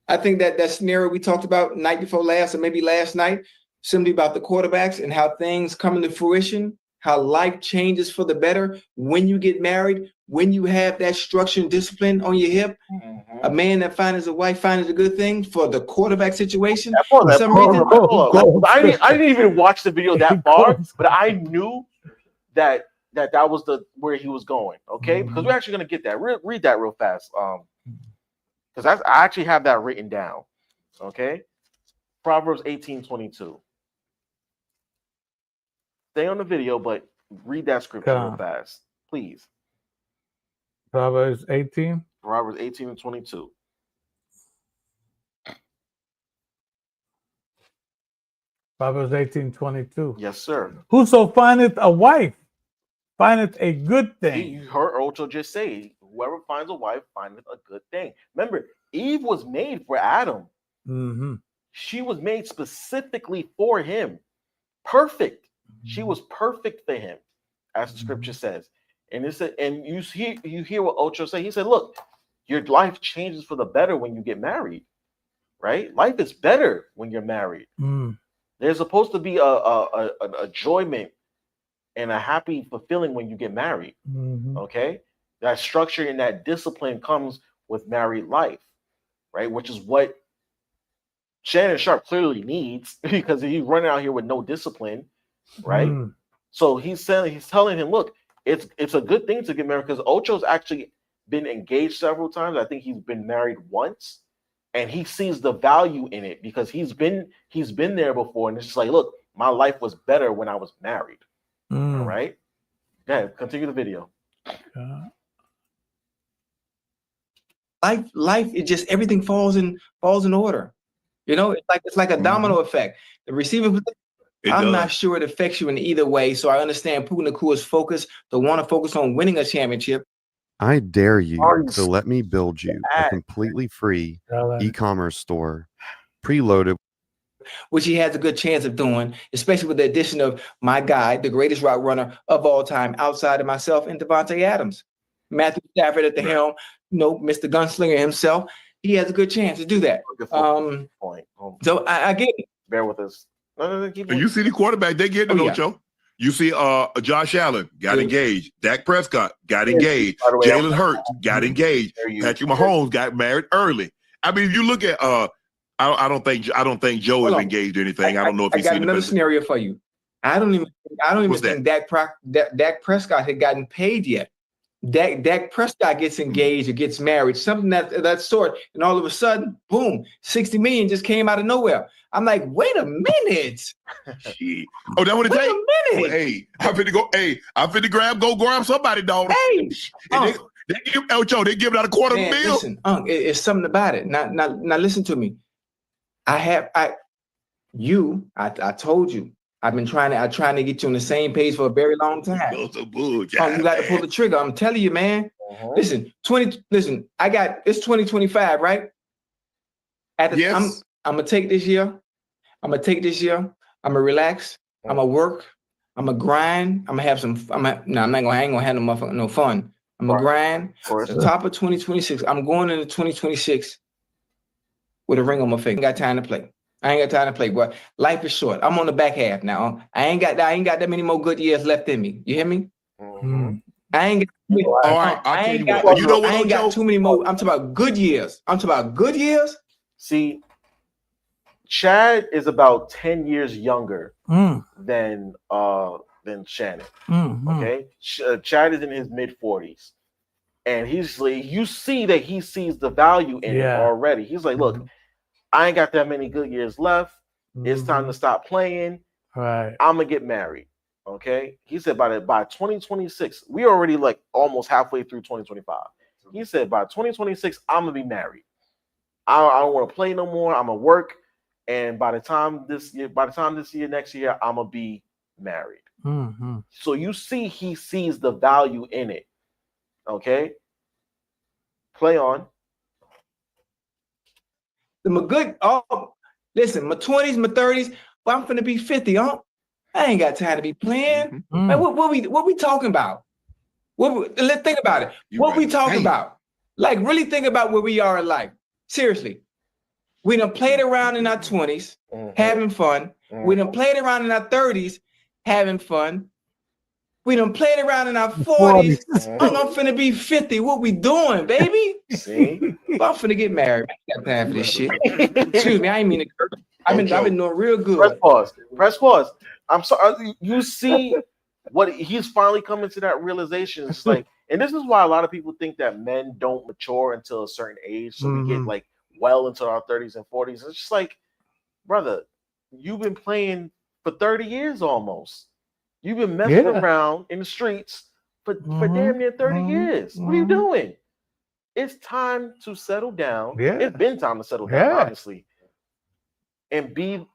I think that scenario we talked about night before last, or maybe last night, simply about the quarterbacks and how things come into fruition, how life changes for the better when you get married, when you have that structure and discipline on your hip. A man that finds a wife finds a good thing for the quarterback situation. I didn't even watch the video that far, but I knew that was where he was going. Okay, because we're actually gonna get that. Read that real fast. Because I actually have that written down. Okay, Proverbs 18:22. Stay on the video, but read that scripture real fast, please. Proverbs 18. Proverbs 18:22. Proverbs 18:22. Yes, sir. Whoso findeth a wife findeth a good thing. You heard Ocho just say, whoever finds a wife findeth a good thing. Remember, Eve was made for Adam. She was made specifically for him. Perfect. She was perfect for him, as the scripture says. And you hear what Ocho said. He said, look, your life changes for the better when you get married. Right? Life is better when you're married. There's supposed to be an enjoyment and a happy fulfilling when you get married. Okay, that structure and that discipline comes with married life, right? Which is what Shannon Sharpe clearly needs, because he's running out here with no discipline, right? So he's telling him, look, it's a good thing to get married, because Ocho's actually been engaged several times. I think he's been married once, and he sees the value in it because he's been there before, and it's just like, look, my life was better when I was married. All right. Yeah, continue the video. Life, it just everything falls in order. You know, it's like a domino effect. The receiving, I'm not does. sure it affects you in either way. So I understand Putin Nakua's focus to want to focus on winning a championship. I dare you Already to let me build you a ad. completely free Tell him. e-commerce store, preloaded. Which he has a good chance of doing, especially with the addition of my guy, the greatest route runner of all time, outside of myself, and Devontae Adams. Matthew Stafford at the helm, Mr. Gunslinger himself. He has a good chance to do that. Point. So I get it. Bear with us. No, keep And you see the quarterback, they get it, Oh, Ocho. You see Josh Allen got engaged. Dak Prescott got engaged. By the way, Jalen Hurts got engaged. Patrick Mahomes got married early. I mean, if you look at I don't think Joe Hold is on. engaged or anything. I don't know if I he's got seen another scenario for you. I don't even What's think Dak Prescott had gotten paid yet. Dak Prescott gets engaged or gets married, something that sort, and all of a sudden, boom, 60 million just came out of nowhere. I'm like, wait a minute. Oh, that what it Wait takes? a minute. Well, hey, I'm finna grab somebody, dog. Hey, they give Ocho, they give it out $250,000. Listen, it's something about it. Now listen to me. I told you. I'm trying to get you on the same page for a very long time. You got to pull the trigger. I'm telling you, man. Listen, it's 2025, right? Yes. I'm gonna take this year. I'm gonna relax. I'm gonna work. I'm gonna grind. I'm gonna have some. I ain't gonna have no fun. I'm gonna grind. The top of 2026. I'm going into 2026 with a ring on my finger. I ain't got time to play, boy. Life is short. I'm on the back half now. I ain't got that many more good years left in me. You hear me? I ain't got too many more. I'm talking about good years. See, Chad is about 10 years younger than Shannon. Okay, Chad is in his mid-40s, and you see that he sees the value in it already. He's like, look, I ain't got that many good years left. It's time to stop playing. Right. I'm gonna get married. Okay. He said by 2026, we already like almost halfway through 2025. He said by 2026, I'm gonna be married. I don't want to play no more. I'm gonna work, and by the time this year, next year, I'm gonna be married. So you see, he sees the value in it. Okay. Play on. Listen, my 20s, my 30s, but I'm finna be 50. I ain't got time to be playing. Man, what we talking about? Let's think about it. We talking about? Like, really think about where we are in life. Seriously. We done played around in our 20s, having fun. We done played around in our 30s, having fun. We done played around in our 40s. I'm finna be 50. What we doing, baby? See? I'm finna get married. I ain't got time for this shit. Excuse me, I ain't mean to curse. I've been doing real good. Press pause. I'm sorry. You see what he's finally coming to that realization. It's like, and this is why a lot of people think that men don't mature until a certain age. So we get like well into our 30s and 40s. It's just like, brother, you've been playing for 30 years almost. You've been messing around in the streets for damn near 30 years. What are you doing? It's time to settle down. It's been time to settle down, honestly. And be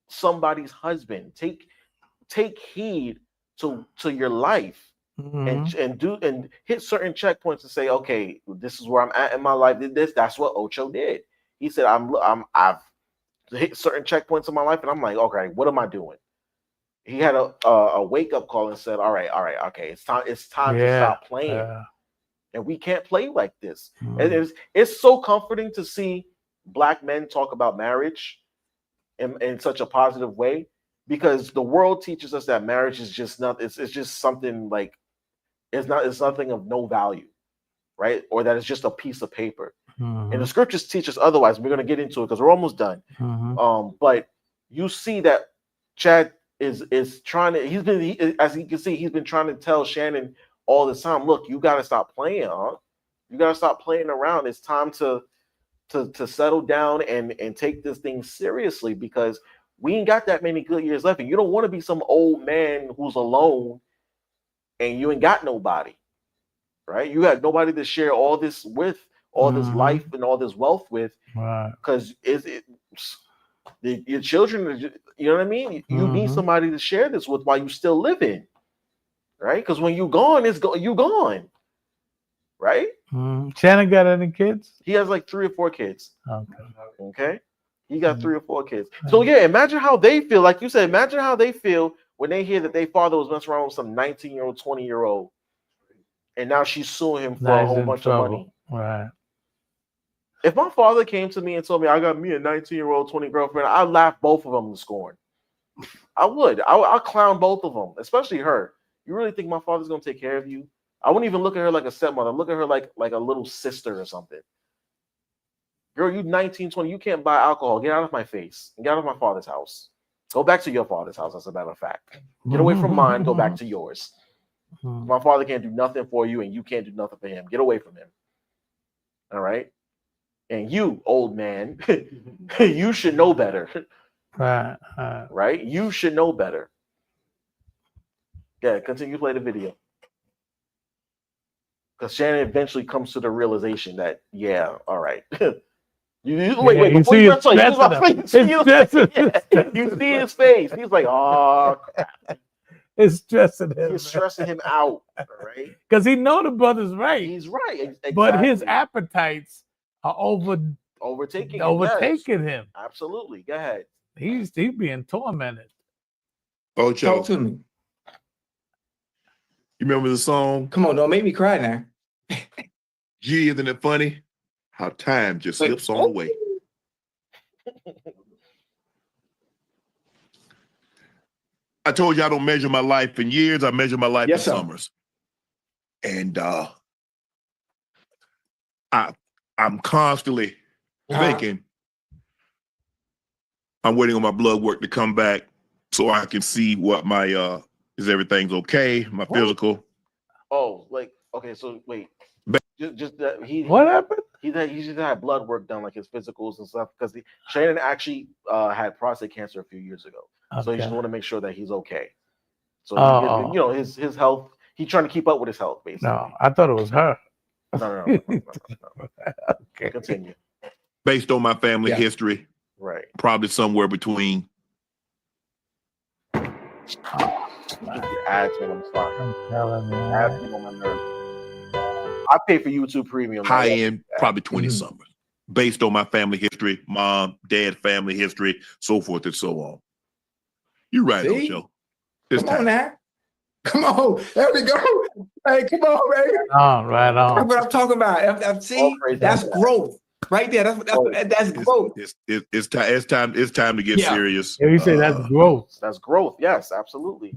somebody's husband. Take heed to your life and hit certain checkpoints and say, okay, this is where I'm at in my life. That's what Ocho did. He said, I've hit certain checkpoints in my life, and I'm like, okay, what am I doing? He had a wake up call and said, all right, okay, it's time to stop playing. And we can't play like this. And it's so comforting to see Black men talk about marriage in such a positive way, because the world teaches us that marriage is just not, it's just something like, it's nothing of no value, right? Or that it's just a piece of paper. And the scriptures teach us otherwise. We're going to get into it because we're almost done. But you see that Chad is trying to, as you can see, he's been trying to tell Shannon all this time, look, you got to stop playing, you got to stop playing around. It's time to settle down and take this thing seriously, because we ain't got that many good years left. And you don't want to be some old man who's alone and you ain't got nobody, right? You got nobody to share all this with, all this life and all this wealth with, because Your children, you know what I mean? You need somebody to share this with while you still living, right? Because when you gone, you gone, right? Shannon got any kids? He has like 3 or 4 kids. Okay. He got 3 or 4 kids. Mm-hmm. So yeah, imagine how they feel. Like you said, imagine how they feel when they hear that their father was messing around with some 19-year-old, 20-year-old, and now she's suing him for a whole bunch of money. Right. If my father came to me and told me I got me a 19-year-old, 20 girlfriend, I'd laugh both of them to scorn. I would. I'll clown both of them, especially her. You really think my father's gonna take care of you? I wouldn't even look at her like a stepmother. Look at her like a little sister or something. Girl, you 19, 20, you can't buy alcohol. Get out of my face. Get out of my father's house. Go back to your father's house, as a matter of fact. Get away from mine, go back to yours. My father can't do nothing for you, and you can't do nothing for him. Get away from him. All right? And you, old man, you should know better. Right. Right? You should know better. Yeah, continue to play the video. Because Shannon eventually comes to the realization that, yeah, all right. Wait, before you start, you see his face. He's like, oh, crap. It's stressing him. He's stressing him out, right? Because he know the brother's right. He's right, exactly. But his appetites are overtaking him. Absolutely. Go ahead. He's being tormented. Ocho. Talk to me. You remember the song? Come on, don't make me cry now. Gee, isn't it funny how time just slips on away? I told you I don't measure my life in years. I measure my life in summers. And I'm constantly thinking I'm waiting on my blood work to come back so I can see what my is everything's okay, my physical. Oh, like, okay, so wait. Just that what happened? He just had blood work done, like his physicals and stuff, because Shannon actually had prostate cancer a few years ago. So he just want to make sure that he's okay. So you know, his health, he's trying to keep up with his health, basically. No, I thought it was her. No. Okay. Continue. Based on my family history, right? Probably somewhere between. Ads me on the spot. I'm telling you. Ads me on my nerves. I pay for YouTube Premium. High end, probably 20 summers. Based on my family history, mom, dad, family history, so forth and so on. You're right, Ocho. Come on now. Come on. There we go. Hey, come on, baby. Right on. That's what I'm talking about. See, that's growth. Right there. That's growth. It's time to get serious. Yeah, you say that's growth. That's growth. Yes, absolutely.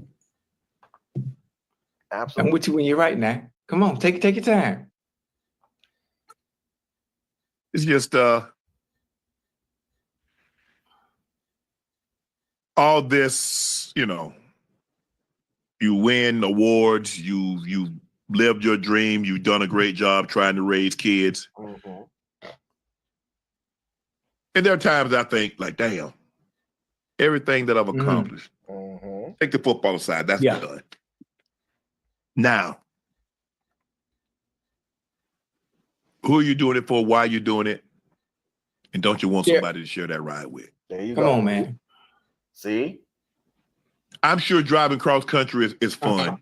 Absolutely. I'm with you when you're right now. Come on, take your time. It's just all this, you know, you win awards, you lived your dream, you've done a great job trying to raise kids. And there are times I think, like, damn, everything that I've accomplished. Take the football aside, that's done. Now, who are you doing it for? Why are you doing it? And don't you want somebody to share that ride with? There you go. Come on, man. See? I'm sure driving cross country is fun.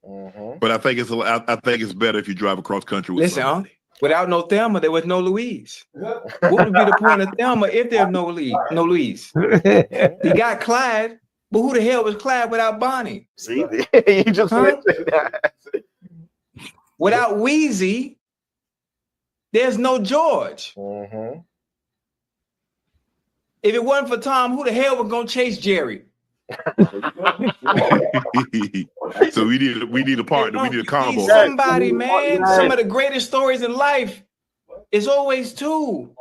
But I think it's better if you drive across country with somebody. Without no Thelma, there was no Louise. What would be the point of Thelma if there's no Louise? You got Clyde, but who the hell was Clyde without Bonnie? See, you just mentioned that. Without Wheezy, there's no George. If it wasn't for Tom, who the hell was gonna chase Jerry? So we need a partner. We need a combo. Somebody, man. Some of the greatest stories in life is always two.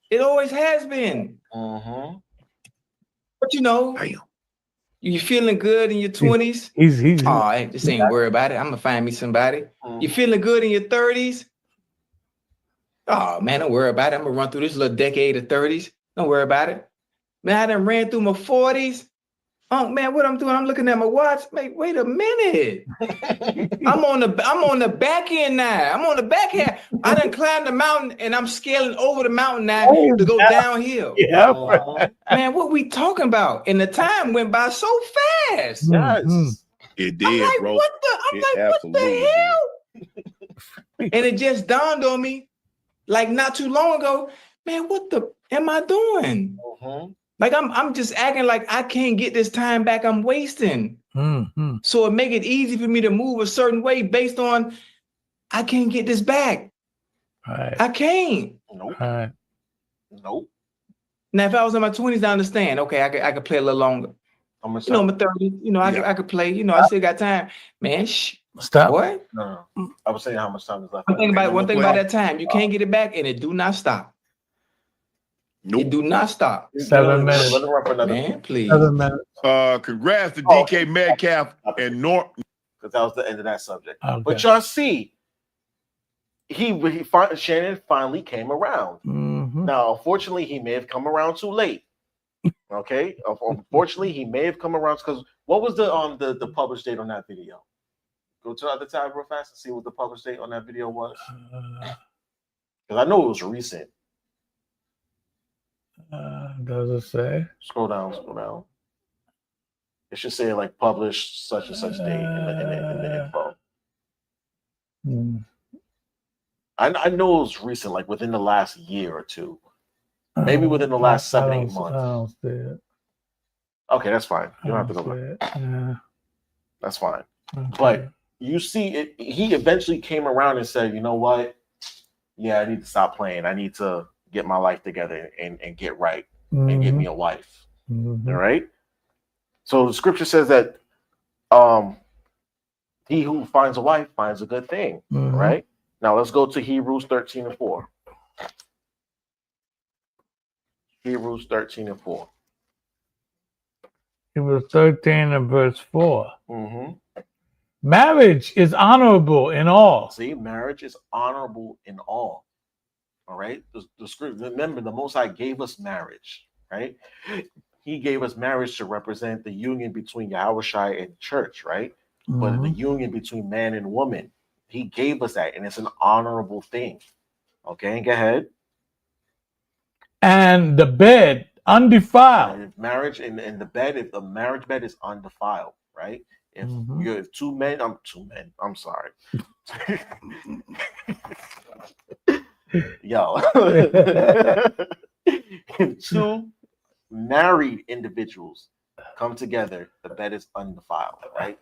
It always has been. But you know, you feeling good in your 20s. Just ain't worry about it. I'm gonna find me somebody. You feeling good in your 30s. Oh man, don't worry about it. I'm gonna run through this little decade of 30s. Don't worry about it. Man, I done ran through my 40s. Oh man, what I'm doing? I'm looking at my watch. Wait a minute. I'm on the back end now. I'm on the back end. I done climbed the mountain and I'm scaling over the mountain now to go downhill. Yeah. Man, what we talking about? And the time went by so fast. Yes. It did, I'm like, bro. what the hell? And it just dawned on me, like not too long ago, man, what the am I doing? Like I'm just acting like I can't get this time back. I'm wasting. So it make it easy for me to move a certain way based on I can't get this back. Right. I can't. Nope. Right. Nope. Now, if I was in my 20s, I understand. Okay, I could play a little longer. I'm my 30s, I could play. I still got time. Man, stop. What? No. I was saying how much time is left. One thing about that time, you can't get it back, and it do not stop. Nope. It do not stop. 7 minutes. Let it run for another. Man, please. 7 minutes. Congrats to DK Metcalf and Norton. Because that was the end of that subject. Okay. But y'all see, Shannon finally came around. Now, unfortunately, he may have come around too late. Okay, unfortunately, he may have come around because what was the published date on that video? Go to the other tab real fast and see what the published date on that video was. Because I know it was recent. Does it say? Scroll down. It should say like published such and such date in the info. I know it was recent, like within the last year or two. Maybe within the last 7-8 months. I don't see it. Okay, that's fine. You don't have to go back. Yeah. That's fine. Okay. But you see, he eventually came around and said, you know what? Yeah, I need to stop playing. I need to get my life together and get right and get me a wife. All right? So the scripture says that he who finds a wife finds a good thing. Right? Now let's go to Hebrews 13:4. Hebrews 13:4. Hebrews 13 and verse 4. Marriage is honorable in all. See, marriage is honorable in all. All right. The script. Remember, the Most High gave us marriage. Right. He gave us marriage to represent the union between Yahushua and church. Right. But the union between man and woman, he gave us that, and it's an honorable thing. Okay. Go ahead. And the bed undefiled. If marriage in the bed, if the marriage bed is undefiled, right? If two men, I'm sorry. Yo. If two married individuals come together, the bed is undefiled, right?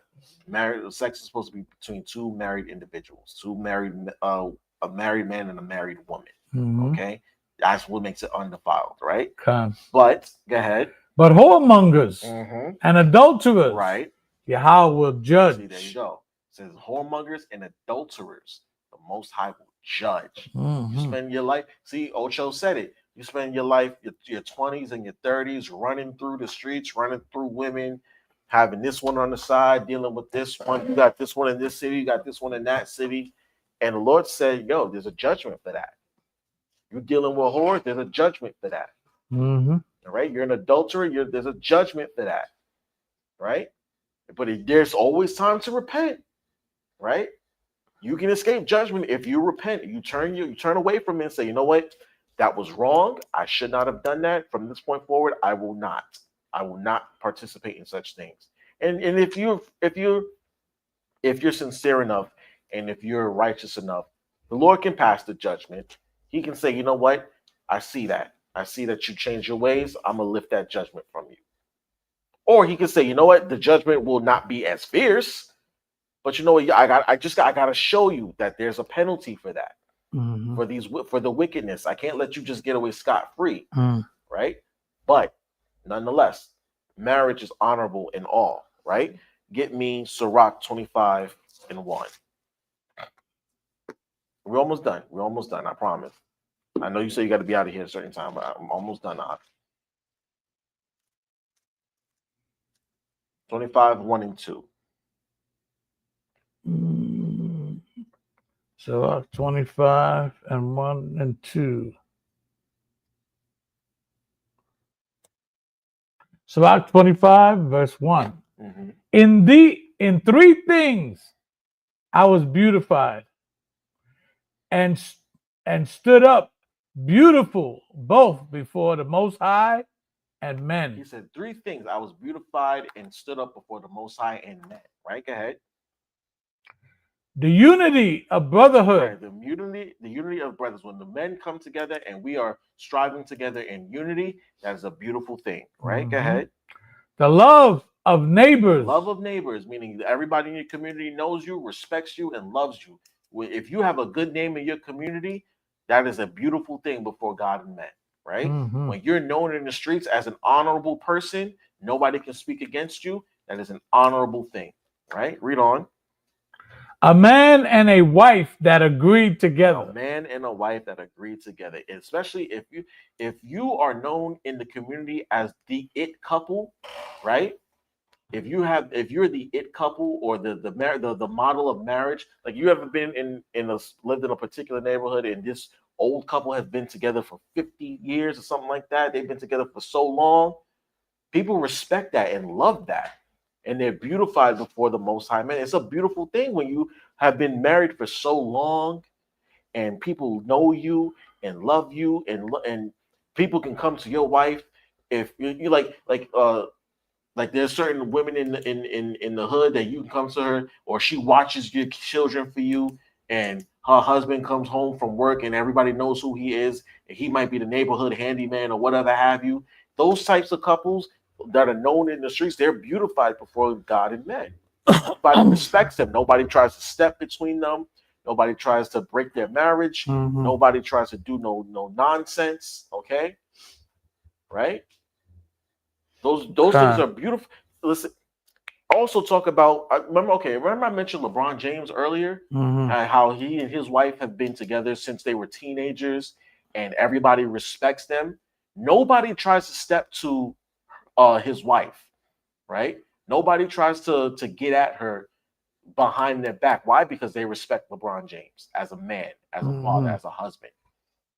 Sex is supposed to be between two married individuals, a married man and a married woman. Okay. That's what makes it undefiled, right? But go ahead. But whoremongers and adulterers, right? Yahweh will judge. See, there you go. It says whoremongers and adulterers, the Most High will judge. You spend your life. See, Ocho said it. You spend your life, your 20s and your 30s, running through the streets, running through women, having this one on the side, dealing with this one. You got this one in this city, you got this one in that city, and the Lord said, "Yo, there's a judgment for that." You're dealing with whores, there's a judgment for that. All right. You're an adulterer, there's a judgment for that. Right. But there's always time to repent. Right. You can escape judgment if you repent. You turn away from it and say, you know what? That was wrong. I should not have done that. From this point forward, I will not participate in such things. And if you're sincere enough and if you're righteous enough, the Lord can pass the judgment. He can say, you know what? I see that. I see that you change your ways. I'm going to lift that judgment from you. Or he can say, you know what? The judgment will not be as fierce. But you know what? I got to show you that there's a penalty for that. For the wickedness. I can't let you just get away scot-free. Right? But nonetheless, marriage is honorable in all. Right? Get me Sirach 25:1. We're almost done. I promise. I know you say you got to be out of here at a certain time, but I'm almost done now. 25:1 and 2. So 25:1 and 2. Sirach 25, verse 1. Mm-hmm. In three things I was beautified and stood up beautiful both before the Most High and men. He said 3 things. I was beautified and stood up before the Most High and men. Right? Go ahead. The unity of brotherhood. Right. The unity of brothers. When the men come together and we are striving together in unity, that is a beautiful thing. Right? Mm-hmm. Go ahead. The love of neighbors. Love of neighbors, meaning everybody in your community knows you, respects you, and loves you. If you have a good name in your community, that is a beautiful thing before God and men, right? Mm-hmm. When you're known in the streets as an honorable person, nobody can speak against you. That is an honorable thing, right? Read on. A man and a wife that agreed together. A man and a wife that agreed together, especially if you are known in the community as the it couple, right? If you're the it couple or the model of marriage, like you ever been lived in a particular neighborhood and this old couple has been together for 50 years or something like that, they've been together for so long, people respect that and love that, and they're beautified before the Most High Man. It's a beautiful thing when you have been married for so long and people know you and love you, and people can come to your wife if you like there's certain women in the hood that you can come to her, or she watches your children for you, and her husband comes home from work and everybody knows who he is, and he might be the neighborhood handyman or whatever have you. Those types of couples that are known in the streets, they're beautified before God and men. Nobody respects them. Nobody tries to step between them. Nobody tries to break their marriage. Mm-hmm. Nobody tries to do no nonsense. Okay, right? Those things are beautiful. Listen, also talk about. Remember I mentioned LeBron James earlier, Mm-hmm. how he and his wife have been together since they were teenagers, and everybody respects them. Nobody tries to step to his wife, right? Nobody tries to get at her behind their back. Why? Because they respect LeBron James as a man, as a father, as a husband.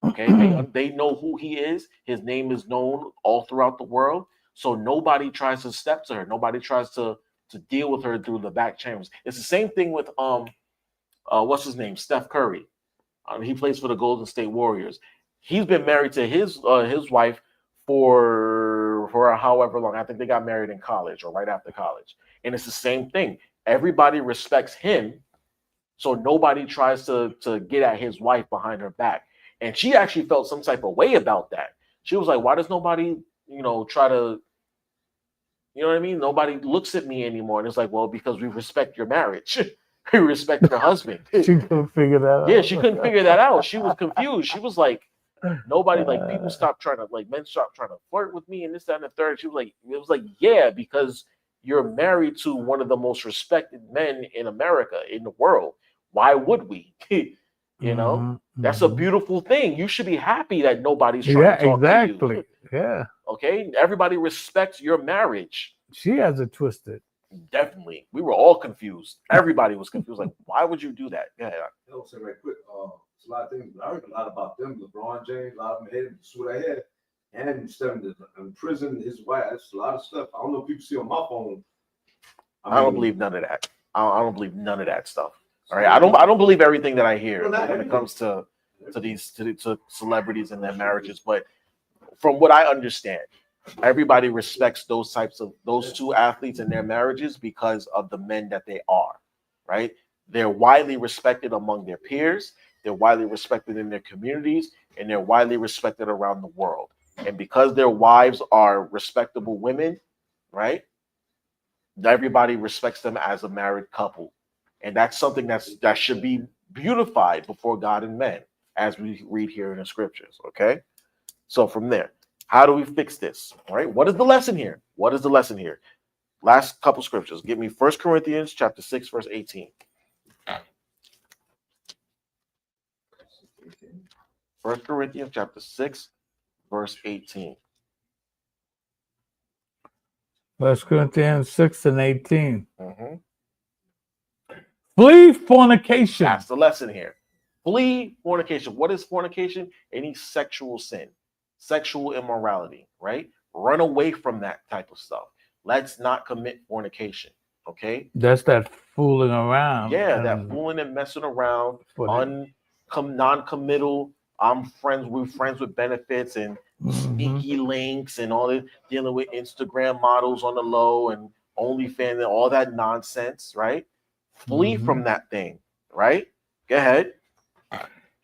Okay, they know who he is. His name is known all throughout the world. So nobody tries to step to her. Nobody tries to deal with her through the back channels. It's the same thing with what's his name, Steph Curry. He plays for the Golden State Warriors. He's been married to his wife for however long. I think they got married in college or right after college. And it's the same thing. Everybody respects him, so nobody tries to get at his wife behind her back. And she actually felt some type of way about that. She was like, why does nobody, try to, you know what I mean? Nobody looks at me anymore. And it's like, well, because we respect your marriage. We respect your husband. She couldn't figure that out. Yeah, she couldn't figure that out. She was confused. She was like, nobody, like, people stopped trying to, like, men stopped trying to flirt with me and this, that, and the third. She was like, it was like, yeah, because you're married to one of the most respected men in America, in the world. Why would we? That's a beautiful thing. You should be happy that nobody's trying to talk to you. Yeah. Okay. Everybody respects your marriage. She has it twisted. Definitely. We were all confused. Everybody was confused. Like, why would you do that? Yeah. I'll say right quick. It's a lot of things, but I heard a lot about them. LeBron James, a lot of them hated him. That's what I had. And instead of in prison, his wife. That's a lot of stuff. I don't know if people see on my phone. I don't believe none of that. I don't believe none of that stuff. All right. I don't believe everything that I hear when it comes to celebrities and their marriages. But from what I understand, everybody respects those two athletes and their marriages because of the men that they are, right? They're widely respected among their peers. They're widely respected in their communities, and they're widely respected around the world. And because their wives are respectable women, right? Everybody respects them as a married couple. And that's something that should be beautified before God and men, as we read here in the scriptures, okay? So from there, how do we fix this? All right, what is the lesson here? What is the lesson here? Last couple scriptures. Give me 1 Corinthians chapter 6, verse 18. 1 Corinthians chapter 6, verse 18. 1 Corinthians 6 and 18. Mm-hmm. Flee fornication. That's the lesson here. Flee fornication. What is fornication? Any sexual sin, sexual immorality, right? Run away from that type of stuff. Let's not commit fornication. Okay. That's that fooling around. Yeah, that fooling and messing around, non-committal. We're friends with benefits and sneaky links and all that, dealing with Instagram models on the low and OnlyFans and all that nonsense, right? Flee from that thing, right? Go ahead.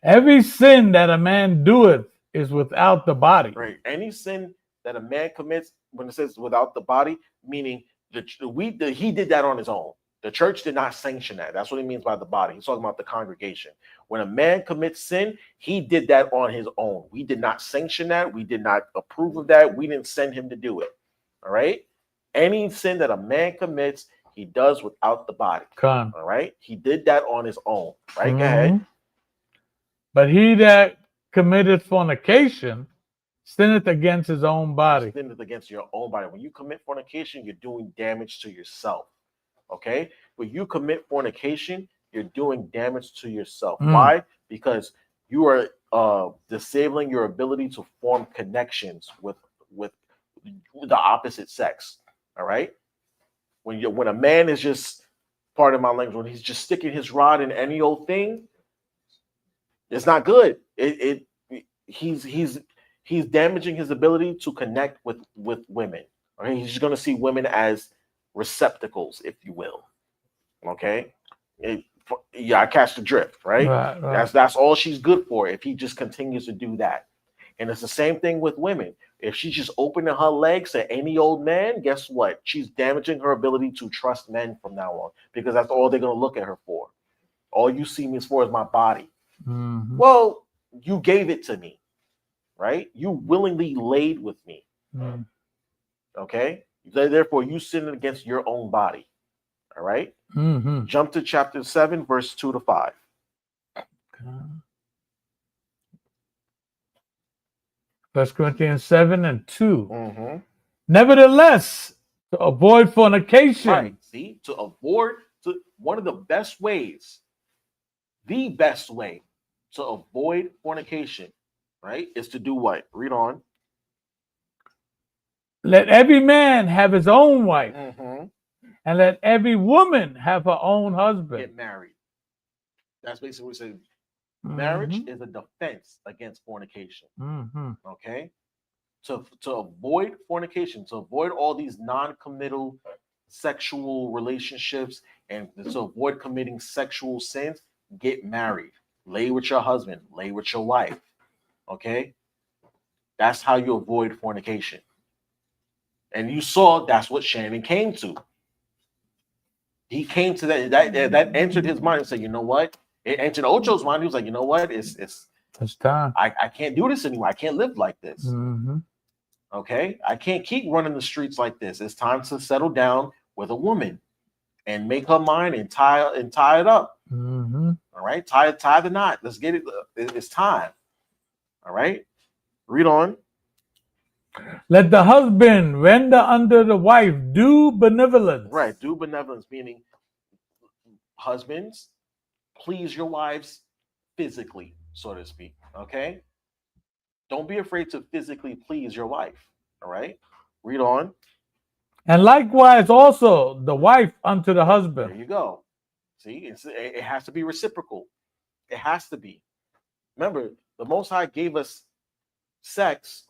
Every sin that a man doeth is without the body. Right. Any sin that a man commits, when it says without the body, meaning he did that on his own. The church did not sanction that. That's what he means by the body. He's talking about the congregation. When a man commits sin, he did that on his own. We did not sanction that. We did not approve of that. We didn't send him to do it. All right. Any sin that a man commits, he does without the body. All right. He did that on his own. Right. Go ahead. But he that committeth fornication sinneth against his own body. Sinneth against your own body. When you commit fornication, you're doing damage to yourself. Okay? When you commit fornication, you're doing damage to yourself. Why? Because you are disabling your ability to form connections with the opposite sex. All right? When a man is just, pardon my language, when he's just sticking his rod in any old thing, it's not good. He's damaging his ability to connect with women. Okay, he's just going to see women as receptacles, if you will. Okay, I catch the drift, right? Right. That's all she's good for. If he just continues to do that, and it's the same thing with women. If she's just opening her legs to any old man, guess what? She's damaging her ability to trust men from now on, because that's all they're going to look at her for. All you see me for is my body. Well, you gave it to me, right? You willingly laid with me. Okay? Therefore, you sinned against your own body. All right? Jump to chapter 7, verse 2 to 5. 1 Corinthians 7 and 2. Nevertheless, to avoid fornication. Right. See, one of the best ways, the best way to avoid fornication, right, is to do what? Read on. Let every man have his own wife, and let every woman have her own husband. Get married. That's basically what we say. Marriage is a defense against fornication. Okay? To avoid fornication, to avoid all these non-committal sexual relationships, and to avoid committing sexual sins, get married. Lay with your husband. Lay with your wife. Okay? That's how you avoid fornication. And you saw that's what Shannon came to. He came to that entered his mind and said, you know what? It entered Ocho's mind. He was like, you know what? It's time. I can't do this anymore. I can't live like this. Okay? I can't keep running the streets like this. It's time to settle down with a woman and make her mind and tie it up. All right? Tie the knot. Let's get it. It's time. All right? Read on. Let the husband render unto the wife due benevolence. Right, due benevolence, meaning husbands, please your wives physically, so to speak. Okay? Don't be afraid to physically please your wife. All right? Read on. And likewise also the wife unto the husband. There you go. See, it has to be reciprocal. It has to be. Remember, the Most High gave us sex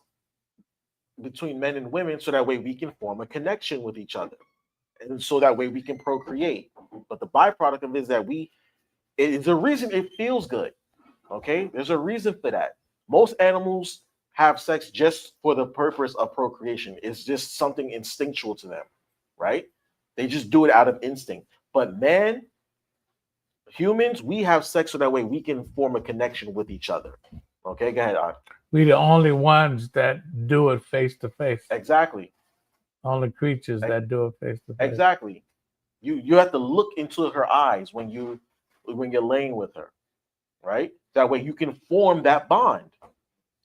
between men and women so that way we can form a connection with each other, and so that way we can procreate. But the byproduct of it is that it's a reason it feels good. Okay, there's a reason for that. Most animals have sex just for the purpose of procreation. It's just something instinctual to them, right? They just do it out of instinct. But man, humans, we have sex so that way we can form a connection with each other. Okay, go ahead, Art. We the only ones that do it face to face. Exactly. Only creatures that do it face to face. Exactly. You have to look into her eyes when you're laying with her, right? That way you can form that bond.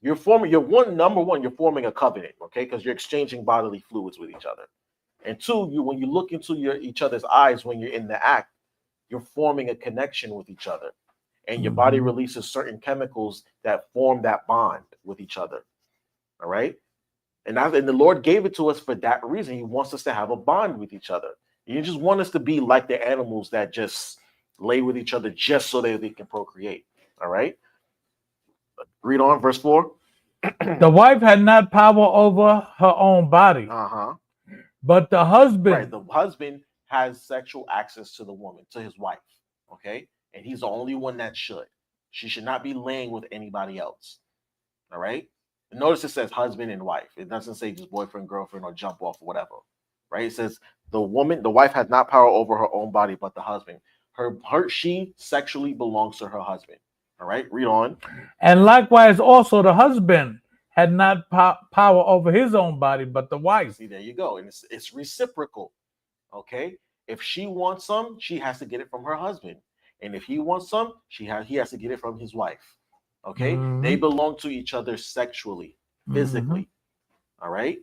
You're forming a covenant, okay? Because you're exchanging bodily fluids with each other. And two, when you look into each other's eyes when you're in the act, you're forming a connection with each other. And your body releases certain chemicals that form that bond with each other. All right. And the Lord gave it to us for that reason. He wants us to have a bond with each other. He just want us to be like the animals that just lay with each other just so that they can procreate. All right. Read on, verse 4. The wife had not power over her own body, but the husband. Right, the husband has sexual access to the woman, to his wife. Okay, and he's the only one that should. She should not be laying with anybody else. All right. Notice it says husband and wife. It doesn't say just boyfriend, girlfriend, or jump off or whatever. Right? It says the wife has not power over her own body, but the husband. She sexually belongs to her husband. All right, read on. And likewise, also the husband had not power over his own body, but the wife. See, there you go. And it's reciprocal. Okay. If she wants some, she has to get it from her husband. And if he wants some, he has to get it from his wife. Okay. They belong to each other sexually, physically. All right.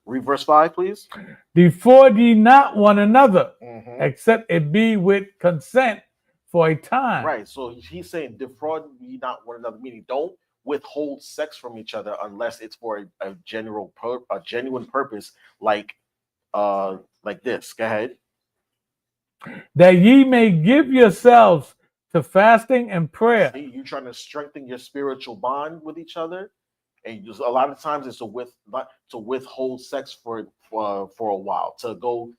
Read verse 5, please. Defraud ye not one another, except it be with consent for a time. Right. So he's saying defraud ye not one another, meaning don't withhold sex from each other unless it's for a genuine purpose, like this. Go ahead. That ye may give yourselves to fasting and prayer. See, you're trying to strengthen your spiritual bond with each other, and a lot of times it's to withhold sex for a while, to go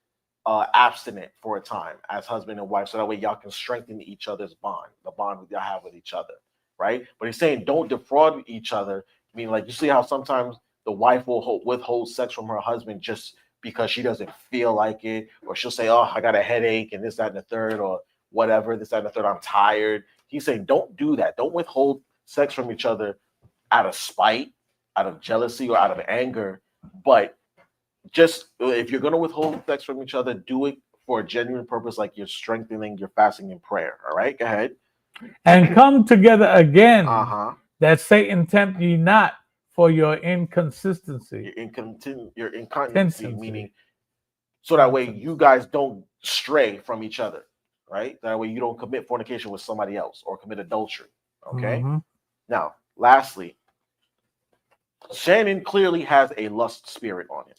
abstinent for a time as husband and wife, so that way y'all can strengthen each other's bond, the bond y'all have with each other, right? But he's saying don't defraud each other. I mean, like you see how sometimes the wife will withhold sex from her husband just because she doesn't feel like it, or she'll say, oh, I got a headache and this, that, and the third, or whatever, this, that, and the third, I'm tired. He's saying don't do that. Don't withhold sex from each other out of spite, out of jealousy, or out of anger. But just if you're going to withhold sex from each other, do it for a genuine purpose, like you're strengthening your fasting and prayer. All right, go ahead. And come together again, that Satan tempt ye not for your inconsistency. Your incontinency, meaning so that way you guys don't stray from each other, right? That way you don't commit fornication with somebody else or commit adultery. Okay. Now, lastly, Shannon clearly has a lust spirit on him.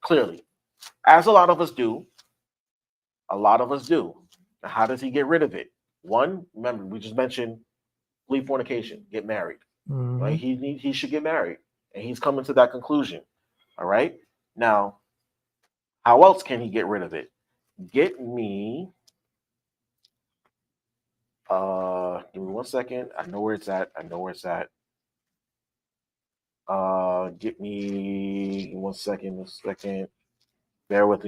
Clearly, as a lot of us do. Now, how does he get rid of it? One, remember, we just mentioned leave fornication, get married. Right? He should get married, and he's coming to that conclusion. All right. Now, how else can he get rid of it? Get me. Give me 1 second. I know where it's at. Get me 1 second. Bear with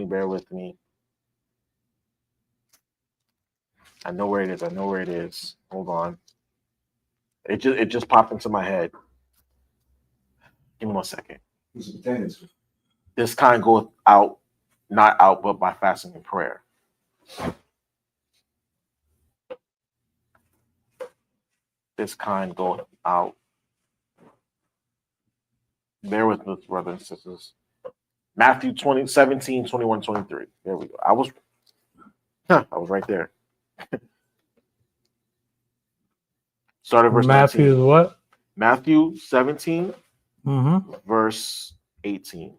me. I know where it is. Hold on. It just popped into my head. Give me 1 second. This kind goes out, not out, but by fasting and prayer. This kind goes out. Bear with me, brothers and sisters. Matthew 17, 21, 23. There we go. I was right there. Start at verse Matthew 19. What? Matthew 17, verse 18.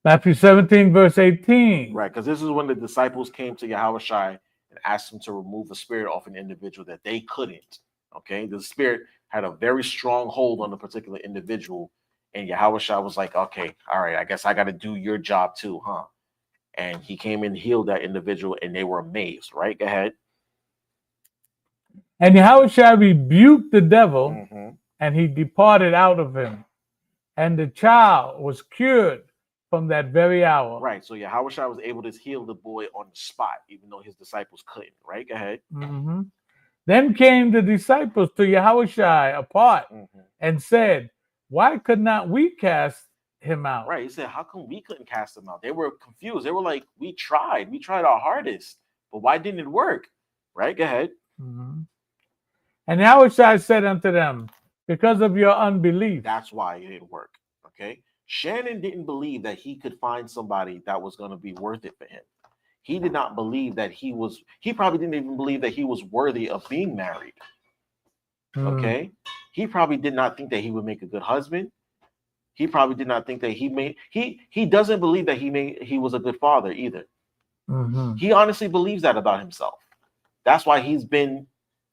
Matthew 17, verse 18. Right, because this is when the disciples came to Yahushua and asked him to remove a spirit off an individual that they couldn't. Okay, the spirit had a very strong hold on the particular individual, and Yahushua was like, okay, all right, I guess I got to do your job too, huh? And he came and healed that individual, and they were amazed. Right, go ahead. And Yahushua rebuked the devil, and he departed out of him, and the child was cured from that very hour. Right, so Yahushua was able to heal the boy on the spot, even though his disciples couldn't. Right, go ahead. Then came the disciples to Yahushua apart and said, why could not we cast him out? Right, he said, how come we couldn't cast him out? They were confused. They were like, we tried our hardest, but why didn't it work? Right, go ahead. And Yahushua said unto them, because of your unbelief. That's why it didn't work. Okay, Shannon didn't believe that he could find somebody that was going to be worth it for him. He did not believe that he probably didn't even believe that he was worthy of being married. Okay, he probably did not think that he would make a good husband. He probably did not think that he doesn't believe that he was a good father either. He honestly believes that about himself. That's why he's been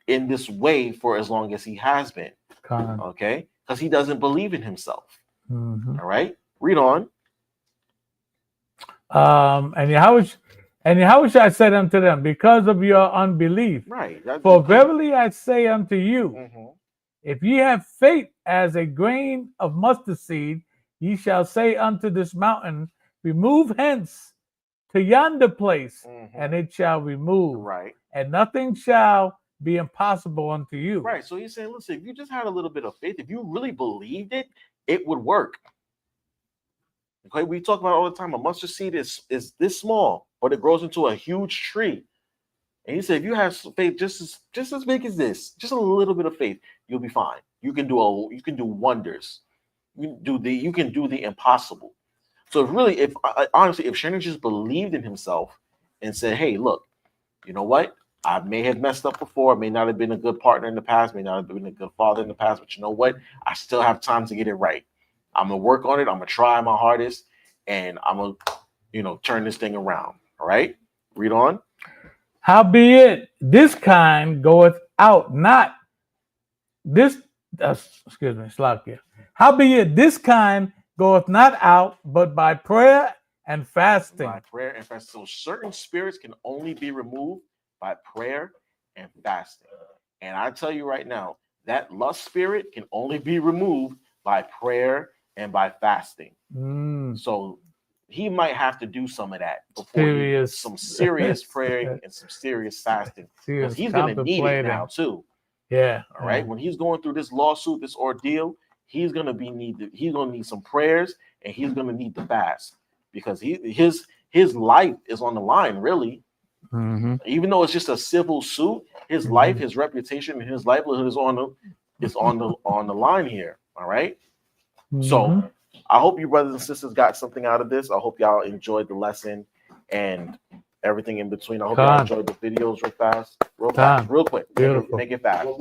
in this way for as long as he has been. Okay, because he doesn't believe in himself. All right, read on. And Yahushua said unto them, because of your unbelief, right? For verily I say unto you, if ye have faith as a grain of mustard seed, ye shall say unto this mountain, remove hence to yonder place, and it shall remove. Right. And nothing shall be impossible unto you. Right. So he's saying, listen, if you just had a little bit of faith, if you really believed it, it would work. Okay, we talk about it all the time. A mustard seed is this small, but it grows into a huge tree. And he said, if you have faith just as big as this, just a little bit of faith, you'll be fine. You can do wonders. You can do the impossible. So honestly, if Shannon just believed in himself and said, hey, look, you know what? I may have messed up before, may not have been a good partner in the past, may not have been a good father in the past, but you know what? I still have time to get it right. I'm gonna work on it. I'm gonna try my hardest, and I'm gonna, turn this thing around. All right, read on. Howbeit, this kind goeth out not this. Excuse me, Slakia. Howbeit, this kind goeth not out, but by prayer and fasting. By prayer and fasting. So certain spirits can only be removed by prayer and fasting. And I tell you right now, that lust spirit can only be removed by prayer and by fasting. So he might have to do some of that before some serious praying and some serious fasting. Because he's going to need it now too. Yeah. All right. When he's going through this lawsuit, this ordeal, he's going to need some prayers, and he's going to need to fast, because his life is on the line, really. Even though it's just a civil suit, his life, his reputation, and his livelihood is on the line here. All right. So I hope you brothers and sisters got something out of this. I hope y'all enjoyed the lesson and everything in between. I hope y'all enjoyed the videos real quick. Make it fast. I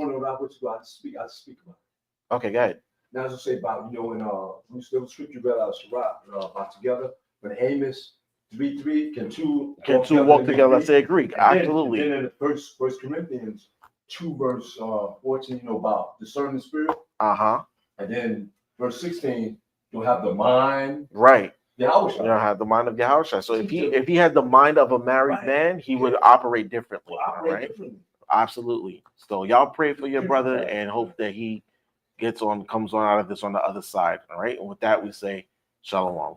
speak about it. Okay, go ahead. Now, as I say about, when there was scripture read out of Sirach about together, when Amos 3:3, can two walk together? I say Greek. Absolutely. And then in the First Corinthians 2 verse 14, about discerning the spirit. And then verse 16, you'll have the mind. Right. Yahushua. You don't have the mind of Yahushua. So if he had the mind of a married man, he would operate differently. All right. Absolutely. So y'all pray for your brother and hope that he comes on out of this on the other side. All right. And with that, we say shalom.